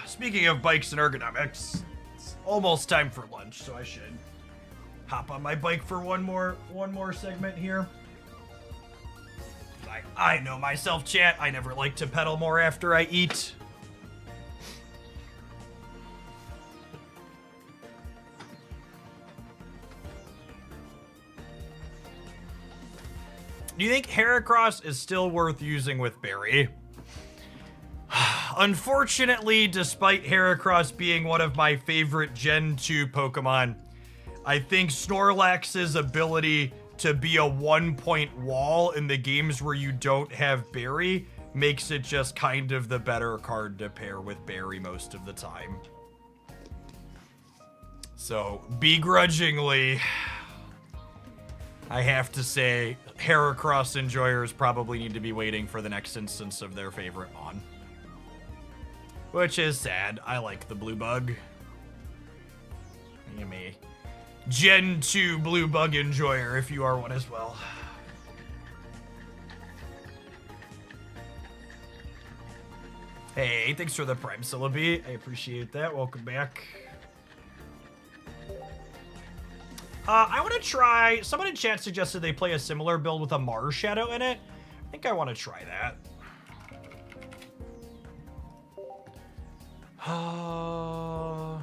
Speaking of bikes and ergonomics, it's almost time for lunch, so I should hop on my bike for one more segment here. I know myself, chat. I never like to pedal more after I eat. Do you think Heracross is still worth using with Berry? Unfortunately, despite Heracross being one of my favorite Gen 2 Pokemon, I think Snorlax's ability to be a one-point wall in the games where you don't have Berry makes it just kind of the better card to pair with Berry most of the time. So, begrudgingly, I have to say Heracross enjoyers probably need to be waiting for the next instance of their favorite Mon. Which is sad. I like the blue bug. Give me Gen 2 blue bug enjoyer if you are one as well. Hey, thanks for the Prime Syllabi. I appreciate that. Welcome back. I want to try... Someone in chat suggested they play a similar build with a Mars Shadow in it. I think I want to try that. I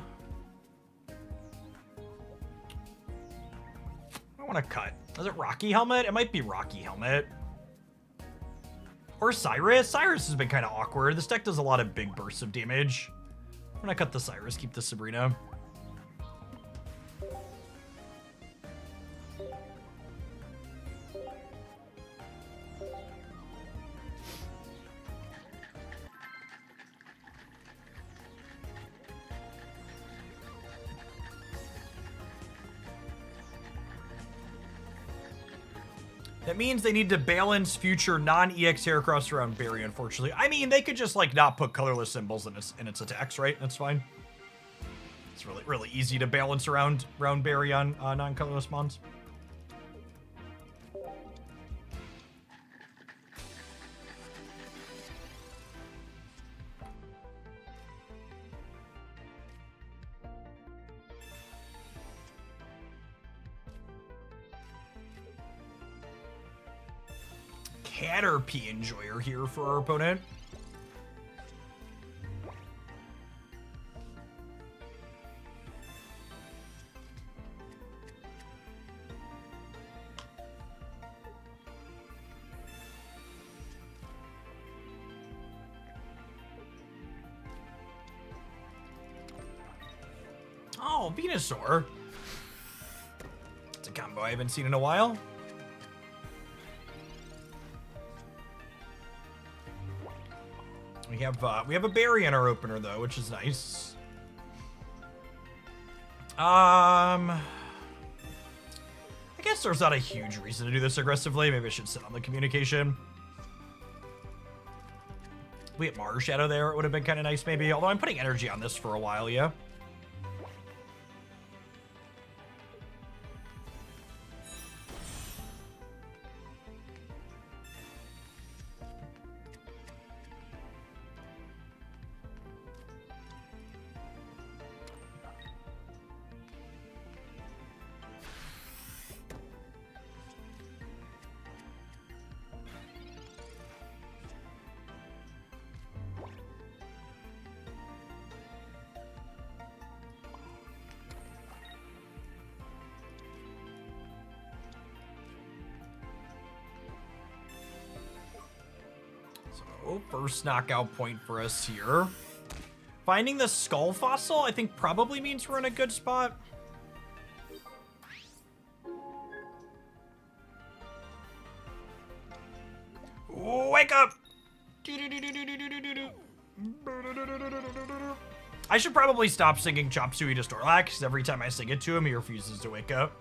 want to cut. Is it Rocky Helmet? It might be Rocky Helmet. Or Cyrus. Cyrus has been kind of awkward. This deck does a lot of big bursts of damage. I'm going to cut the Cyrus, keep the Sabrina. That means they need to balance future non-EX Heracross around Berry, unfortunately. I mean, they could just, like, not put colorless symbols in its attacks, right? That's fine. It's really easy to balance around berry on non-colorless mons. Caterpie Enjoyer here for our opponent. Oh, Venusaur. It's a combo I haven't seen in a while. We have a berry in our opener though, which is nice. I guess there's not a huge reason to do this aggressively. Maybe I should sit on the communication. We get Mars Shadow there. It would have been kind of nice maybe. Although I'm putting energy on this for a while, yeah. First knockout point for us here. Finding the skull fossil, I think probably means we're in a good spot. Wake up! I should probably stop singing Chop Suey to Snorlax, because every time I sing it to him, he refuses to wake up.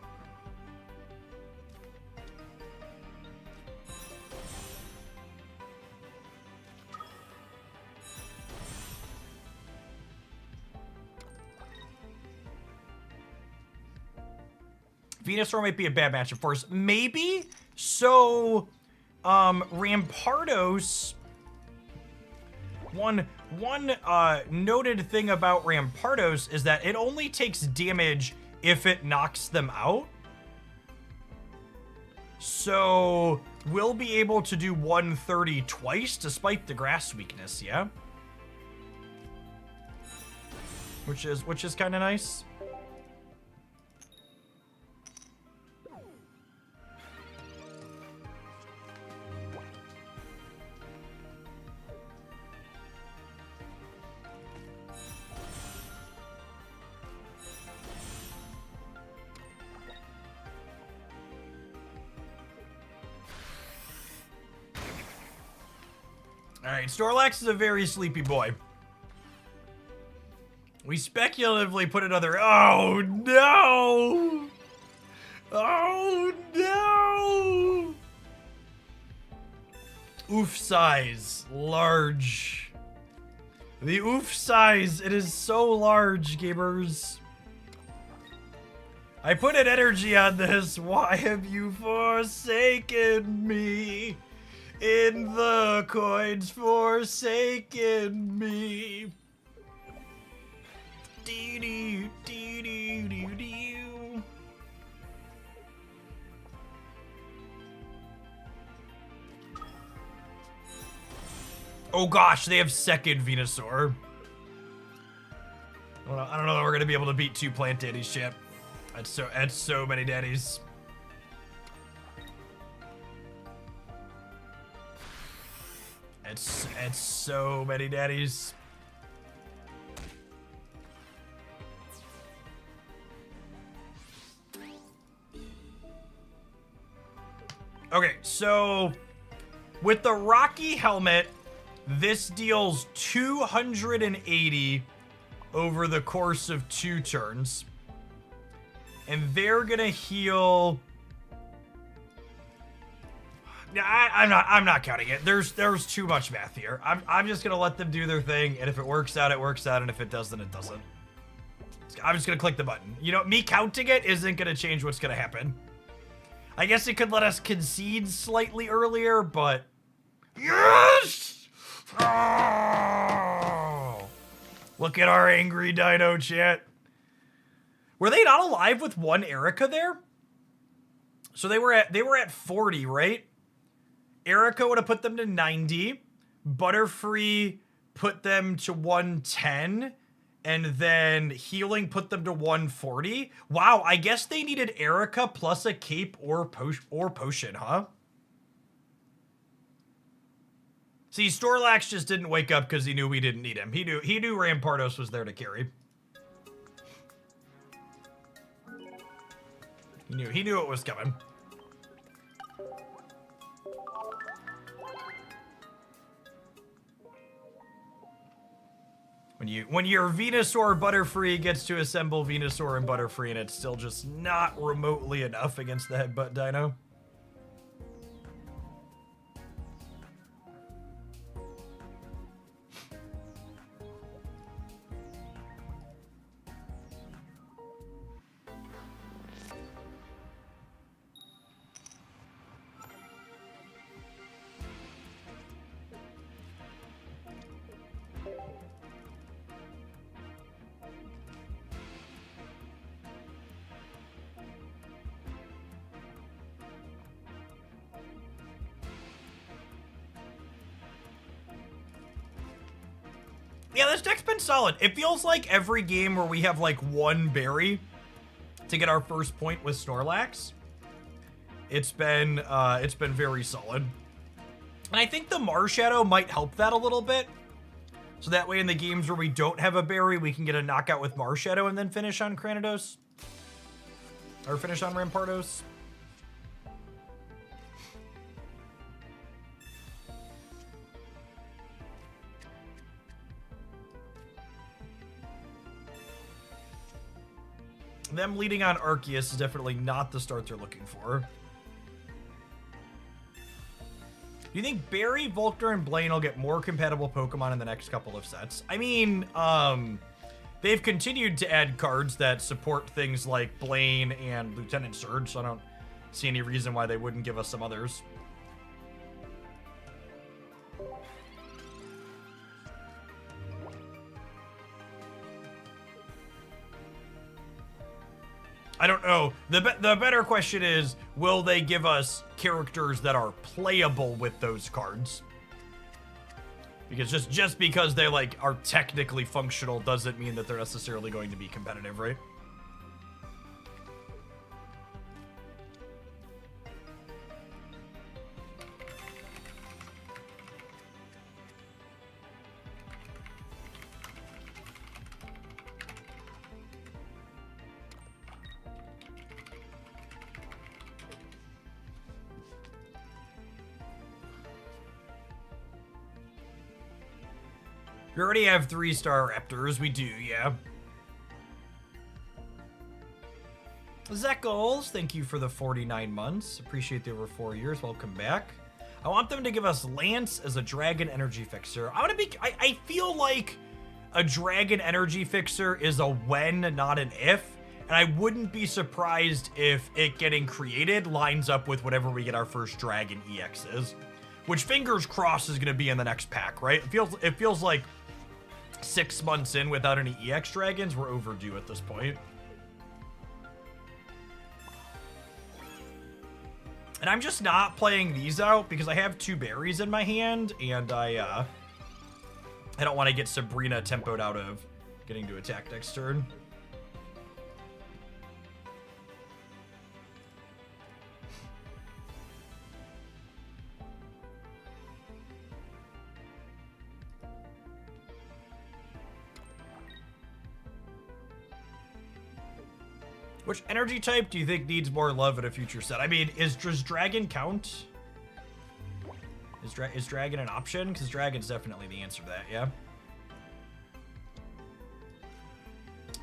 Venusaur might be a bad matchup for us. Maybe? So, Rampardos... One noted thing about Rampardos is that it only takes damage if it knocks them out. So, we'll be able to do 130 twice despite the grass weakness, yeah? Which is kind of nice. Alright, Snorlax is a very sleepy boy. We speculatively put another... Oh, no! Oh, no! Oof size. Large. The oof size. It is so large, gamers. I put an energy on this. Why have you forsaken me? In the coins forsaken me. Dee-dee, dee-dee-dee-dee. Oh gosh, they have second Venusaur. I don't know that we're gonna be able to beat two plant daddies yet. That's so many daddies. It's so many daddies. Okay, so with the Rocky helmet, this deals 280 over the course of 2 turns. And they're gonna heal... I'm not counting it. There's too much math here. I'm just gonna let them do their thing, and if it works out, it works out, and if it doesn't, it doesn't. I'm just gonna click the button. You know, me counting it isn't gonna change what's gonna happen. I guess it could let us concede slightly earlier, but... Yes! Oh! Look at our angry dino, chat. Were they not alive with one Erica there? So they were at 40, right? Erica would have put them to 90. Butterfree put them to 110. And then healing put them to 140. Wow, I guess they needed Erica plus a cape or potion, huh? See, Snorlax just didn't wake up because he knew we didn't need him. He knew Rampardos was there to carry. He knew it was coming. When your Venusaur Butterfree gets to assemble Venusaur and Butterfree and it's still just not remotely enough against the Headbutt Dino. Yeah, this deck's been solid. It feels like every game where we have like one berry to get our first point with Snorlax, it's been very solid. And I think the Marshadow might help that a little bit. So that way in the games where we don't have a berry, we can get a knockout with Marshadow and then finish on Cranidos. Or finish on Rampardos. Them leading on Arceus is definitely not the start they're looking for. Do you think Barry, Volkner, and Blaine will get more compatible Pokemon in the next couple of sets? I mean, they've continued to add cards that support things like Blaine and Lieutenant Surge, so I don't see any reason why they wouldn't give us some others. I don't know. The better question is, will they give us characters that are playable with those cards? Because just because they like are technically functional doesn't mean that they're necessarily going to be competitive, right? We already have 3-star Raptors. We do, yeah. Zach Goals, thank you for the 49 months. Appreciate the over 4 years. Welcome back. I want them to give us Lance as a Dragon Energy Fixer. I feel like a Dragon Energy Fixer is a when, not an if. And I wouldn't be surprised if it getting created lines up with whatever we get our first Dragon EX is. Which, fingers crossed, is going to be in the next pack, right? It feels like 6 months in without any EX Dragons. We're overdue at this point. And I'm just not playing these out because I have 2 berries in my hand, and I don't want to get Sabrina tempoed out of getting to attack next turn. Which energy type do you think needs more love in a future set? I mean, does Dragon count? Is Dragon an option? Because Dragon's definitely the answer to that, yeah?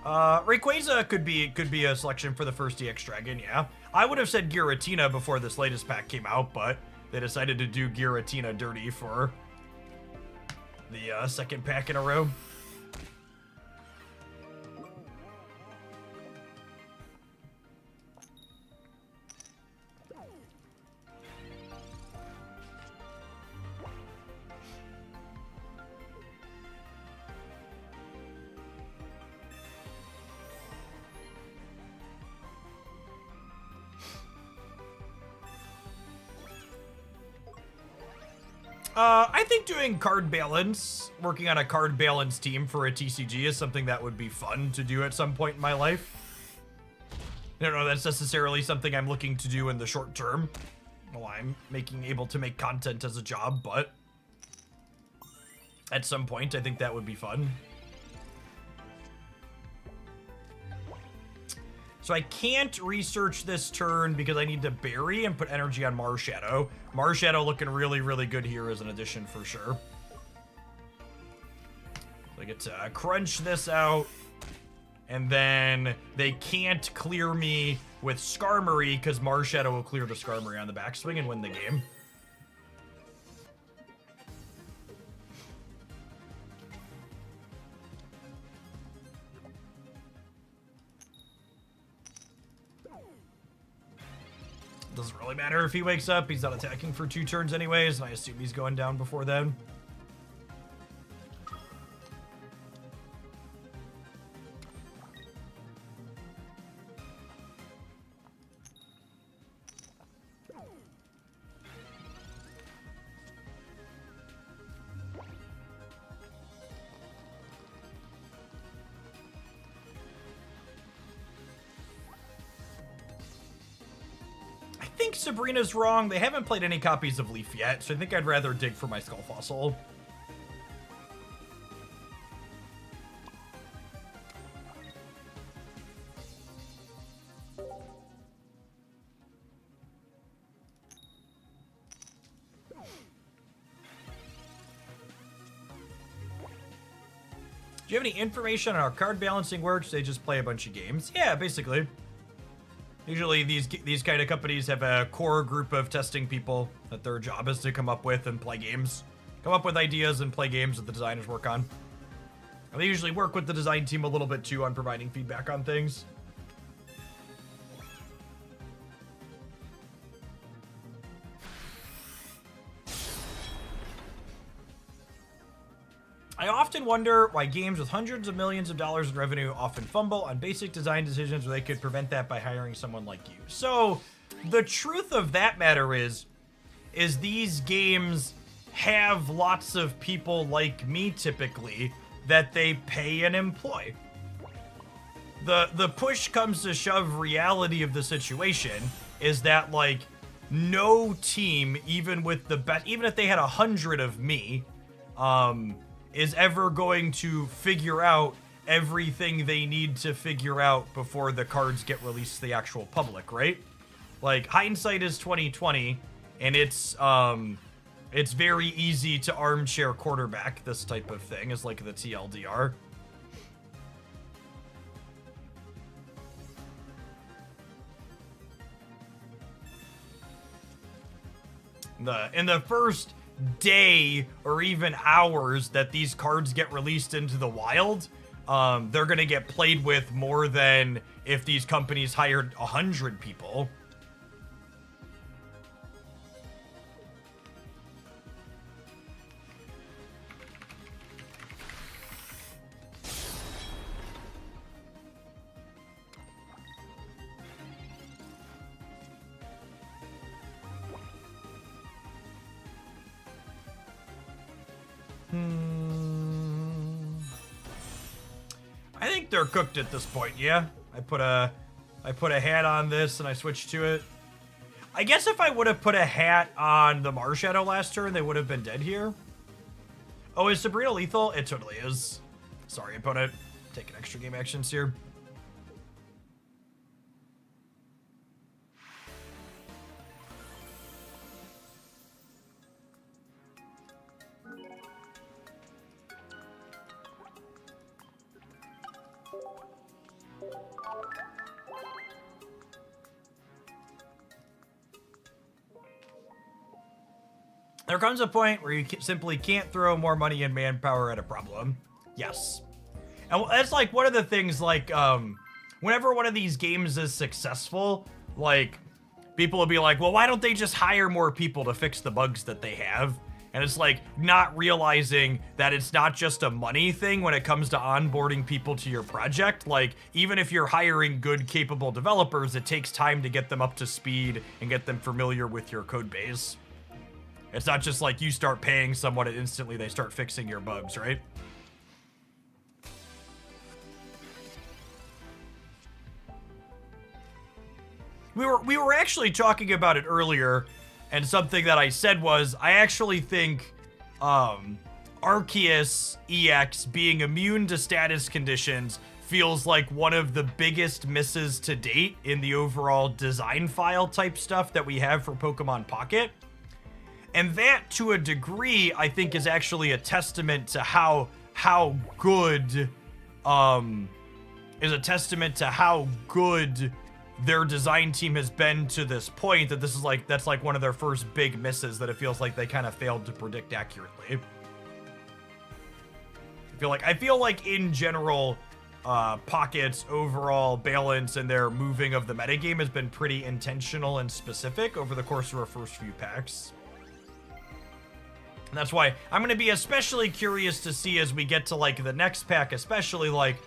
Rayquaza could be a selection for the first EX Dragon, yeah. I would have said Giratina before this latest pack came out, but they decided to do Giratina dirty for the second pack in a row. I think doing card balance, working on a card balance team for a TCG is something that would be fun to do at some point in my life. I don't know that's necessarily something I'm looking to do in the short term while I'm able to make content as a job, but at some point I think that would be fun. So I can't research this turn because I need to bury and put energy on Marshadow. Marshadow looking really, really good here as an addition for sure. So I get to crunch this out. And then they can't clear me with Skarmory because Marshadow will clear the Skarmory on the backswing and win the game. Doesn't really matter if he wakes up. He's not attacking for 2 turns anyways, and I assume he's going down before then. I think Sabrina's wrong. They haven't played any copies of Leaf yet, so I think I'd rather dig for my Skull Fossil. Do you have any information on how card balancing works? They just play a bunch of games. Yeah, basically. Usually these kind of companies have a core group of testing people that their job is to come up with and play games. Come up with ideas and play games that the designers work on. And they usually work with the design team a little bit too on providing feedback on things. I often wonder why games with hundreds of millions of dollars in revenue often fumble on basic design decisions where they could prevent that by hiring someone like you. So, the truth of that matter is these games have lots of people like me typically that they pay and employ. The push comes to shove reality of the situation is that like no team, even with the best, even if they had 100 of me, is ever going to figure out everything they need to figure out before the cards get released to the actual public, right? Like, hindsight is 2020, and it's very easy to armchair quarterback this type of thing, as like the TLDR. In the first day or even hours that these cards get released into the wild, they're gonna get played with more than if these companies hired 100 people. I think they're cooked at this point, yeah. I put a hat on this and I switched to it. I guess if I would have put a hat on the Marshadow last turn, they would have been dead here. Oh, is Sabrina lethal? It totally is. Sorry, opponent. Taking extra game actions here. There comes a point where you simply can't throw more money and manpower at a problem. Yes. And that's like one of the things, like, whenever one of these games is successful, like, people will be like, well, why don't they just hire more people to fix the bugs that they have? And it's like not realizing that it's not just a money thing when it comes to onboarding people to your project. Like, even if you're hiring good, capable developers, it takes time to get them up to speed and get them familiar with your code base. It's not just like you start paying someone and instantly they start fixing your bugs, right? We were actually talking about it earlier, and something that I said was, I actually think Arceus EX being immune to status conditions feels like one of the biggest misses to date in the overall design file type stuff that we have for Pokemon Pocket. And that, to a degree, I think is actually a testament to how good their design team has been to this point, that this is like, that's like one of their first big misses that it feels like they kind of failed to predict accurately. I feel like in general, Pocket's overall balance and their moving of the metagame has been pretty intentional and specific over the course of our first few packs. And that's why I'm going to be especially curious to see as we get to like the next pack, especially like,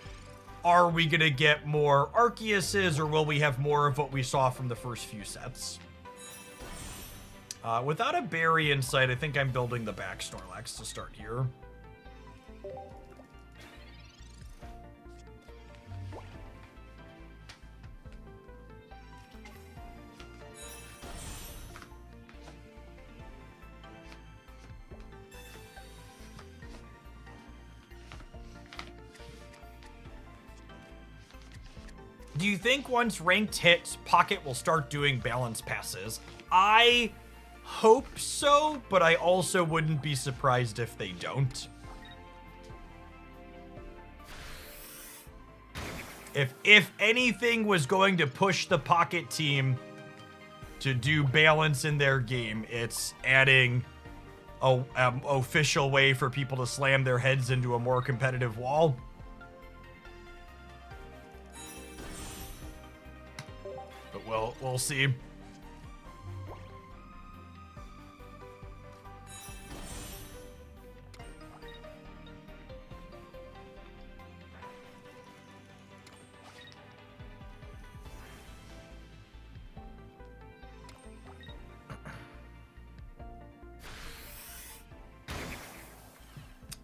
are we going to get more Arceuses, or will we have more of what we saw from the first few sets? Without a berry in sight, I think I'm building the back Snorlax to start here. Do you think once ranked hits, Pocket will start doing balance passes? I hope so, but I also wouldn't be surprised if they don't. If anything was going to push the Pocket team to do balance in their game, it's adding a official way for people to slam their heads into a more competitive wall. We'll see.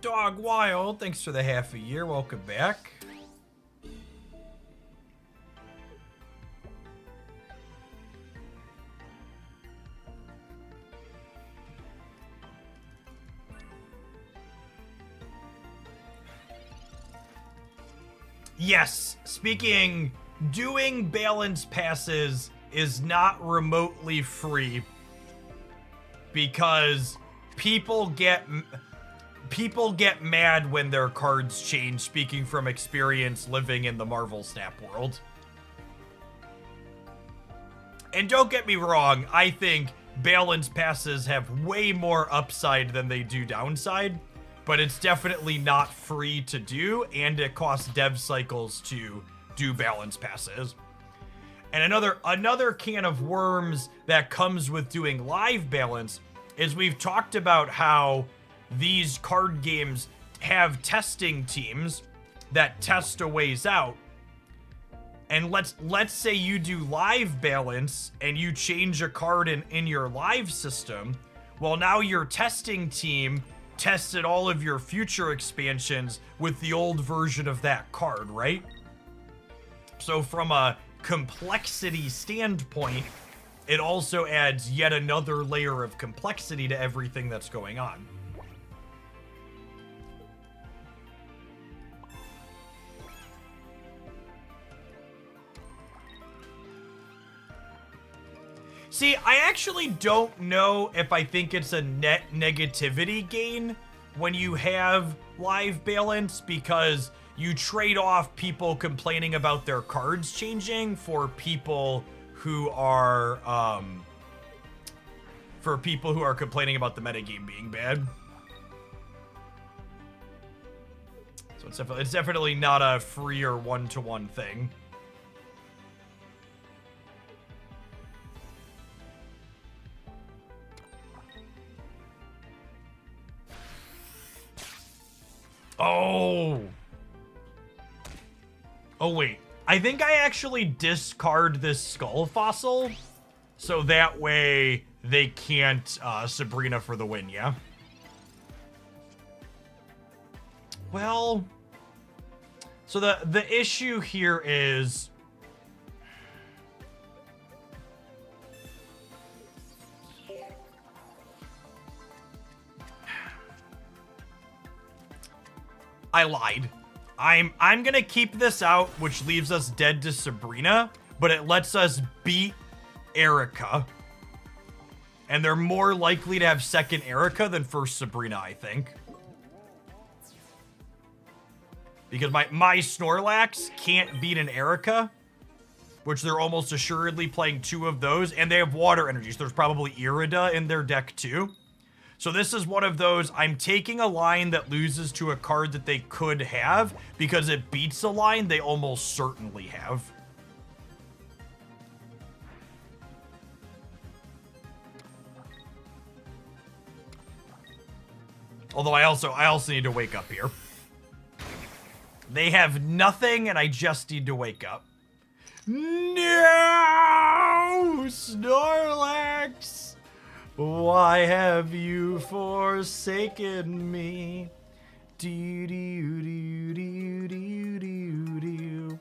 Dog Wild, thanks for the half a year. Welcome back. Yes, doing balance passes is not remotely free because people get mad when their cards change, speaking from experience living in the Marvel Snap world. And don't get me wrong, I think balance passes have way more upside than they do downside. But it's definitely not free to do, and it costs dev cycles to do balance passes. And another can of worms that comes with doing live balance is we've talked about how these card games have testing teams that test a ways out. And let's say you do live balance and you change a card in your live system. Well, now your testing team tested all of your future expansions with the old version of that card, right? So from a complexity standpoint, it also adds yet another layer of complexity to everything that's going on. See, I actually don't know if I think it's a net negativity gain when you have live balance, because you trade off people complaining about their cards changing for people who are complaining about the metagame being bad. So it's definitely not a free or one-to-one thing. Oh, wait. I think I actually discard this skull fossil, so that way they can't Sabrina for the win, yeah? Well, so the issue here is I lied. I'm gonna keep this out, which leaves us dead to Sabrina, but it lets us beat Erica. And they're more likely to have second Erica than first Sabrina, I think. Because my Snorlax can't beat an Erica, which they're almost assuredly playing 2 of those, and they have water energy, so there's probably Irida in their deck too. So this is one of those, I'm taking a line that loses to a card that they could have, because it beats a line they almost certainly have. Although I also need to wake up here. They have nothing, and I just need to wake up. No! Snorlax! Why have you forsaken me? Do do do do do do do.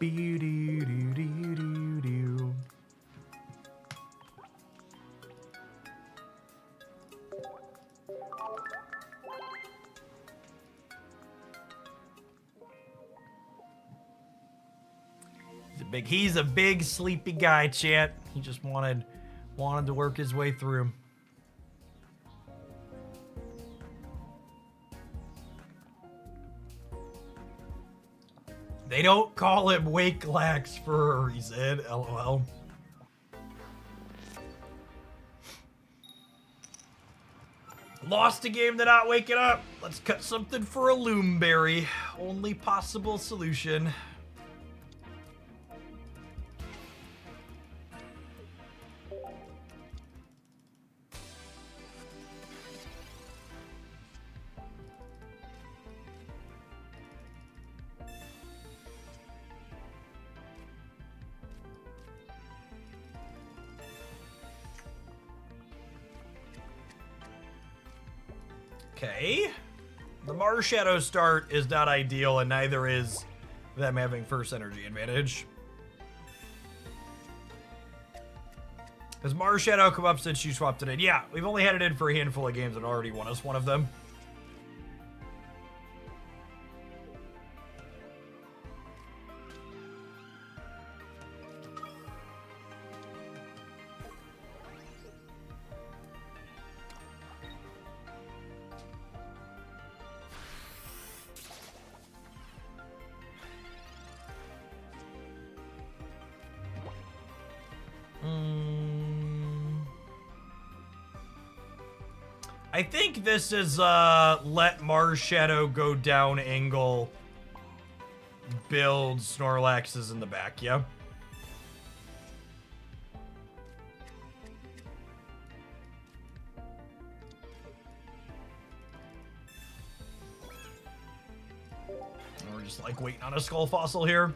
Do do do do do do. He's a big sleepy guy, chat. He just wanted to work his way through. They don't call him Wakelax for a reason, lol. Lost a game to not waking up. Let's cut something for a Loomberry. Only possible solution. Okay. The Marshadow start is not ideal, and neither is them having first energy advantage. Has Marshadow come up since you swapped it in? Yeah, we've only had it in for a handful of games and already won us one of them. I think this is let Marshadow go down angle, build Snorlaxes in the back, yeah? We're just like waiting on a Skull Fossil here.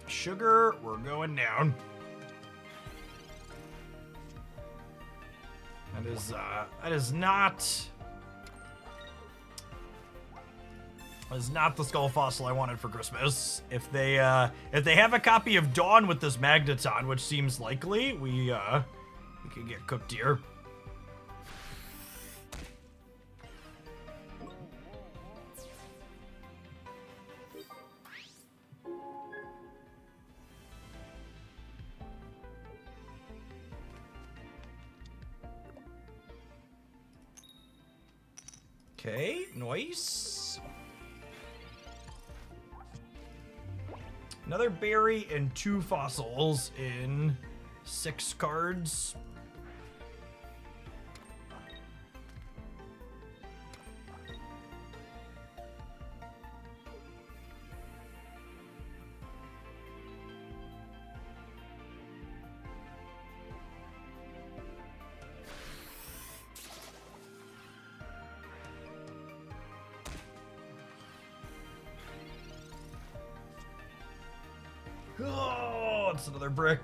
Sugar, we're going down. That is not the Skull Fossil I wanted for Christmas. If they have a copy of Dawn with this Magneton, which seems likely, we could get cooked here. Okay, nice. Another berry and 2 fossils in 6 cards. wants another brick.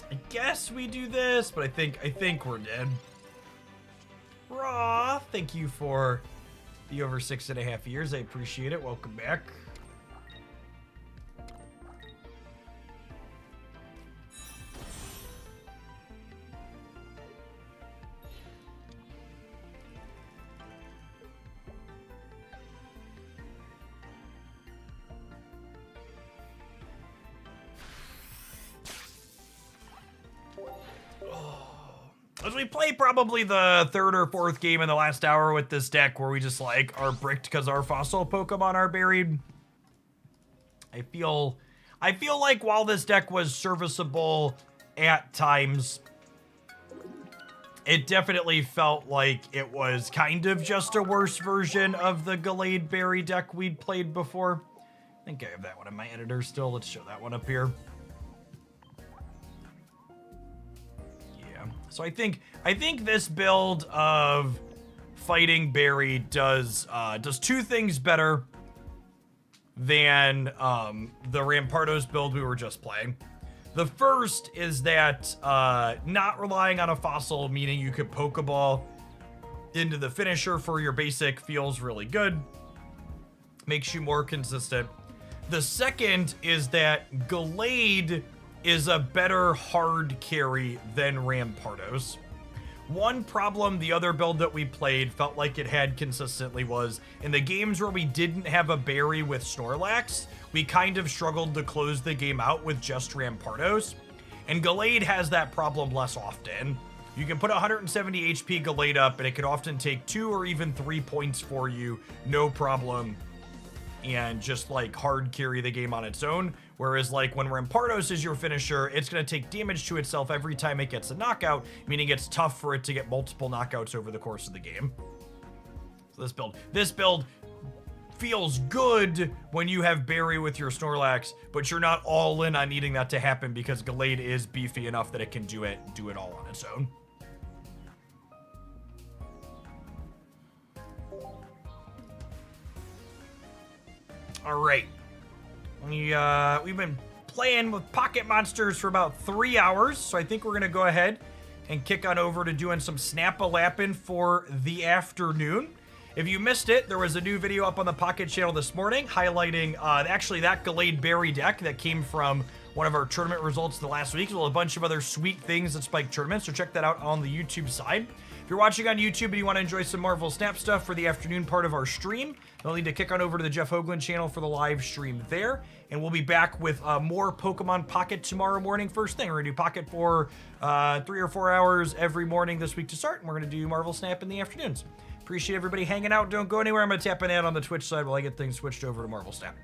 I guess we do this, but I think we're dead. Raw, thank you for the over 6.5 years. I appreciate it. Welcome back. As we play probably the third or fourth game in the last hour with this deck where we just like are bricked because our fossil Pokemon are buried. I feel like while this deck was serviceable at times, it definitely felt like it was kind of just a worse version of the Gallade Berry deck we'd played before. I think I have that one in my editor still. Let's show that one up here. So I think this build of Fighting Berry does two things better than the Rampardos build we were just playing. The first is that not relying on a fossil, meaning you could Pokeball into the finisher for your basic, feels really good. Makes you more consistent. The second is that Gallade is a better hard carry than Rampardos. One problem the other build that we played felt like it had consistently was in the games where we didn't have a berry with Snorlax, we kind of struggled to close the game out with just Rampardos. And Gallade has that problem less often. You can put 170 HP Gallade up and it can often take 2 or even 3 points for you, no problem, and just like hard carry the game on its own. Whereas like when Rampardos is your finisher, it's going to take damage to itself every time it gets a knockout, meaning it's tough for it to get multiple knockouts over the course of the game. So this build feels good when you have Berry with your Snorlax, but you're not all in on needing that to happen because Gallade is beefy enough that it can do it all on its own. All right. We've been playing with Pocket Monsters for about 3 hours, so I think we're going to go ahead and kick on over to doing some Snap-a-Lappin' for the afternoon. If you missed it, there was a new video up on the Pocket channel this morning highlighting actually that Gallade Berry deck that came from one of our tournament results the last week, as well as a bunch of other sweet things that spiked tournaments, so check that out on the YouTube side. If you're watching on YouTube and you want to enjoy some Marvel Snap stuff for the afternoon part of our stream, you'll need to kick on over to the Jeff Hoagland channel for the live stream there. And we'll be back with more Pokemon Pocket tomorrow morning first thing. We're going to do Pocket for 3 or 4 hours every morning this week to start, and we're going to do Marvel Snap in the afternoons. Appreciate everybody hanging out. Don't go anywhere. I'm going to tap an ad on the Twitch side while I get things switched over to Marvel Snap.